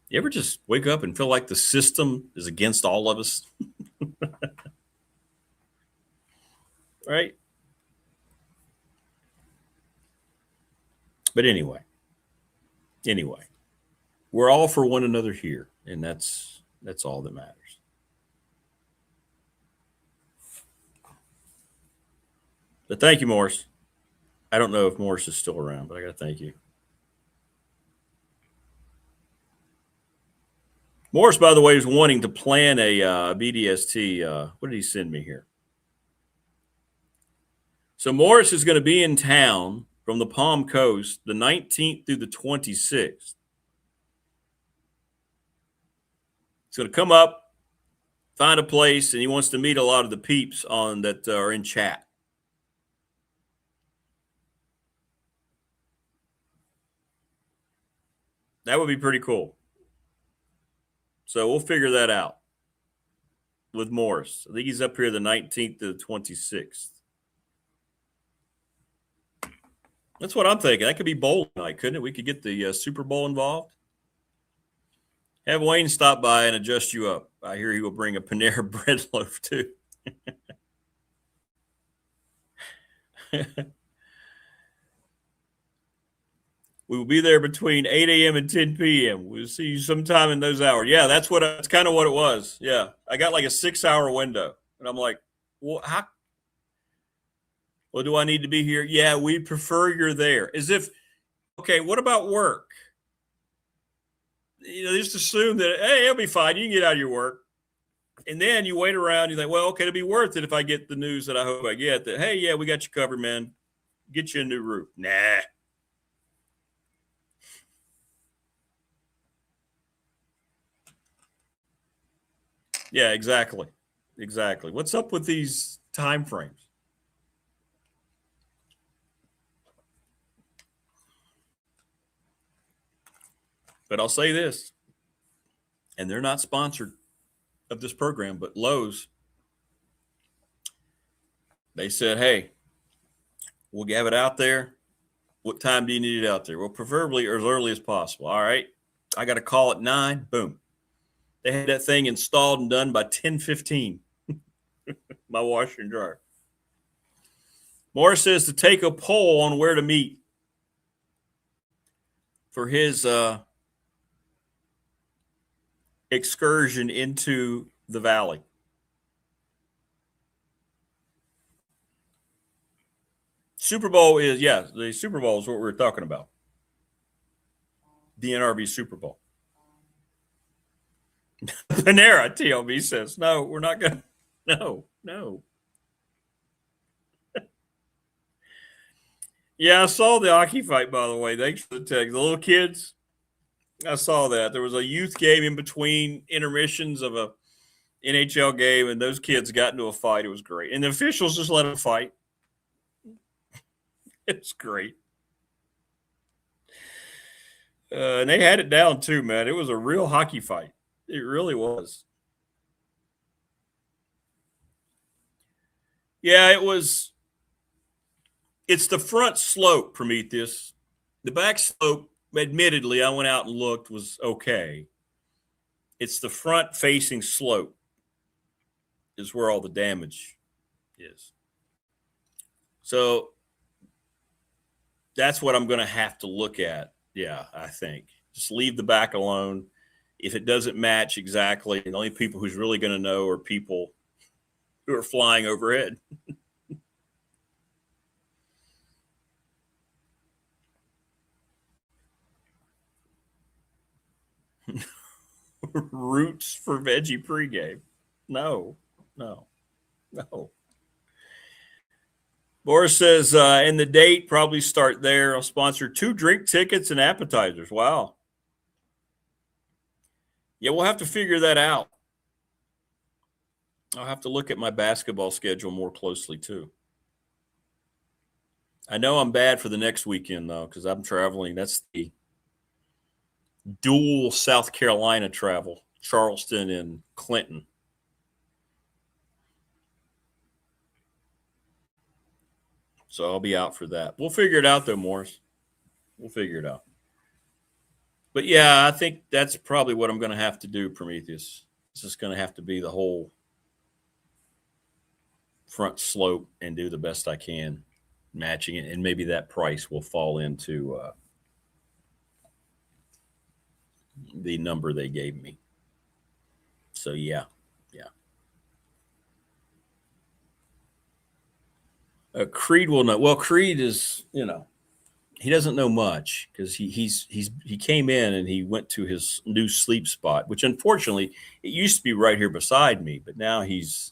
You ever just wake up and feel like the system is against all of us? Right? But anyway, we're all for one another here, and that's all that matters. But thank you, Morris. I don't know if Morris is still around, but I got to thank you. Morris, by the way, is wanting to plan a BDST. What did he send me here? So Morris is going to be in town from the Palm Coast the 19th through the 26th. He's going to come up, find a place, and he wants to meet a lot of the peeps on that are in chat. That would be pretty cool. So we'll figure that out with Morris. I think he's up here the 19th to the 26th. That's what I'm thinking. That could be bowl night, couldn't it? We could get the Super Bowl involved. Have Wayne stop by and adjust you up. I hear he will bring a Panera bread loaf too. We will be there between 8 a.m. and 10 p.m. We'll see you sometime in those hours. Yeah, that's kind of what it was. Yeah, I got like a 6-hour window, and I'm like, well, how? Well, do I need to be here? Yeah, we prefer you're there. As if, okay, what about work? Just assume that, hey, it'll be fine. You can get out of your work. And then you wait around. You think, well, okay, it'll be worth it if I get the news that I hope I get that, hey, yeah, we got you covered, man. Get you a new roof. Nah. Yeah, exactly. Exactly. What's up with these time frames? But I'll say this, and they're not sponsored of this program, but Lowe's, they said, hey, we'll have it out there. What time do you need it out there? Well, preferably as early as possible. All right. I got a call at 9. Boom. They had that thing installed and done by 10:15. My washer and dryer. Morris says to take a poll on where to meet for his excursion into the valley. Super Bowl is, the Super Bowl is what we're talking about. The NRB Super Bowl. Panera, TLB says, no, we're not going to. No. Yeah, I saw the hockey fight, by the way. Thanks for the text. The little kids, I saw that. There was a youth game in between intermissions of a NHL game, and those kids got into a fight. It was great. And the officials just let them fight. It's great. And they had it down too, man. It was a real hockey fight. It really was. Yeah, it was. It's the front slope, Prometheus. The back slope, admittedly, I went out and looked, was okay. It's the front facing slope is where all the damage is. So that's what I'm going to have to look at. Yeah, I think. Just leave the back alone. If it doesn't match exactly, the only people who's really going to know are people who are flying overhead. Roots for veggie pregame. No. Boris says, and the date, probably start there. I'll sponsor 2 drink tickets and appetizers. Wow. Yeah, we'll have to figure that out. I'll have to look at my basketball schedule more closely, too. I know I'm bad for the next weekend, though, because I'm traveling. That's the dual South Carolina travel, Charleston and Clinton. So I'll be out for that. We'll figure it out, though, Morris. We'll figure it out. But, yeah, I think that's probably what I'm going to have to do, Prometheus. It's just going to have to be the whole front slope and do the best I can matching it. And maybe that price will fall into the number they gave me. So, yeah. Creed will know. Well, Creed is, he doesn't know much because he came in and he went to his new sleep spot, which unfortunately it used to be right here beside me, but now he's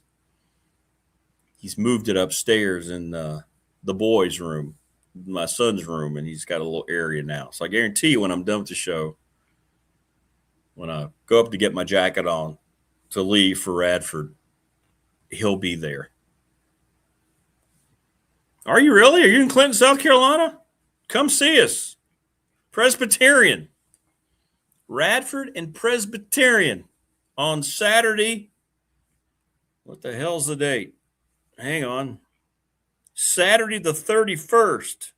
moved it upstairs in the boys' room, my son's room, and he's got a little area now. So I guarantee you when I'm done with the show, when I go up to get my jacket on to leave for Radford, he'll be there. Are you really? Are you in Clinton, South Carolina? Come see us. Presbyterian. Radford and Presbyterian on Saturday. What the hell's the date? Hang on. Saturday the 31st.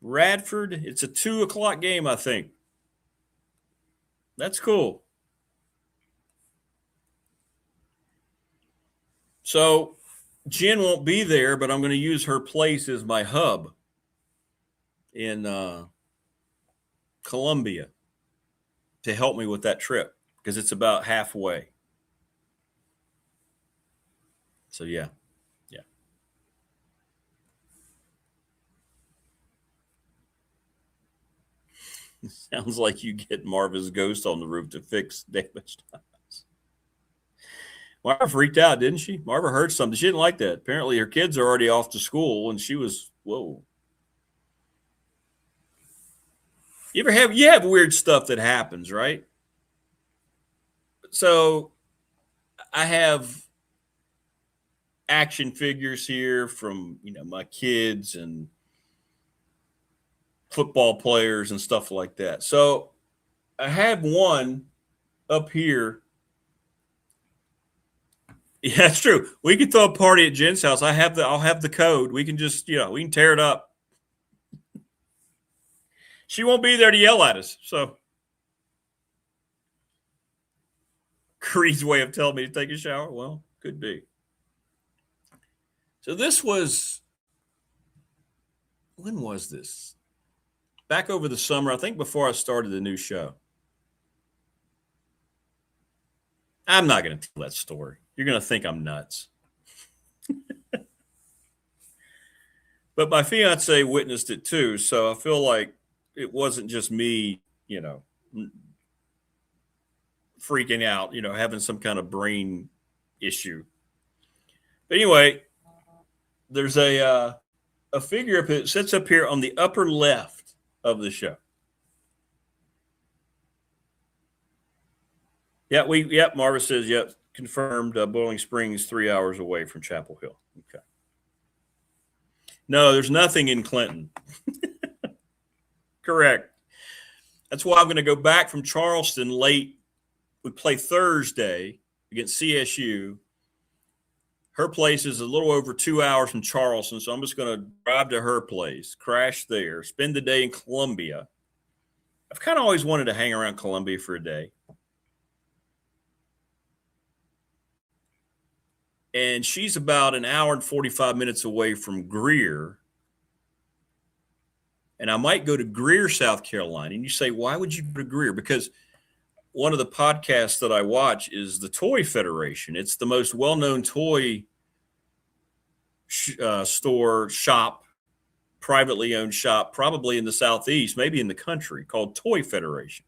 Radford. It's a 2:00 game, I think. That's cool. So Jen won't be there, but I'm going to use her place as my hub in Columbia to help me with that trip because it's about halfway. So, yeah. Sounds like you get Marva's ghost on the roof to fix damaged house. Marva freaked out, didn't she? Marva heard something. She didn't like that. Apparently, her kids are already off to school, and she was, whoa. You have weird stuff that happens, right? So I have action figures here from, my kids and football players and stuff like that. So I have one up here. Yeah, that's true. We can throw a party at Jen's house. I'll have the code. We can just, we can tear it up. She won't be there to yell at us. So Creed's way of telling me to take a shower. Well, could be. So this was, when was this? Back over the summer, I think before I started the new show. I'm not going to tell that story. You're going to think I'm nuts. But my fiance witnessed it too. So I feel like it wasn't just me, freaking out, having some kind of brain issue. But anyway, there's a figure up it sits up here on the upper left of the show. Yeah, Marva says, yep, confirmed. Bowling Springs, 3 hours away from Chapel Hill. Okay. No, there's nothing in Clinton. Correct. That's why I'm going to go back from Charleston late. We play Thursday against CSU. Her place is a little over 2 hours from Charleston, so I'm just going to drive to her place, crash there, spend the day in Columbia. I've kind of always wanted to hang around Columbia for a day. And she's about an hour and 45 minutes away from Greer. And I might go to Greer, South Carolina. And you say, why would you go to Greer? Because one of the podcasts that I watch is the Toy Federation. It's the most well-known toy shop, privately owned shop, probably in the Southeast, maybe in the country, called Toy Federation.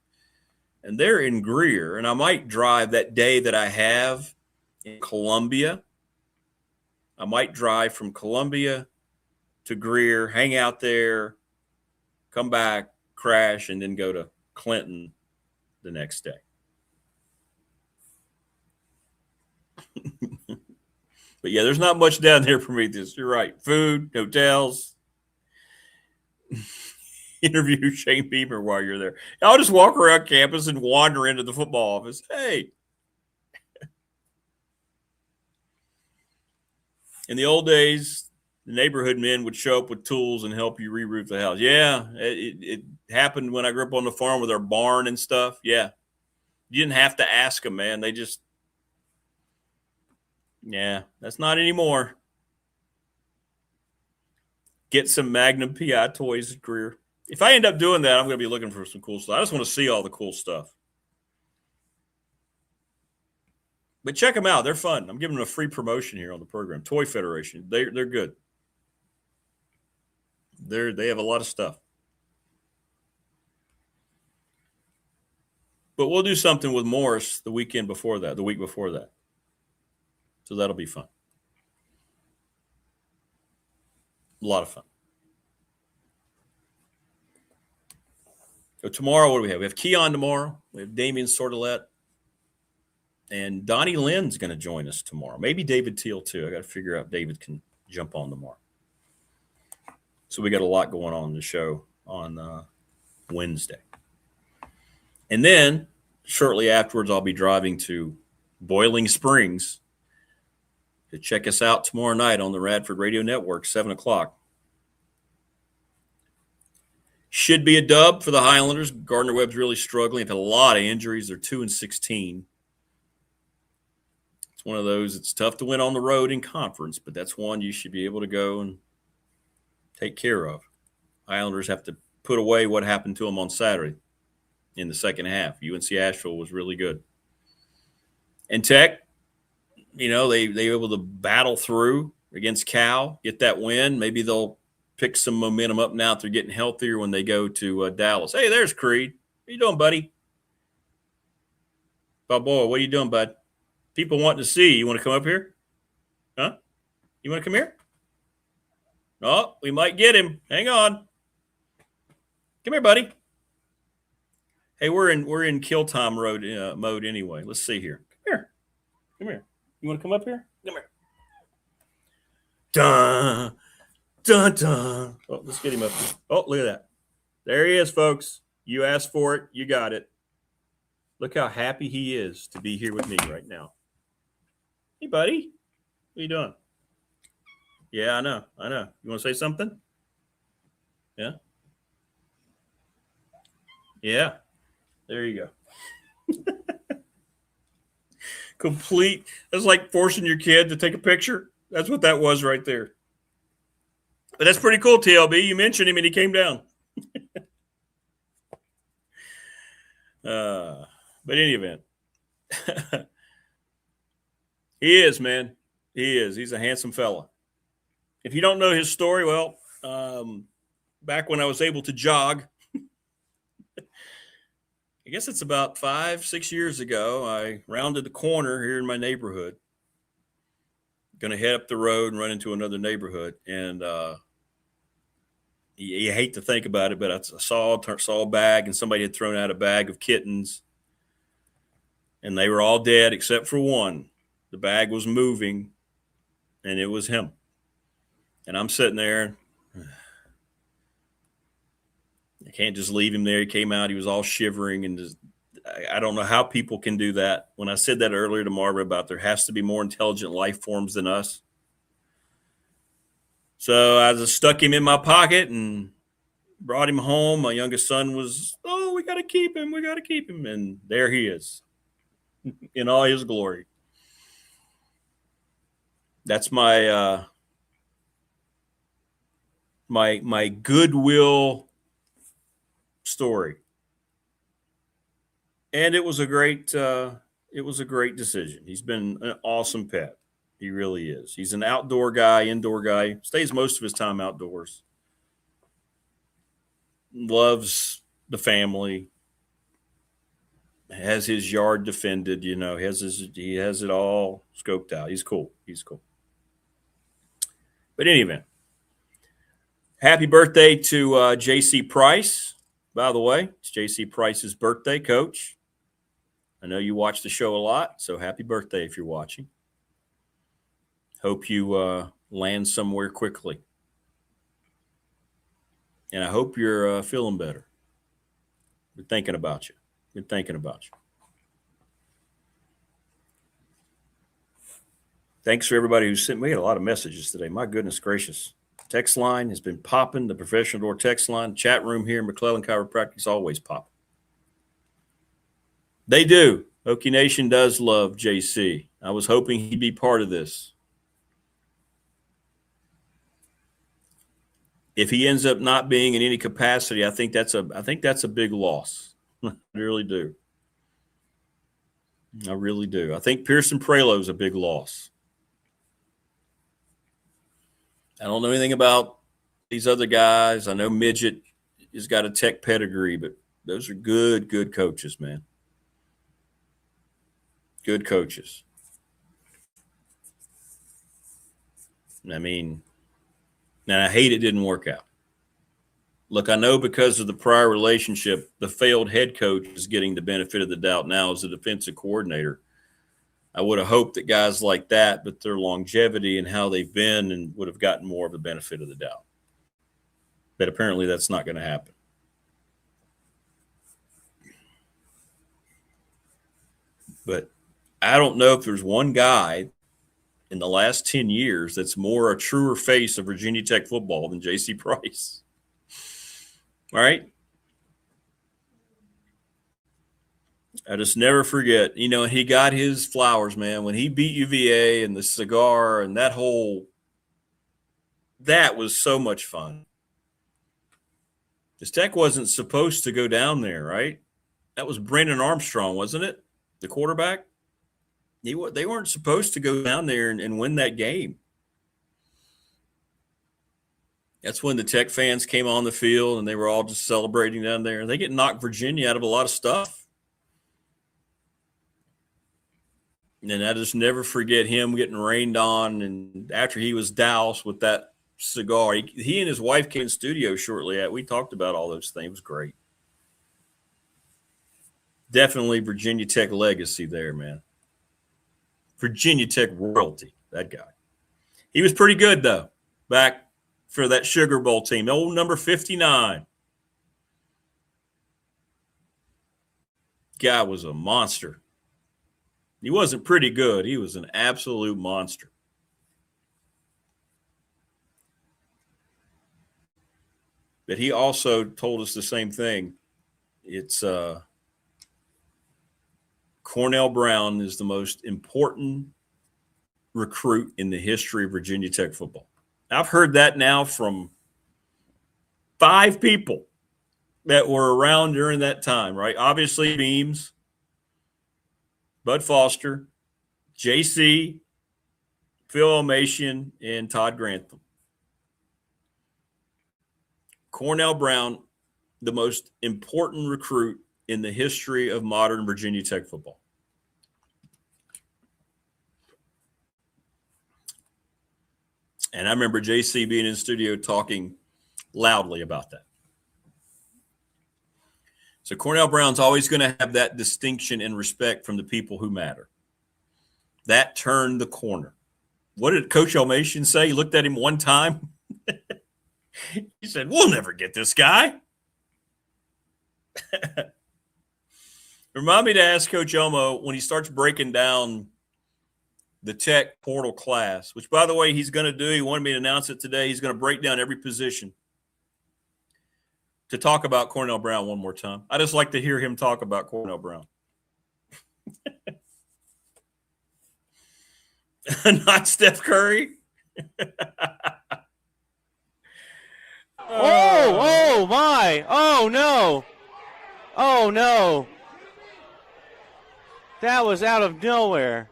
And they're in Greer. And I might drive that day that I have in Columbia. I might drive from Columbia to Greer, hang out there, come back, crash, and then go to Clinton the next day. But yeah, there's not much down there for me. You're right. Food, hotels, interview Shane Beamer while you're there. I'll just walk around campus and wander into the football office. Hey. In the old days, the neighborhood men would show up with tools and help you re-roof the house. Yeah, it happened when I grew up on the farm with our barn and stuff. Yeah. You didn't have to ask them, man. They just, yeah, that's not anymore. Get some Magnum PI toys at Greer. If I end up doing that, I'm going to be looking for some cool stuff. I just want to see all the cool stuff. But check them out. They're fun. I'm giving them a free promotion here on the program. Toy Federation. They're good. They have a lot of stuff. But we'll do something with Morris the week before that. So that'll be fun. A lot of fun. So tomorrow, what do we have? We have Keon tomorrow. We have Damian Sordelette. And Donnie Lynn's going to join us tomorrow. Maybe David Teal, too. I got to figure out if David can jump on tomorrow. So we got a lot going on in the show on Wednesday. And then shortly afterwards, I'll be driving to Boiling Springs to check us out tomorrow night on the Radford Radio Network, 7 o'clock. Should be a dub for the Highlanders. Gardner Webb's really struggling. They've had a lot of injuries. They're 2-16. It's one of those, it's tough to win on the road in conference, but that's one you should be able to go and take care of. Highlanders have to put away what happened to them on Saturday in the second half. UNC Asheville was really good. And Tech, they were able to battle through against Cal, get that win. Maybe they'll pick some momentum up now if they're getting healthier when they go to Dallas. Hey, there's Creed. What you doing, buddy? Oh, boy, what are you doing, bud? People want to see. You want to come up here? Huh? You want to come here? Oh, we might get him. Hang on. Come here, buddy. Hey, we're in kill time mode anyway. Let's see here. Come here. You want to come up here? Come here. Dun, dun, dun. Oh, let's get him up here. Oh, look at that. There he is, folks. You asked for it. You got it. Look how happy he is to be here with me right now. Hey, buddy. What are you doing? Yeah, I know. You want to say something? Yeah? Yeah. There you go. Complete. That's like forcing your kid to take a picture. That's what that was right there. But that's pretty cool, TLB. You mentioned him and he came down. But in any event, he is, man. He is. He's a handsome fella. If you don't know his story, well, back when I was able to jog, I guess it's about 5-6 years ago, I rounded the corner here in my neighborhood. Going to head up the road and run into another neighborhood. And you hate to think about it, but I saw a bag, and somebody had thrown out a bag of kittens. And they were all dead except for one. The bag was moving, and it was him. And I'm sitting there. I can't just leave him there. He came out. He was all shivering. And just, I don't know how people can do that. When I said that earlier to Marva about there has to be more intelligent life forms than us. So I just stuck him in my pocket and brought him home. My youngest son was, oh, we got to keep him. We got to keep him. And there he is in all his glory. That's my my goodwill story. And it was a great decision. He's been an awesome pet. He really is. He's an outdoor guy, indoor guy, stays most of his time outdoors. Loves the family. Has his yard defended, he has it all scoped out. He's cool. But in any event, happy birthday to J.C. Price. By the way, it's J.C. Price's birthday, Coach. I know you watch the show a lot, so happy birthday if you're watching. Hope you land somewhere quickly. And I hope you're feeling better. We're thinking about you. Thanks for everybody who sent me a lot of messages today. My goodness gracious. Text line has been popping. The professional door text line, chat room here in McClellan Chiropractic is always popping. They do. Okie Nation does love JC. I was hoping he'd be part of this. If he ends up not being in any capacity, I think that's a big loss. I really do. I think Pearson Prelo is a big loss. I don't know anything about these other guys. I know Midget has got a Tech pedigree, but those are good coaches, man. Good coaches. I mean, and I hate it didn't work out. Look, I know because of the prior relationship, the failed head coach is getting the benefit of the doubt now as a defensive coordinator. I would have hoped that guys like that, but their longevity and how they've been, and would have gotten more of the benefit of the doubt. But apparently that's not going to happen. But I don't know if there's one guy in the last 10 years that's more a truer face of Virginia Tech football than J.C. Price. All right? I just never forget, he got his flowers, man, when he beat UVA and the cigar and that was so much fun. Because Tech wasn't supposed to go down there, right? That was Brandon Armstrong, wasn't it? The quarterback? They weren't supposed to go down there and win that game. That's when the Tech fans came on the field and they were all just celebrating down there. They get knocked Virginia out of a lot of stuff. And I just never forget him getting rained on. And after he was doused with that cigar, he and his wife came in studio shortly. We talked about all those things. It was great. Definitely Virginia Tech legacy there, man. Virginia Tech royalty, that guy. He was pretty good, though, back for that Sugar Bowl team. Old number 59. Guy was a monster. He wasn't pretty good. He was an absolute monster. But he also told us the same thing. It's Cornell Brown is the most important recruit in the history of Virginia Tech football. I've heard that now from 5 people that were around during that time, right? Obviously, Beams, Bud Foster, JC, Phil Omasian, and Todd Grantham. Cornell Brown, the most important recruit in the history of modern Virginia Tech football. And I remember JC being in the studio talking loudly about that. So Cornell Brown's always going to have that distinction and respect from the people who matter. That turned the corner. What did Coach Omasian say? He looked at him one time. He said, "We'll never get this guy." Remind me to ask Coach Elmo when he starts breaking down the Tech portal class, which, by the way, he's going to do. He wanted me to announce it today. He's going to break down every position to talk about Cornell Brown one more time. I just like to hear him talk about Cornell Brown. Not Steph Curry. Oh my. Oh, no. Oh, no. That was out of nowhere.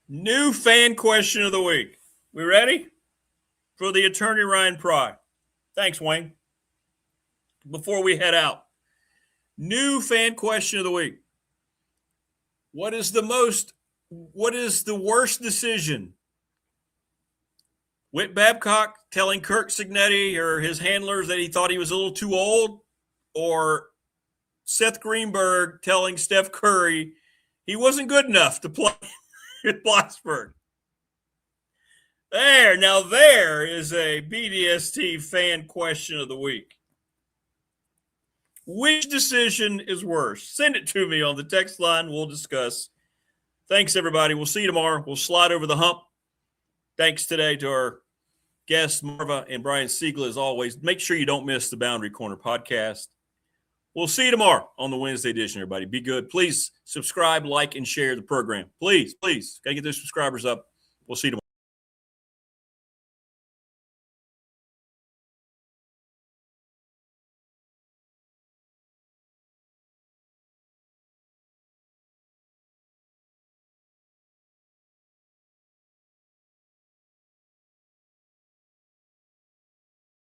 New fan question of the week. We ready? For the attorney Ryan Pry. Thanks, Wayne. Before we head out, new fan question of the week. What is the worst decision? Whit Babcock telling Kirk Cignetti or his handlers that he thought he was a little too old, or Seth Greenberg telling Steph Curry he wasn't good enough to play at Blacksburg? There is a BDST fan question of the week. Which decision is worse? Send it to me on the text line. We'll discuss. Thanks, everybody. We'll see you tomorrow. We'll slide over the hump. Thanks today to our guests, Marva and Brian Seigla, as always. Make sure you don't miss the Boundary Corner podcast. We'll see you tomorrow on the Wednesday edition, everybody. Be good. Please subscribe, like, and share the program. Please. Got to get those subscribers up. We'll see you tomorrow.